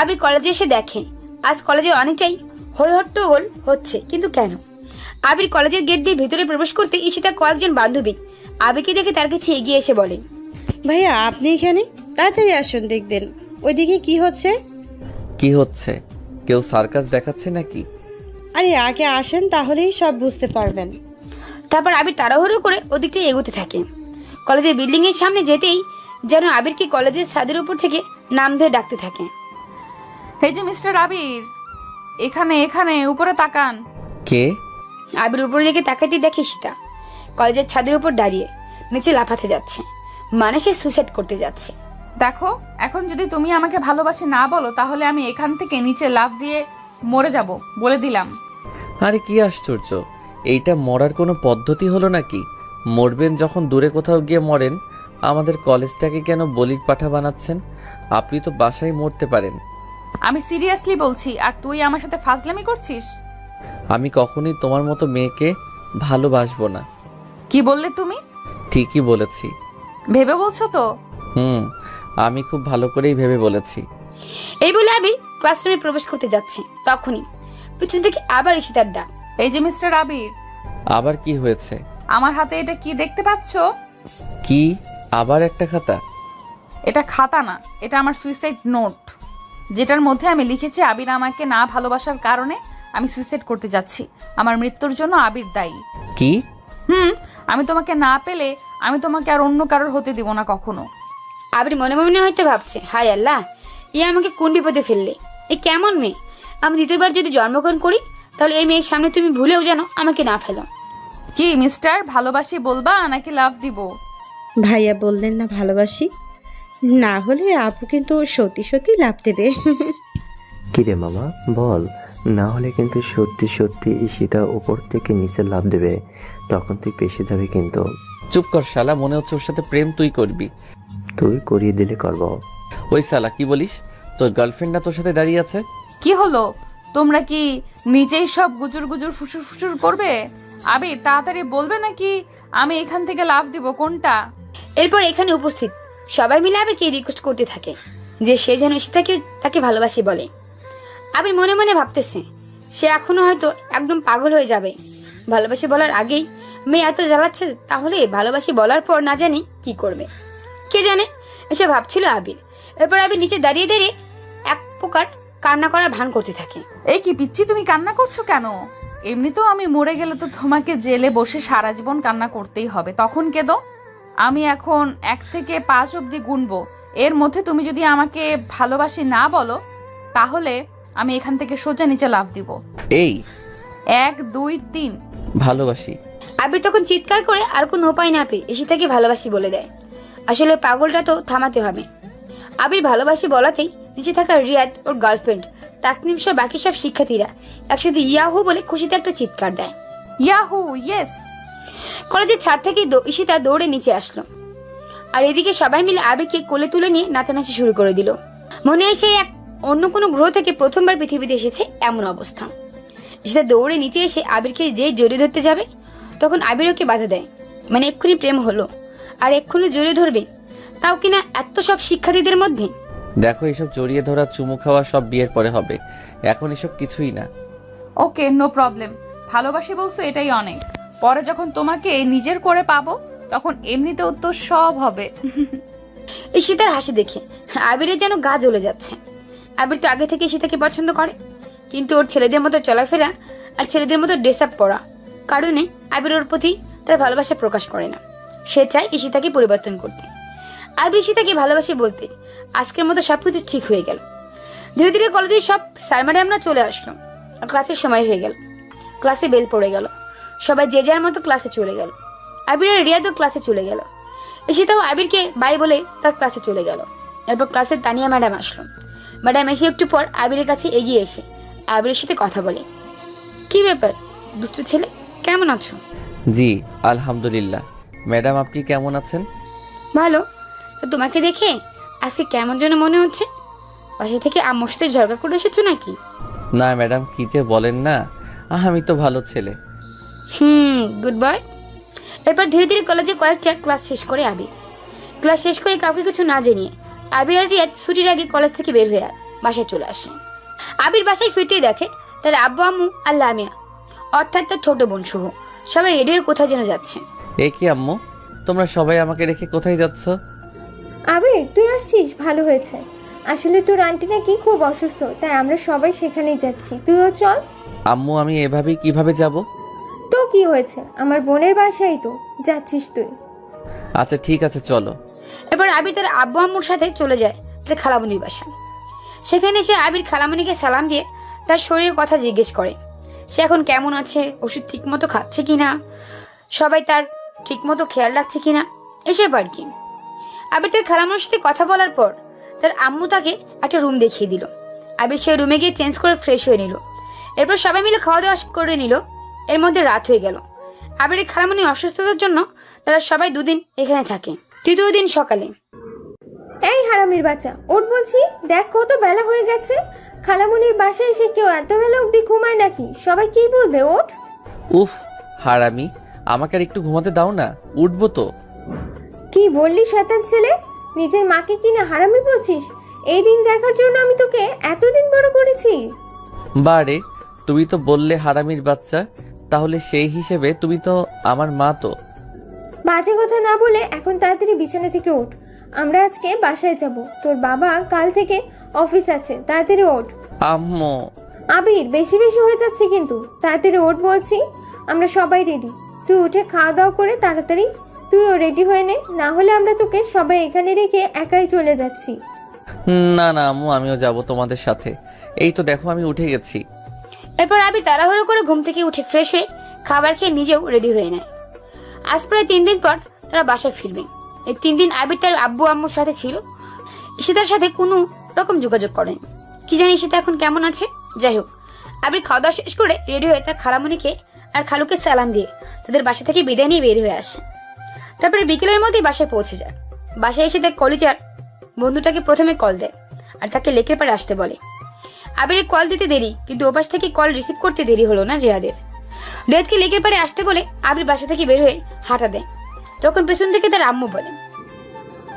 আবির কলেজে এসে দেখে আজ কলেজে অনেকটাই হইহট্টগোল হচ্ছে, কিন্তু কেন? আবির কলেজের গেট দিয়ে ভেতরে প্রবেশ করতে ঈশিতার কয়েকজন বান্ধবী আবিরকে দেখে তার কাছে এগিয়ে এসে বলে, ভাইয়া আপনি এখানে? তাড়াতাড়ি আসুন, দেখবেন ওইদিকে কি হচ্ছে। কি হচ্ছে? কেউ সার্কাস দেখাচ্ছে নাকি? আরে আগে আসেন, তাহলেই সব বুঝতে পারবেন। তারপর আবির তাড়াহুড়ো করে ওদিকটা এগোতে থাকে। কলেজের বিল্ডিং এর সামনে যেতেই যেন আবিরকে কলেজের ছাদের উপর থেকে নাম ধরে ডাকতে থাকে। এই যে মিস্টার আবির, এখানে এখানে উপরে তাকান। কে? আবির উপরে দিকে তাকাইতে দেখে ঈশিতা কলেজের ছাদের উপর দাঁড়িয়ে নিচে লাফাতে যাচ্ছে, মানে সে সুইসাইড করতে যাচ্ছে। দেখো, এখন যদি তুমি আমাকে ভালোবাসি না বলো তাহলে আমি এখান থেকে নিচে লাফ দিয়ে মরে যাব, বলে দিলাম। আরে কি আশ্চর্য, এইটা মরার কোনো পদ্ধতি হলো নাকি? মরবেন যখন দূরে কোথাও গিয়ে মরেন, আমাদের কলেজটাকে কেন বলির পাঠা বানাচ্ছেন? আপনি তো বাসায় মরতে পারেন। আমি সিরিয়াসলি বলছি, আর তুই আমার সাথে ফাজলামি করছিস। আমি কখনোই তোমার মতো মেয়েকে ভালোবাসবো না। কি বললে তুমি? ঠিকই বলেছি। ভেবে বলছো তো? আমি খুব ভালো করেই ভেবে বলেছি। এই বলে আবির ক্লাসরুমে প্রবেশ করতে যাচ্ছে, তখনই পিছন থেকে আবার ঈশিতার ডাক। এই যে মিস্টার আবির। আবার কি হয়েছে? আমার হাতে এটা কি দেখতে পাচ্ছো? কি? আবার একটা খাতা? এটা খাতা না, এটা আমার সুইসাইড নোট, যেটার মধ্যে আমি লিখেছি আবির আমাকে না ভালোবাসার কারণে আমি সুইসাইড করতে যাচ্ছি। আমার মৃত্যুর জন্য আবির দায়ী। কি? আমি তোমাকে না পেলে আমি তোমাকে আর অন্য কারোর হতে দিব না কখনো। আবির মনে মনে হয়তো ভাবছে, হায় আল্লাহ, ইয়ে আমাকে কোন বিপদে ফেললে। এ কেমন মেয়ে? আমি দ্বিতীয়বার যদি জন্মগ্রহণ করি তাহলে এই মেয়ের সামনে তুমি ভুলেও যেন আমাকে না ফেলো। কি মিস্টার, ভালোবাসি বলবা নাকি লাভ দিব? ভাইয়া বললেন না ভালোবাসি, না হলে আপু কিন্তু সত্যি সত্যি লাভ দেবে। কিরে মামা বল, না হলে কিন্তু সত্যি সত্যি ঈশিতা উপর থেকে নিচে লাফ দেবে, তখন তুই পেশে যাবে কিন্তু। চুপ কর শালা, মনে হচ্ছে ওর সাথে প্রেম তুই করবি। তুই করিয়ে দিলে করব। ওই শালা কি বলিস? তোর গার্লফ্রেন্ড না তোর সাথে দাঁড়িয়ে আছে? কি হলো, তোমরা কি নিজেই সব গুজুর গুজুর ফুসুর ফুসুর করবে? আবির তাড়াতাড়ি বলবে নাকি আমি এখান থেকে লাভ দিব, কোনটা? এরপর এখানে উপস্থিত সবাই মিলে আবিরকে রিকোয়েস্ট করতে থাকে যে সে যেন ঈশিতাকে তাকে ভালোবাসি বলে। আবির মনে মনে ভাবতেছে সে এখনো হয়তো একদম পাগল হয়ে যাবে। ভালোবাসি বলার আগেই মেয়ে এত জ্বালাচ্ছে, তাহলে ভালোবাসি বলার পর না জানি কি করবে, কে জানে, এসে ভাবছিল আবির। এরপর আবির নিচে দাঁড়িয়ে দাঁড়িয়ে এক প্রকার কান্না করার ভান করতে থাকে। এই কি পিচ্ছি, তুমি কান্না করছো কেন? এমনিতেও আমি মরে গেলে তো তোমাকে জেলে বসে সারা জীবন কান্না করতেই হবে, তখন কেঁদো। আমি এখন 1 থেকে 5 অবধি গুনবো, এর মধ্যে তুমি যদি আমাকে ভালোবাসি না বলো তাহলে আমি এখান থেকে সোজা নিচে লাফ দিব। এই 1 2 3। ভালোবাসি। আবির তখন চিৎকার করে আর কোনো উপায় না পেয়ে ঈশিতাকে ভালোবাসি বলে দেয়। আসলে পাগলটা তো থামাতে হবে। আবির ভালোবাসি বলাতেই নিচে থাকা রিয়াদ, ওর গার্লফ্রেন্ড তাসনিম সহ বাকি সব শিক্ষার্থীরা একসাথে ইয়াহু বলে খুশিতে একটা চিৎকার দেয়। Yahoo, yes. কলেজের ছাদ থেকে ঈশিতা দৌড়ে নিচে আসলো, আর এদিকে সবাই মিলে আবিরকে কোলে তুলে নিয়ে নাচানাচি শুরু করে দিল। মনে হয় সে এক অন্য কোনো গ্রহ থেকে প্রথমবার পৃথিবীতে এসেছে এমন অবস্থা। ঈশিতা দৌড়ে নিচে এসে আবিরকে যে জড়িয়ে ধরতে যাবে, তখন আবির ওকে বাধা দেয়, মানে এক্ষুনি প্রেম হলো আর এক্ষুনি জড়িয়ে ধরবে, তাও কিনা এত সব শিক্ষার্থীদের মধ্যে। দেখো, এসব জড়িয়ে ধরা চুমু খাওয়া সব বিয়ের পরে হবে, এখন এসব কিছুই না। ওকে, নো প্রবলেম। ভালোবাসি বলছো এটাই অনেক, পরে যখন তোমাকে নিজের করে পাবো তখন এমনিতেও তো সব হবে। ঈশিতার হাসি দেখে আবিরের যেন গা জ্বলে যাচ্ছে। আবির তো আগে থেকে ঈশিতাকে পছন্দ করে, কিন্তু ওর ছেলেদের মতো চলাফেরা আর ছেলেদের মতো ড্রেস আপ পরা কারণে আবির ওর প্রতি তার ভালোবাসা প্রকাশ করে না। সে চায় ঈশিতাকে পরিবর্তন করতে। আবির ঈশিতাকে ভালোবাসে বলতে আজকের মতো সবকিছু ঠিক হয়ে গেল। ধীরে ধীরে কলেজের সব স্যার ম্যাডামরা চলে আসলো আর ক্লাসের সময় হয়ে গেল। ক্লাসে বেল পড়ে গেল, সবাই যে যার মতো ক্লাসে চলে গেল। আবির আর রিয়াদও ক্লাসে চলে গেল। ঈশিতাও আবিরকে বাই বলে তার ক্লাসে চলে গেল। এরপর ক্লাসে তানিয়া ম্যাডাম আসলো। ম্যাডাম এসে একটু পর আবিরের কাছে এগিয়ে এসে আবিরের সাথে কথা বলে। কি ব্যাপার দুষ্টু ছেলে, কেমন আছো? জি আলহামদুলিল্লাহ। ম্যাডাম আপনি কেমন আছেন? ভালো। তো তোমাকে দেখে আজকে কেমন যেন মনে হচ্ছে। বাসা থেকে আম্মুর সাথে ঝগড়া করে এসেছো নাকি? না ম্যাডাম, কি যে বলেন না, আমি তো ভালো ছেলে। Good boy. এরপর ধীরে ধীরে কলেজে কয়েকটা ক্লাস শেষ করে আবির। ক্লাস শেষ করে কাউকে কিছু না জানিয়ে আবির আর রিয়াদ ছুটির আগে কলেজ থেকে বের হয়ে বাসায় চলে আসে। আবির বাসায় ফিরতেই দেখে তার আব্বু আম্মু আর লামিয়া, অর্থাৎ তার ছোট বোন সহ সবাই রেডি হয়ে কোথায় যেন যাচ্ছে। এ কি আম্মু, তোমরা সবাই আমাকে রেখে কোথায় যাচ্ছ? আবির, তুই আসছিস, ভালো হয়েছে। আসলে তোর আন্টি নাকি খুব অসুস্থ, তাই আমরা সবাই সেখানেই যাচ্ছি, তুইও চল। আম্মু, আমি এভাবেই কিভাবে যাব? তো কি হয়েছে, আমার বোনের বাসায় তো যাচ্ছিস তুই। আচ্ছা ঠিক আছে, চলো। এবার আবির তার আব্বু আম্মুর সাথে চলে যায় তার খালামণির বাসায়। সেখানে সে আবির খালামণিকে সালাম দিয়ে তার শরীরের কথা জিজ্ঞেস করে। সে এখন কেমন আছে, ওষুধ ঠিকমতো খাচ্ছে কিনা, সবাই তার ঠিকমতো খেয়াল রাখছে কিনা, এসব আর কি। আবির তার খালামণির সাথে কথা বলার পর তার আম্মু তাকে একটা রুম দেখিয়ে দিল। আবির সেই রুমে গিয়ে চেঞ্জ করে ফ্রেশ হয়ে নিল। এরপর সবাই মিলে খাওয়া দাওয়া করে নিল। এর মধ্যে রাত হয়ে গেল। আবিরের খালামণি অসুস্থতার জন্য তারা সবাই দুদিন এখানে থাকে। তৃতীয় দিন সকালে, এই হারামির বাচ্চা, ওঠ বলছি, দেখ কত বেলা হয়ে গেছে। খালামুনির বাসায় এসে কেউ এত বেলা অবধি ঘুমায় নাকি? সবাই কি বলবে? ওঠ। উফ হারামি, আমাকে আর একটু ঘুমাতে দাও না, উঠবো তো। কি বললি শয়তান ছেলে, নিজের মাকে কিনা হারামি বলছিস? এই দিন দেখার জন্য আমি তোকে এতদিন বড় করেছি। বারে, তুমি তো বললে হারামির বাচ্চা, তাহলে সেই হিসেবে তুমি তো আমার মা। তো বাজে কথা না বলে এখন তাড়াতাড়ি বিছানা থেকে ওঠ, আমরা আজকে বাসায় যাব। তোর বাবা কাল থেকে অফিস আছে, তাড়াতাড়ি ওঠ। আম্মু। আবির, বেশি বেশি হয়ে যাচ্ছে কিন্তু, তাড়াতাড়ি ওঠ বলছি। আমরা সবাই রেডি, তুই উঠে খাওয়া দাওয়া করে তাড়াতাড়ি তুইও রেডি হয়ে নে, না হলে আমরা তোকে সবাই এখানে রেখে একাই চলে যাচ্ছি। না না আম্মু, আমিও যাব তোমাদের সাথে। এই তো দেখো আমি উঠে গেছি। এরপর আবির তাড়াহুড়ো করে ঘুম থেকে উঠে ফ্রেশ হয়ে খাবার খেয়ে নিজেও রেডি হয়ে নেয়। আজ প্রায় 3 দিন পর তারা বাসায় ফিরবে। এই 3 দিন আবির তার আব্বু আম্মুর সাথে ছিল। ঈশিতার সাথে কোনো রকম যোগাযোগ করেনি। কি জানি ঈশিতা এখন কেমন আছে। যাই হোক, আবির খাওয়া দাওয়া শেষ করে রেডি হয়ে তার খালামণিকে আর খালুকে সালাম দিয়ে তাদের বাসা থেকে বিদায় নিয়ে বের হয়ে আসে। তারপরে বিকেলের মধ্যেই বাসায় পৌঁছে যায়। বাসায় এসে তার কলিজার বন্ধুটাকে প্রথমে কল দেয় আর তাকে লেকের পাড়ে আসতে বলে। আবিরের কল দিতে দেরি, কিন্তু ওপাশ থেকে কল রিসিভ করতে দেরি হলো না রিয়াদের। রিয়াদকে লেকের পাড়ে আসতে বলে আবির বাসা থেকে বের হয়ে হাঁটা দেয়। তখন পেছন থেকে তার আম্মু বলে,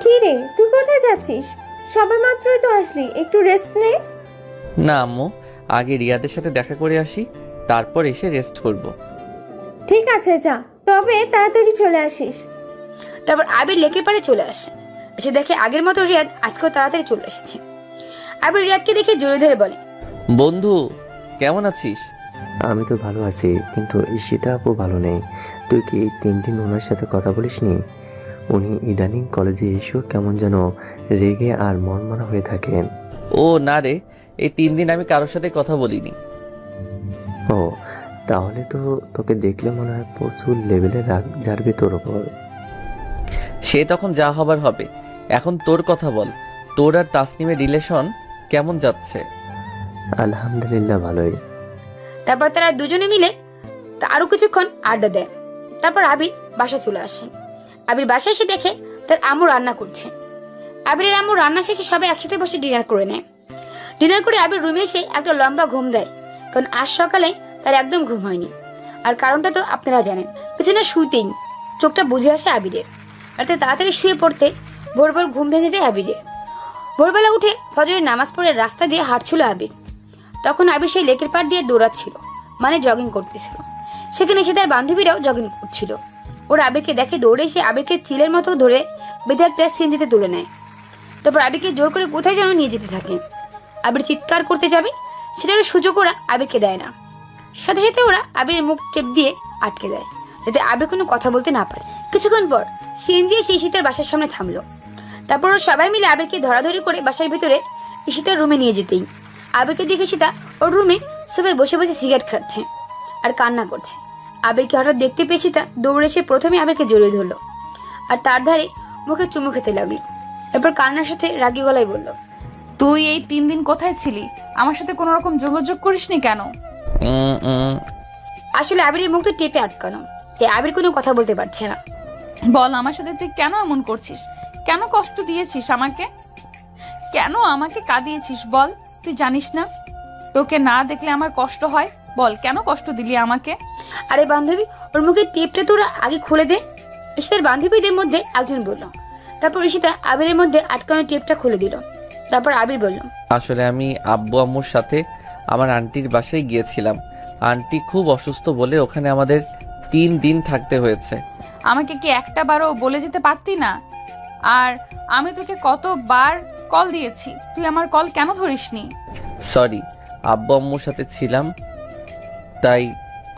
কি রে, তুই কোথায় যাচ্ছিস? সবে মাত্রই তো আসলি, একটু রেস্ট নে। না আম্মু, আগে রিয়াদের সাথে দেখা করে আসি, তারপর এসে রেস্ট করব। ঠিক আছে যা, তবে তাড়াতাড়ি চলে আসিস। তারপর আবির লেকের পাড়ে চলে আসে। এসে দেখে আগের মতো রিয়াদ আজকেও তাড়াতাড়ি চলে এসেছে। আবির রিয়াদকে দেখে জোরে ধরে বলে, বন্ধু কেমন আছিস? আমি তো ভালো আছি, কিন্তু ঈশিতা আপু ভালো নেই। তুই কি এই 3 দিন ওনার সাথে কথা বলিসনি? উনি ইদানিং কলেজে এসেও কেমন যেন রেগে আর মনমরা হয়ে থাকেন। ও না রে, এই 3 দিন আমি কারোর সাথে কথা বলিনি। ও, তাহলে তো তোকে দেখলে মনে হয় প্রচুর লেভেলের রাগ ঝাড়বে তোর ওপর। সে তখন যা হবার হবে। এখন তোর কথা বল, তোর আর তাসনিমের রিলেশন কেমন যাচ্ছে? আলহামদুলিল্লাহ ভালোই। তারপর তারা দুজনে মিলে আরো কিছুক্ষণ আড্ডা দেয়। তারপর আবির বাসা চলে আসে। আবির বাসায় এসে দেখে তার আম্মু রান্না করছে। আবিরের আম্মু রান্না শেষে সবাই একসাথে বসে ডিনার করে নেয়। ডিনার করে আবির রুমে এসে একটা লম্বা ঘুম দেয়, কারণ আজ সকালে তার একদম ঘুম হয়নি। আর কারণটা তো আপনারা জানেন। পিছনে শুতেই চোখটা বুঝে আসে আবিরের। রাতে তাড়াতাড়ি শুয়ে পড়তে ভোর ভোর ঘুম ভেঙে যায় আবিরের। ভোরবেলা উঠে ফজরের নামাজ পড়ে রাস্তা দিয়ে হাঁটছিল আবির। তখন আবির সেই লেকের পাড় দিয়ে দৌড়াচ্ছিল, মানে জগিং করতেছিল। সেখানে এসে তার বান্ধবীরাও জগিং করছিল। ওরা আবিরকে দেখে দৌড়ে এসে আবিরকে চিলের মতো ধরে বেঁধে একটা সিএনজিতে তুলে নেয়। তারপর আবিরকে জোর করে কোথায় যেন নিয়ে যেতে থাকে। আবির চিৎকার করতে যাবে, সেটারও সুযোগ ওরা আবিরকে দেয় না। সাথে সাথে ওরা আবিরের মুখ চেপ দিয়ে আটকে দেয়, যাতে আবির কোনো কথা বলতে না পারে। কিছুক্ষণ পর সিএনজি এসে ঈশিতার বাসার সামনে থামলো। তারপর ওরা সবাই মিলে আবিরকে ধরাধরি করে বাসার ভিতরে ঈশিতার রুমে নিয়ে যেতেই আবিরকে দেখে ঈশিতা ওর রুমে সবাই বসে বসে সিগারেট খাচ্ছে আর কান্না করছে। আবিরকে হঠাৎ দেখতে পেয়ে ঈশিতা দৌড়ে এসে প্রথমে আবিরকে জড়িয়ে ধরলো আর তার ধারে মুখে চুমু খেতে লাগলো। এরপর কান্নার সাথে রাগী গলায় বলল, তুই এই 3 দিন কোথায় ছিলি? আমার সাথে কোনো রকম যোগাযোগ করিসনি কেন? আসলে আবিরের মুখ তো টেপে আটকানো, তাই আবির কোনো কথা বলতে পারছে না। বল, আমার সাথে তুই কেন এমন করছিস? কেন কষ্ট দিয়েছিস আমাকে? কেন আমাকে কাঁদিয়েছিস বল? তুই জানিস না তোকে না দেখলে আমার কষ্ট হয়? বল কেন কষ্ট দিলি আমাকে? আরে বান্ধবী, ওর মুখে টেপটা তোরা আগে খুলে দে, ঈশিতার বান্ধবীদের মধ্যে একজন বলল। তারপর ঈশিতা আবিরের মধ্যে আটকানো টেপটা খুলে দিল। তারপর আবির বলল, আসলে আমি আব্বু আম্মুর সাথে আমার আন্টির বাসায় গিয়েছিলাম। আন্টি খুব অসুস্থ বলে ওখানে আমাদের 3 দিন থাকতে হয়েছে। আমাকে কি একটা বারও বলে যেতে পারতি না? আর আমি তোকে কতবার কল দিয়েছি, তুই আমার কল কেন ধরিসনি? সরি, আব্বু আম্মুর সাথে ছিলাম তাই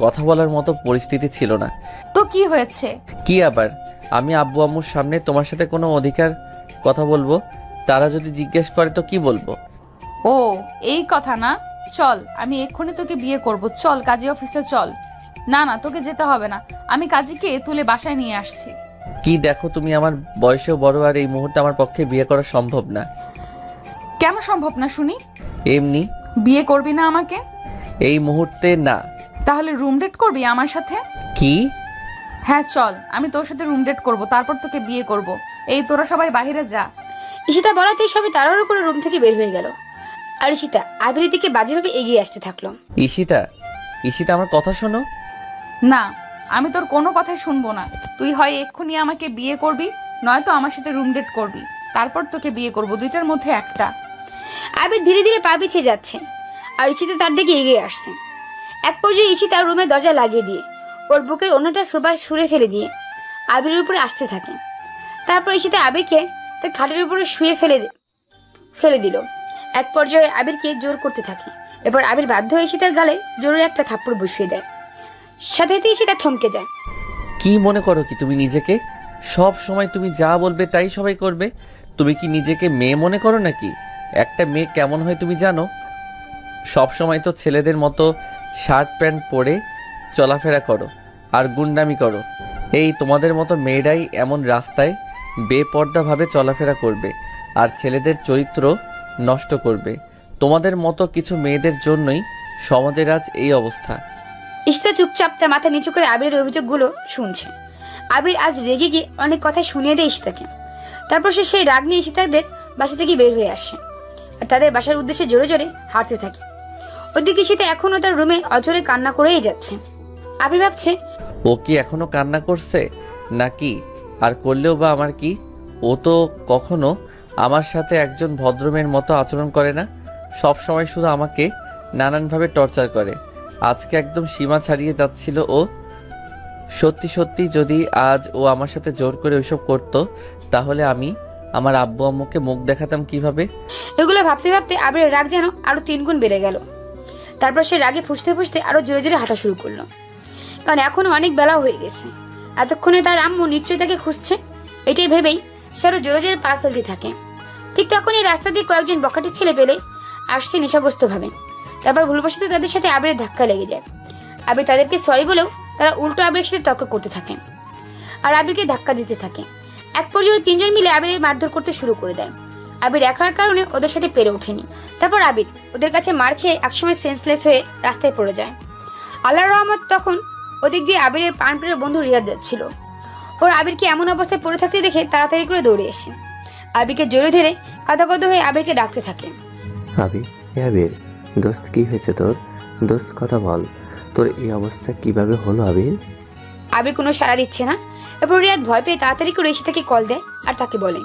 কথা বলার মতো পরিস্থিতি ছিল না। তো কি হয়েছে? কি আবার, আমি আব্বু আম্মুর সামনে তোমার সাথে কোনো অধিকার কথা বলবো? তারা যদি জিজ্ঞেস করে তো কি বলবো? ও এই কথা না, চল আমি এক্ষুনি তোকে বিয়ে করব। চল কাজী অফিসে চল। না না, তোকে যেতে হবে না, আমি কাজীকে তুলে বাসায় নিয়ে আসছি। কি দেখো, তুমি আমার বয়সেও বড়, আর এই মুহূর্তে আমার পক্ষে বিয়ে করা সম্ভব না। কেন সম্ভব না শুনি? এমনি। বিয়ে করবি না আমাকে? এই মুহূর্তে না। তাহলে রুম ডেট করবি আমার সাথে? কি? হ্যাঁ চল, আমি তোর সাথে রুম ডেট করব, তারপর তোকে বিয়ে করব। এই তোরা সবাই বাইরে যা। ঈশিতা বলাতেই সবাই তাড়াহুড়ো করে রুম থেকে বের হয়ে গেল। আর ঈশিতা আবিরের দিকে বাজেভাবে এগিয়ে আসতে থাকলো। ঈশিতা, ঈশিতা আমার কথা শোনো। না, আমি তোর কোনো কথাই শুনবো না। তুই হয় এক্ষুনি আমাকে বিয়ে করবি, নয়তো আমার সাথে রুম ডেট করবি, তারপর তোকে বিয়ে করব। দুইটার মধ্যে একটা। আবির ধীরে ধীরে পা পিছিয়ে যাচ্ছে আর ঈশিতা তার দিকে এগিয়ে আসছে। এক পর্যায়ে ঈশিতা রুমের দরজা লাগিয়ে দিয়ে ওর বুকের অন্যটা সোফার সুরে ফেলে দিয়ে আবিরের উপরে আসতে থাকে। তারপর ঈশিতা আবিরকে তার খাটের উপরে শুয়ে ফেলে দিল। এক পর্যায়ে আবিরকে জোর করতে থাকে। এবার আবির বাধ্য হয়ে ঈশিতার গালে জোরে একটা থাপ্পড় বসিয়ে দেয়। সাথে সাথে ঈশিতা থমকে যায়। কি মনে করো কি তুমি নিজেকে? সব সময় তুমি যা বলবে তাই সবাই করবে? তুমি কি নিজেকে মেয়ে মনে করো নাকি? একটা মেয়ে কেমন হয় তুমি জানো? সব সময় তো ছেলেদের মতো শার্ট প্যান্ট পরে চলাফেরা করো আর গুন্ডামি করো। এই তোমাদের মতো মেয়েরাই এমন রাস্তায় বেপর্দাভাবে চলাফেরা করবে আর ছেলেদের চরিত্র নষ্ট করবে। তোমাদের মতো কিছু মেয়েদের জন্যই সমাজের আজ এই অবস্থা। ঈশিতা চুপচাপ তার মাথা নিচু করে আবিরের অভিযোগগুলো শুনছে। আবির আজ রেগে গিয়ে অনেক কথা শুনিয়ে দেয় ঈশিতাকে। তারপর সে সেই রাগ নিয়ে ঈশিতাদের বাসা থেকে বের হয়ে আসে আর তাদের বাসার উদ্দেশ্যে জোরে জোরে হাঁটতে থাকে। ওদিকে ঈশিতা এখনো তার রুমে অঝরে কান্না করেই যাচ্ছে। আবির ভাবছে, ও কি এখনো কান্না করছে নাকি? আর করলেও বা আমার কি? ও তো কখনো আমার সাথে একজন ভদ্রমেয়ের মতো আচরণ করে না, সব সময় শুধু আমাকে নানানভাবে টর্চার করে। আজকে একদম সীমা ছাড়িয়ে যাচ্ছিল ও। সত্যি সত্যি যদি আজ ও আমার সাথে জোর করে ওইসব করতো তাহলে আমি আমার আব্বু আম্মুকে মুখ দেখাতাম কিভাবে? এগুলো ভাবতে ভাবতে আবিরের রাগ যেন আরো 3 গুণ বেড়ে গেল। তারপর সে রাগে ফুঁসতে ফুঁসতে আরো জোরে জোরে হাঁটা শুরু করলো, কারণ এখনো অনেক বেলা হয়ে গেছে। এতক্ষণে তার আম্মু নিশ্চয়ই তাকে খুঁজছে, এটাই ভেবেই সে আরো জোরে জোরে পা ফেলতে থাকে। ঠিক তখন এই রাস্তা দিয়ে কয়েকজন বখাটে ছেলে পেলে আসছে নেশাগ্রস্ত ভাবে। তারপর ভুলবশত তাদের সাথে আবিরের ধাক্কা লেগে যায়। আবির তাদেরকে সরি বলেও তারা উল্টো আবিরের সাথে তর্ক করতে থাকে আর আবিরকে ধাক্কা দিতে থাকে। এক পর্যায়ে 3 জন মিলে আবিরের মারধর করতে শুরু করে দেয়। আবির একার কারণে ওদের সাথে পেরে ওঠেনি। তারপর আবির ওদের কাছে মার খেয়ে একসময় সেন্সলেস হয়ে রাস্তায় পড়ে যায়। আল্লাহর রহমত তখন ওদিক দিয়ে আবিরের প্রাণপ্রিয় বন্ধু রিয়াদ যাচ্ছিল। ওর আবিরকে এমন অবস্থায় পড়ে থাকতে দেখে তাড়াতাড়ি করে দৌড়ে এসে আবিরকে জোরে ধরে কাঁদাকদ হয়ে আবিরকে ডাকতে থাকে। আবির, আবির, দোস্ত কি হয়েছে তোর? দোস্ত কথা বল, তোর এই অবস্থা কিভাবে হলো আবির? আবির কোনো সাড়া দিচ্ছে না। এরপর রিয়াদ ভয় পেয়ে তাড়াতাড়ি করে এসে তাকে কল দেয় আর তাকে বলে,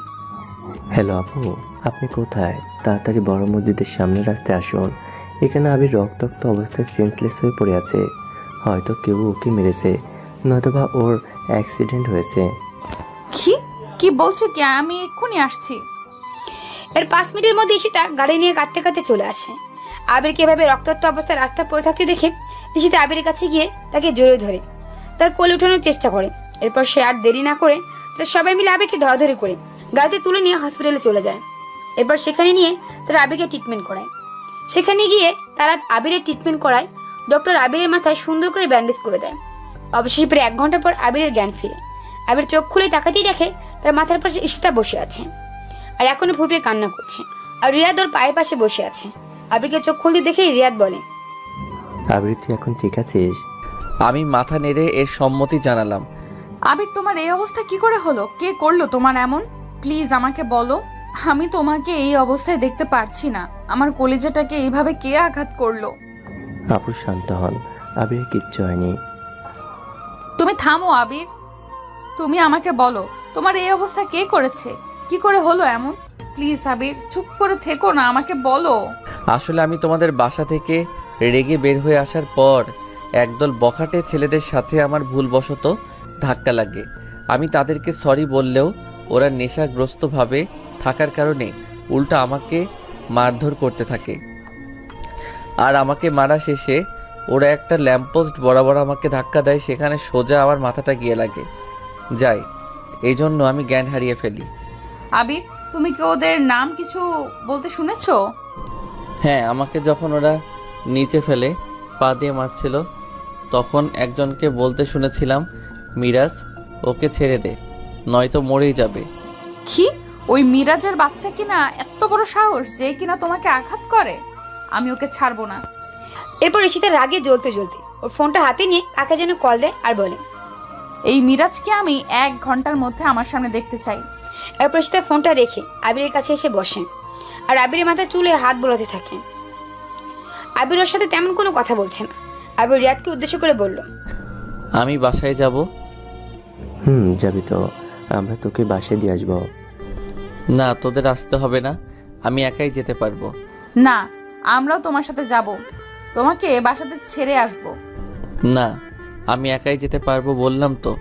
হ্যালো আপু, আপনি কোথায়? তাড়াতাড়ি বড় মসজিদের সামনে রাস্তায় আসুন। এখানে আবির রক্তাক্ত অবস্থায় সেন্সলেস হয়ে পড়ে আছে। হয়তো কেউ ওকে মেরেছে, নয়তোবা ওর অ্যাক্সিডেন্ট হয়েছে। কি বলছো কি? আমি এক্ষুনি আসছি। এর 5 মিনিটের মধ্যে ঈশিতা গাড়ি নিয়ে কাঁদতে কাঁদতে চলে আসে। আবিরকে এভাবে রক্তাক্ত অবস্থায় রাস্তা পড়ে থাকতে দেখে ঈশিতা আবিরের কাছে গিয়ে তাকে জড়িয়ে ধরে তার কোলে ওঠানোর চেষ্টা করে। এরপর সে আর দেরি না করে তারা সবাই মিলে আবিরকে ধরাধরি করে গাড়িতে তুলে নিয়ে হসপিটালে চলে যায়। এরপর সেখানে নিয়ে তারা আবিরকে ট্রিটমেন্ট করায়। সেখানে গিয়ে তারা আবিরের ট্রিটমেন্ট করায়। ডক্টর আবিরের মাথায় সুন্দর করে ব্যান্ডেজ করে দেয়। অবশেষে প্রায় 1 ঘন্টা পর আবিরের জ্ঞান ফিরে। আবির চোখ খুলে তাকাতেই দেখে তার মাথার পাশে ঈশিতা বসে আছে আর এখনো ফুপিয়ে কান্না করছে। আর রিয়াদ ওর পায়ের পাশে বসে আছে। আবিরকে চোখ খুলতে দেখেই রিয়াদ বলে, আবির, তুই এখন ঠিক আছিস? আমি মাথা নেড়ে এর সম্মতি জানালাম। আবির, তোমার এই অবস্থা কি করে হলো? কে করলো তোমার এমন? প্লিজ আমাকে বলো, আমি তোমাকে এই অবস্থায় দেখতে পারছি না। আমার কলিজাটাকে এইভাবে কে আঘাত করলো? আপু শান্ত হন, আবির কিচ্ছু হয়নি। তুমি থামো আবির, তুমি আমাকে বলো তোমার এই অবস্থা কে করেছে? কি করে হলো এমন? প্লিজ আবির, চুপ করে থেকো না, আমাকে বলো। আসলে আমি তোমাদের বাসা থেকে রেগে বের হয়ে আসার পর একদল বখাটে ছেলেদের সাথে আমার ভুলবশত ধাক্কা লাগে। আমি তাদেরকে সরি বললেও ওরা নেশাগ্রস্তভাবে থাকার কারণে উল্টা আমাকে মারধর করতে থাকে। আর আমাকে মারা শেষে ওরা একটা ল্যাম্পপোস্ট বরাবর আমাকে ধাক্কা দেয়, সেখানে সোজা আমার মাথাটা গিয়ে লাগে যায়। এই জন্য আমি জ্ঞান হারিয়ে ফেলি। আবির, তুমি কি ওদের নাম কিছু বলতে শুনেছো? হ্যাঁ, আমাকে যখন ওরা নিচে ফেলে পা দিয়ে মারছিল, তখন একজনকে বলতে শুনেছিলাম, মিরাজ, ওকে ছেড়ে দে, নয়তো মরেই যাবে। কি? ওই মিরাজের বাচ্চা কিনা এত বড় সাহস যে কিনা তোমাকে আঘাত করে? আমি ওকে ছাড়বো না। এরপর ঈশিতা রাগে জ্বলতে জ্বলতে ওর ফোনটা হাতে নিয়ে কাকে যেন কল দেয় আর বলে, এই মিরাজকে আমি 1 ঘন্টার মধ্যে আমার সামনে দেখতে চাই। এরপর ঈশিতা ফোনটা রেখে আবিরের কাছে এসে বসে আর আবিরের মাথায় চুলে হাত বোলাতে থাকে। আবির ওর সাথে তেমন কোনো কথা বলছে না। আবির রিয়াদকে উদ্দেশ্য করে বলল, আমি বাসায় যাব। যাবি তো? আমরা তোকে বাসে দিয়ে আসবো। না, তোদের আসতে হবে না, আমি একাই যেতে পারবো। না, আমরাও তোমার সাথে যাব, তোমাকে বাসাতে ছেড়ে আসবো। না, আমি একাই যেতে পারবো বললাম তো।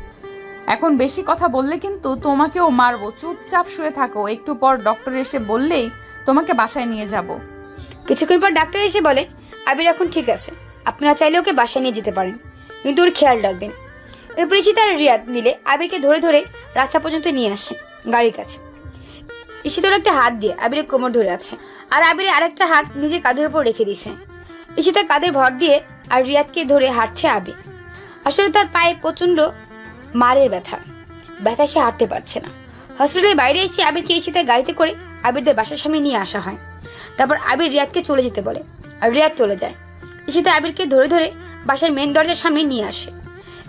এখন বেশি কথা বললে কিন্তু তোমাকেও মারবো। চুপচাপ শুয়ে থাকো, একটু পর ডক্টর এসে বললেই তোমাকে বাসায় নিয়ে যাব। কিছুক্ষণ পর ডাক্তার এসে বলে, আবির এখন ঠিক আছে, আপনারা চাইলে ওকে বাসায় নিয়ে যেতে পারেন, কিন্তু ওর খেয়াল রাখবেন। এরপর ঈশিতা আর রিয়াদ মিলে আবিরকে ধরে ধরে রাস্তা পর্যন্ত নিয়ে আসে গাড়ির কাছে। ঈশিতার একটা হাত দিয়ে আবিরের কোমর ধরে আছে আর আবিরের আরেকটা হাত নিজের কাঁধের উপর রেখে দিছে। ঈশিতা কাঁধে ভর দিয়ে আর রিয়াদকে ধরে হাঁটছে আবির। আসলে তার পায়ে প্রচণ্ড মারের ব্যথা সে হাঁটতে পারছে না। হসপিটালের বাইরে এসে আবিরকে ঈশিতা গাড়িতে করে আবিরদের বাসার সামনে নিয়ে আসা হয়। তারপর আবির রিয়াদকে চলে যেতে বলে আর রিয়াদ চলে যায়। ঈশিতা আবিরকে ধরে ধরে বাসার মেন দরজার সামনে নিয়ে আসে।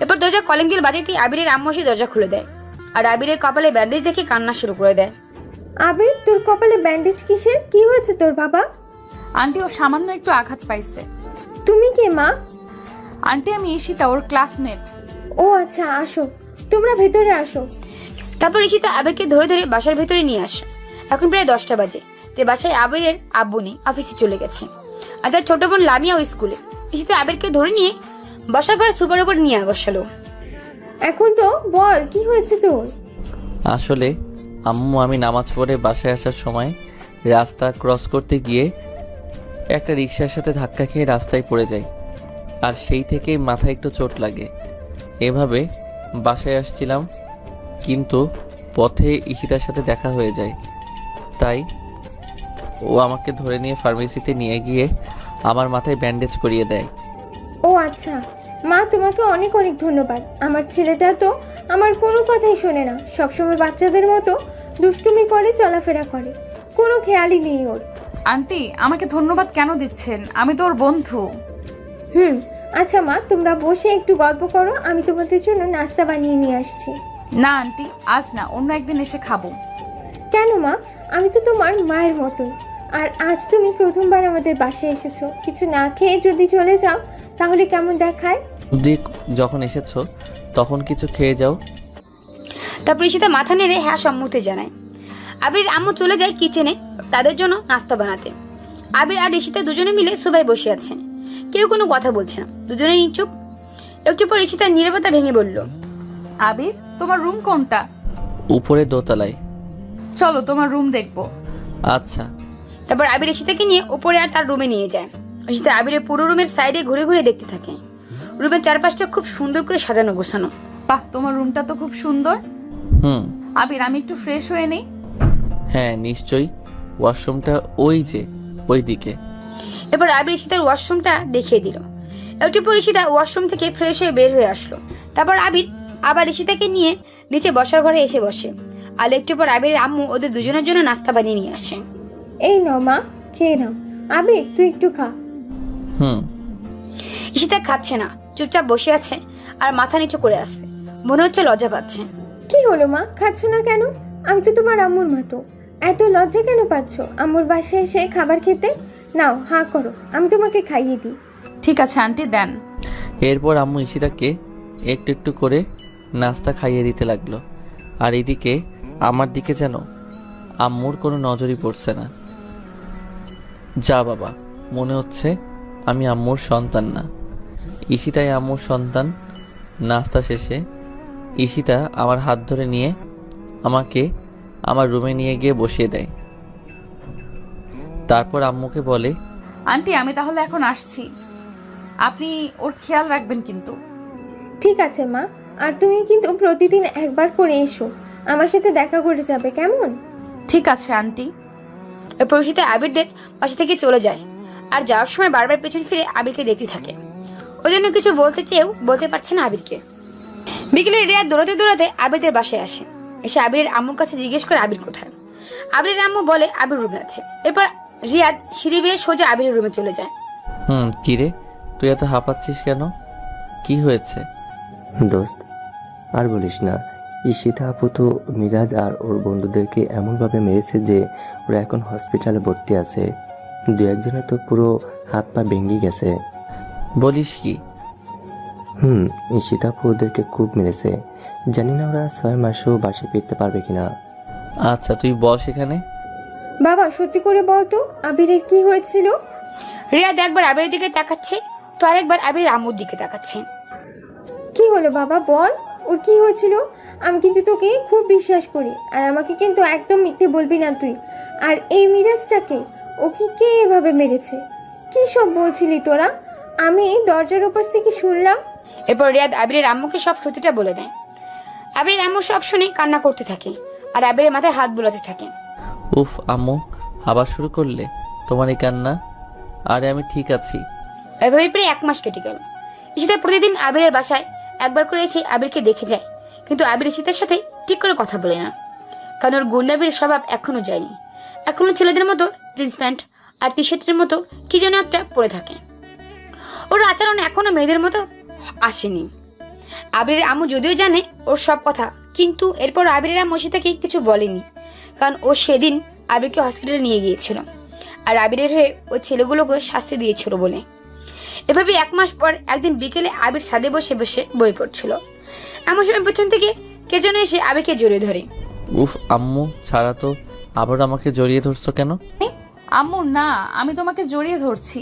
এরপর দরজা কলিং বেল বাজাতেই আবিরের আম্মু এসে দরজা খুলে দেয় আর আবিরের কপালে ব্যান্ডেজ দেখে কান্না শুরু করে দেয়। আবির, তোর কপালে ব্যান্ডেজ কিসের? কি হয়েছে তোর বাবা? আন্টি, ও সামান্য একটু আঘাত পাইছে। তুমি কে মা? আন্টি, আমি ঈশিতা, ওর ক্লাসমেট। ও আচ্ছা, আসো, তোমরা ভেতরে আসো। তারপর ঈশিতা আবিরকে ধরে ধরে বাসার ভেতরে নিয়ে আসে। এখন প্রায় 10টা বাজে। তে বাসায় আবিরের আব্বু নেই, অফিসে চলে গেছে আর তার ছোট বোন লামিয়া ওই স্কুলে। ঈশিতা আবিরকে ধরে নিয়ে বসার ঘরে সুপার উপর নিয়ে বসালো। এখন তো বল, কি হয়েছে তোর? আসলে আম্মু, আমি নামাজ পড়ে বাসায় আসার সময় রাস্তা ক্রস করতে গিয়ে একটা রিকশার সাথে ধাক্কা খেয়ে রাস্তায় পড়ে যাই, আর সেই থেকেই মাথায় একটু চোট লাগে। এভাবে বাসায় আসছিলাম, কিন্তু পথে ঈশিতার সাথে দেখা হয়ে যায়, তাই ও আমাকে ধরে নিয়ে ফার্মেসিতে নিয়ে গিয়ে আমার মাথায় ব্যান্ডেজ করিয়ে দেয়। ও আচ্ছা মা, তোমাকে অনেক অনেক ধন্যবাদ। আমার ছেলেটা তো আমার কোনো কথাই শোনে না, সবসময় বাচ্চাদের মতো দুষ্টুমি করে, চলাফেরা করে, কোনো খেয়ালই নেই ওর। আন্টি, আমাকে ধন্যবাদ কেন দিচ্ছেন? আমি তো ওর বন্ধু। আচ্ছা মা, তোমরা বসে একটু গল্প করো, আমি তোমাদের জন্য নাস্তা বানিয়ে নিয়ে আসছি। না আন্টি, আজ না, অন্য একদিন এসে খাবো। কেন মা? আমি তো তোমার মায়ের মতোই, আর আজ তুমি প্রথমবার আমাদের বাসায় এসেছো, কিছু না খেয়ে যদি চলে যাও তাহলে কেমন দেখায়? দেখ, যখন এসেছো তখন কিছু খেয়ে যাও। তারপর ঈশিতা মাথা নেড়ে হ্যাঁ সম্মতি জানায়। আবির আম্মু চলে যায় কিচেনে তাদের জন্য নাস্তা বানাতে। আবির আর ঈশিতা দুজনে মিলে সোফায় বসে আছে, কেউ কোনো কথা বলছে না, দুজনেই চুপ। একটু পর ঈশিতা নীরবতা ভেঙে বলল, আবির, তোমার রুম কোনটা? উপরে দোতলায়। চলো তোমার রুম দেখবো। আচ্ছা। তারপর আবির ঈশিতাকে নিয়ে উপরে আর তার রুমে নিয়ে যায়। ঈশিতা আবিরের পুরো রুমের সাইডে ঘুরে ঘুরে দেখতে থাকে। রুমের চারপাশটা খুব সুন্দর করে সাজানো গোছানো। বাহ, তোমার রুমটা তো খুব সুন্দর। আবির, আমি একটু ফ্রেশ হয়ে নেই। হ্যাঁ নিশ্চয়ই, ওয়াশরুমটা ওই যে ওই দিকে। এবার আবির ঈশিতার ওয়াশরুমটা দেখিয়ে দিল। একটু পর ঈশিতা ওয়াশরুম থেকে ফ্রেশ হয়ে বের হয়ে আসলো। তারপর আবির আবার ঈশিতাকে নিয়ে নিচে বসার ঘরে এসে বসে। আর একটু পর আবিরের আম্মু ওদের দুজনের জন্য নাস্তা বানিয়ে নিয়ে আসে। এই নাও মা, খেয়ে নাও। আবির, তুই একটু খা। ঈশিতা খাচ্ছে না, চুপচাপ বসে আছে আর মাথা নিচু করে আছে, মনে হচ্ছে লজ্জা পাচ্ছে। কি হলো মা, খাচ্ছ না কেন? আমি তো তোমার আম্মুর মতো। এত লজ্জা কেন পাচ্ছ আম্মুর বাসায় এসে খাবার খেতে? নাও হাঁ করো, আমি তোমাকে খাইয়ে দিই। ঠিক আছে আন্টি, দেন। এরপর আম্মু ঈশিতাকে একটু একটু করে নাস্তা খাইয়ে দিতে লাগলো। আর এদিকে আমার দিকে যেন আম্মুর কোনো নজরই পড়ছে না। যা বাবা, মনে হচ্ছে আমি আম্মুর সন্তান না, ঈশিতাই আম্মুর সন্তান। নাস্তা শেষে ঈশিতা আমার হাত ধরে নিয়ে আমাকে আমার রুমে নিয়ে গিয়ে বসিয়ে দেয়। তারপর আম্মুকে বলে, আন্টি আমি তাহলে এখন আসছি, আপনি ওর খেয়াল রাখবেন কিন্তু। ঠিক আছে মা, আর তুমি কিন্তু প্রতিদিন একবার করে এসো, আমার সাথে দেখা করে যাবে, কেমন? ঠিক আছে আন্টি। এরপর ঈশিতা আবিরদের পাশে থেকে চলে যায় আর যাওয়ার সময় বারবার পেছন ফিরে আবিরকে দেখতে থাকে। ওই জন্য কিছু বলতে চেয়েও বলতে পারছে না আবিরকে। বিকেলে রিয়া দৌড়াতে দৌড়াতে আবিরদের বাসায় আসে। এসে আবিরের আম্মুর কাছে জিজ্ঞেস করে আবির কোথায়। আবিরের আম্মু বলে আবির রুমে আছে। এরপর রিয়াদ সিঁড়ি বেয়ে সোজা আবিরের রুমে চলে যায়। কিরে তুই এত হাঁপাচ্ছিস কেন? কি হয়েছে? দোস্ত আর বলিস না, ঈশিতা আপু তো মিরাজ আর ওর বন্ধুদেরকে এমনভাবে মেরেছে যে ওরা এখন হসপিটালে ভর্তি আছে। দু একজনের তো পুরো হাত পা ভেঙে গেছে। বলিস কি? ঈশিতা আপু ওদেরকে খুব মেরেছে। জানি না ওরা 6 মাসেও বাসে ফিরতে পারবে কিনা। আচ্ছা তুই বস এখানে। বাবা সত্যি করে বল তো, আবিরের কি হয়েছিল? রিয়াদ একবার আবিরের দিকে তাকাচ্ছে, তো আরেকবার আবিরের আম্মুর দিকে তাকাচ্ছে। কি হলো বাবা, বল ওর কি হয়েছিল? আমি কিন্তু তোকে খুব বিশ্বাস করি, আর আমাকে কিন্তু একদম মিথ্যে বলবি না তুই। আর এই মিরাজটাকে, ওকে কে এভাবে মেরেছে? কি সব বলছিলি তোরা? আমি দরজার ওপাশ থেকে শুনলাম। এরপর রিয়াদ আবিরের আম্মুকে সব সত্যিটা বলে দেয়। আবিরের আম্মু সব শুনে কান্না করতে থাকে আর আবিরের মাথায় হাত বুলাতে থাকে। উফ আম্মু, আবার শুরু করলে তোমার এই কান্না? আরে আমি ঠিক আছি। এভাবে প্রায় 1 মাস কেটে গেল। ঈশিতা প্রতিদিন আবিরের বাসায় একবার করে এসে আবিরকে দেখে যায়, কিন্তু আবির ঈশিতার সাথে ঠিক করে কথা বলে না, কারণ ওর গুন্ডাবির স্বভাব এখনো যায়নি। এখনো ছেলেদের মতো জিন্স প্যান্ট আর টি শার্টের মতো কি যেন একটা পরে থাকে। ওর আচরণ এখনো মেয়েদের মতো আসেনি। আবিরের আম্মু যদিও জানে ওর সব কথা, কিন্তু এরপর আবিরের আম্মু ঈশিতাকে কিছু বলেনি, কারণ ও সেদিন আবিরকে হসপিটালে নিয়ে গিয়েছিল আর আবিরের হয়ে ওই ছেলেগুলোকে শাস্তি দিয়েছিল বলে। এভাবে 1 মাস পর একদিন বিকেলে আবির ছাদে বসে বসে বই পড়ছিল। এমন সময় পেছন থেকে কে যেন এসে আবিরকে জড়িয়ে ধরে। উফ আম্মু, ছাড়া তো। আবার আমাকে জড়িয়ে ধরছো কেন? আম্মু না, আমি তোমাকে জড়িয়ে ধরছি,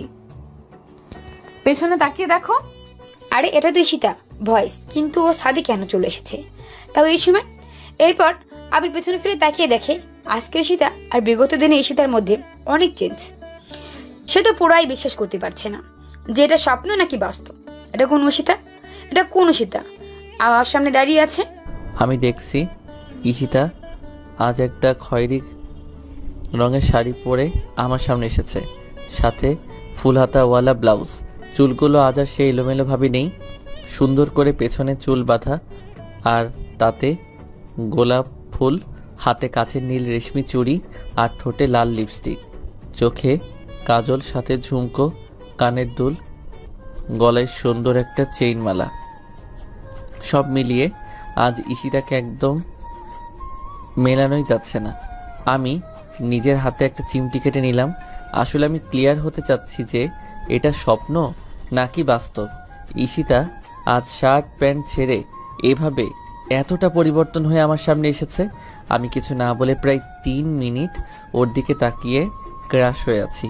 পেছনে তাকিয়ে দেখো। আরে এটা তো ঈশিতা ভয়েস, কিন্তু ও ছাদে কেন চলে এসেছে তাও এই সময়? এরপর আবির পেছনে ফিরে তাকিয়ে দেখে আজকের ঈশিতা আর বিগত দিনে ঈশিতার মধ্যে অনেক চেঞ্জ। সে তো পুরাই বিশ্বাস করতে পারছে না যে এটা স্বপ্ন নাকি বাস্তব। এটা কোন ঈশিতা? এটা কোন ঈশিতা আমার সামনে দাঁড়িয়ে আছে? আমি দেখছি ঈশিতা আজ একটা খয়েরি রঙের শাড়ি পরে আমার সামনে এসেছে, সাথে ফুল হাতাওয়ালা ব্লাউজ। চুলগুলো আজ আর সে এলোমেলো ভাবে নেই, সুন্দর করে পেছনে চুল বাঁধা, আর তাতে গোলাপ ফুল, হাতে কাচের নীল রেশমি চুড়ি আর ঠোঁটে লাল লিপস্টিক, চোখে কাজল, সাথে ঝুমকো, কানের দুল, গলায় সুন্দর একটা চেইন মালা। সব মিলিয়ে আজ ঈশিতাকে একদম মেলানোই যাচ্ছে না। আমি নিজের হাতে একটা চিমটি কেটে নিলাম। আসলে আমি ক্লিয়ার হতে চাচ্ছি যে এটা স্বপ্ন নাকি বাস্তব। ঈশিতা আজ শার্ট প্যান্ট ছেড়ে এভাবে এতটা পরিবর্তন হয়ে আমার সামনে এসেছে। আমি কিছু না বলে প্রায় 3 মিনিট ওর দিকে তাকিয়ে ক্রাশ হয়ে আছি,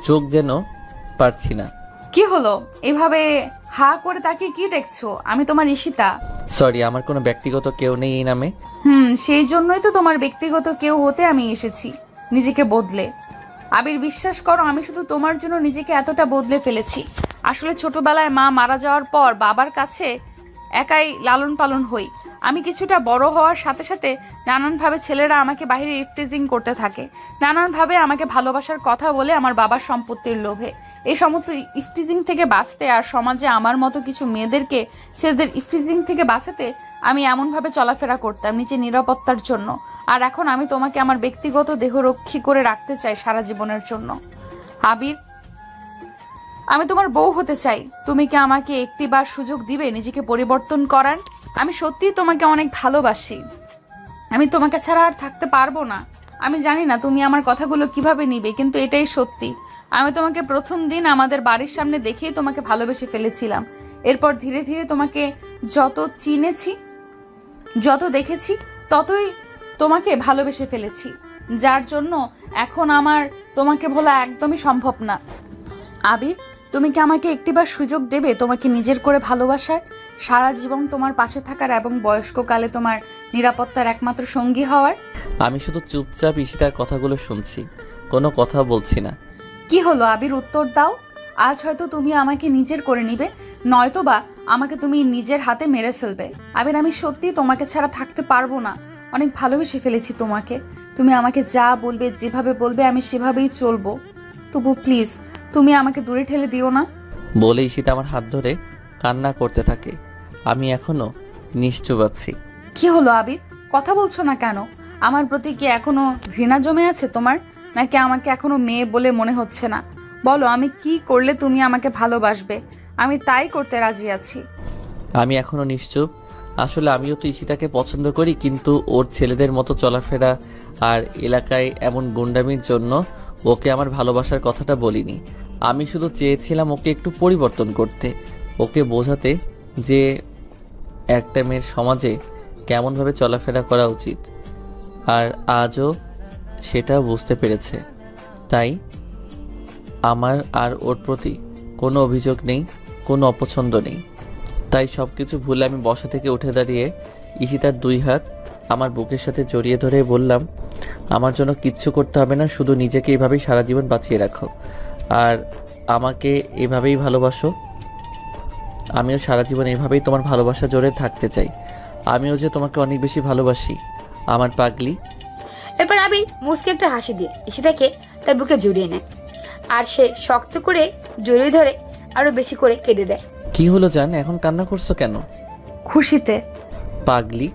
চোখ যেন পারছি না। কি হলো এভাবে হা করে তাকিয়ে কি দেখছো? আমি তোমার ঈশিতা। সরি, আমার কোনো ব্যক্তিগত কেউ নেই এই নামে। সেই জন্যই তো তোমার ব্যক্তিগত কেউ হতে আমি এসেছি, নিজেকে বদলে। আবির বিশ্বাস করো, আমি শুধু তোমার জন্য নিজেকে এতটা বদলে ফেলেছি। আসলে ছোটবেলায় মা মারা যাওয়ার পর বাবার কাছে একাই লালন পালন হই। আমি কিছুটা বড় হওয়ার সাথে সাথে নানানভাবে ছেলেরা আমাকে বাইরে ইফটিজিং করতে থাকে, নানানভাবে আমাকে ভালোবাসার কথা বলে আমার বাবার সম্পত্তির লোভে। এই সমস্ত ইফটিজিং থেকে বাঁচতে আর সমাজে আমার মতো কিছু মেয়েদেরকে ছেলেদের ইফটিজিং থেকে বাঁচাতে আমি এমনভাবে চলাফেরা করতাম নিজের নিরাপত্তার জন্য। আর এখন আমি তোমাকে আমার ব্যক্তিগত দেহরক্ষী করে রাখতে চাই সারা জীবনের জন্য। আবির, আমি তোমার বউ হতে চাই। তুমি কি আমাকে একটিবার সুযোগ দিবে নিজেকে পরিবর্তন করার? আমি সত্যিই তোমাকে অনেক ভালোবাসি। আমি তোমাকে ছাড়া আর থাকতে পারবো না। আমি জানি না তুমি আমার কথাগুলো কিভাবে নিবে, কিন্তু এটাই সত্যি। আমি তোমাকে প্রথম দিন আমাদের বাড়ির সামনে দেখেই তোমাকে ভালোবেসে ফেলেছিলাম। এরপর ধীরে ধীরে তোমাকে যত চিনেছি, যত দেখেছি, ততই তোমাকে ভালোবেসে ফেলেছি, যার জন্য এখন আমার তোমাকে ভোলা একদমই সম্ভব না। আবির, তুমি কি আমাকে একটিবার সুযোগ দেবে তোমাকে নিজের করে ভালোবাসার, সারা জীবন তোমার পাশে থাকার এবং বয়স্ককালে তোমার নিরাপত্তার একমাত্র সঙ্গী হওয়ার? আমি শুধু চুপচাপ ঈশিতার কথাগুলো শুনছি, কোনো কথা বলছি না। কি হলো আবির, উত্তর দাও। আজ হয়তো তুমি আমাকে নিজের করে নিবে, নয়তোবা আমাকে তুমি নিজের হাতে মেরে ফেলবে। আবির, আমি সত্যি তোমাকে ছাড়া থাকতে পারবো না। অনেক ভালোবেসে ফেলেছি তোমাকে। তুমি আমাকে যা বলবে, যেভাবে বলবে আমি সেভাবেই চলবো। তবু প্লিজ তুমি আমাকে দূরে ঠেলে দিও না। বলে ঈশিতা আমার হাত ধরে কান্না করতে থাকে। আমি এখনো নিশ্চুপ আছি। কি হলো আবির, কথা বলছো না কেন? আমার প্রতি কি এখনো ঘৃণা জমে আছে তোমার, নাকি আমাকে এখনো মেয়ে বলে মনে হচ্ছে না? বলো, আমি কি করলে তুমি আমাকে ভালোবাসবে? আমি তাই করতে রাজি আছি। আমি এখনো নিশ্চুপ। আসলে আমিও তো ঈশিতাকে পছন্দ করি, কিন্তু ওর ছেলেদের মতো চলাফেরা আর এলাকায় এমন গুন্ডামির জন্য ওকে আমার ভালোবাসার কথাটা বলিনি। আমি শুধু চেয়েছিলাম ওকে একটু পরিবর্তন করতে, ওকে বোঝাতে যে একটা মেয়ের সমাজে কেমনভাবে চলাফেরা করা উচিত। আর আজও সেটা বুঝতে পেরেছে। তাই আমার আর ওর প্রতি কোনো অভিযোগ নেই, কোনো অপছন্দ নেই। তাই সব কিছু ভুলে আমি বসা থেকে উঠে দাঁড়িয়ে ঈশিতার 2 হাত আমার বুকের সাথে জড়িয়ে ধরে বললাম, আমার জন্য কিচ্ছু করতে হবে না, শুধু নিজেকে এভাবেই সারা জীবন বাঁচিয়ে রাখো আর আমাকে এভাবেই ভালোবাসো। আমিও সারা জীবন এভাবেই তোমার ভালোবাসা জোরে থাকতে চাই। আমিও যে তোমাকে অনেক বেশি ভালোবাসি আমার পাগলি। এরপর আবির মুচকে একটা হাসি দিয়ে ঈশিতাকে তার বুকে জড়িয়ে নেয়, আর সে শক্ত করে জড়িয়ে ধরে আরো বেশি করে কেঁদে দেয়। কি হলো জান, এখন কান্না করছো কেন? খুশিতে। পাগলি।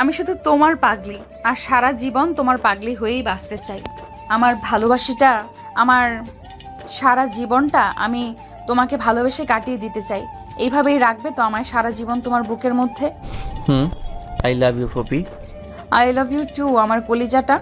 আমি শুধু তোমার পাগলি, আর সারা জীবন তোমার পাগলি হয়েই বাঁচতে চাই। আমার ভালোবাসাটা, আমার সারা জীবনটা আমি তোমাকে ভালোবেসে কাটিয়ে দিতে চাই। এইভাবেই রাখবে তো আমায় সারা জীবন তোমার বুকের মধ্যে? আই লাভ ইউ ফপি। আই লাভ ইউ টু আমার কলিজাটা।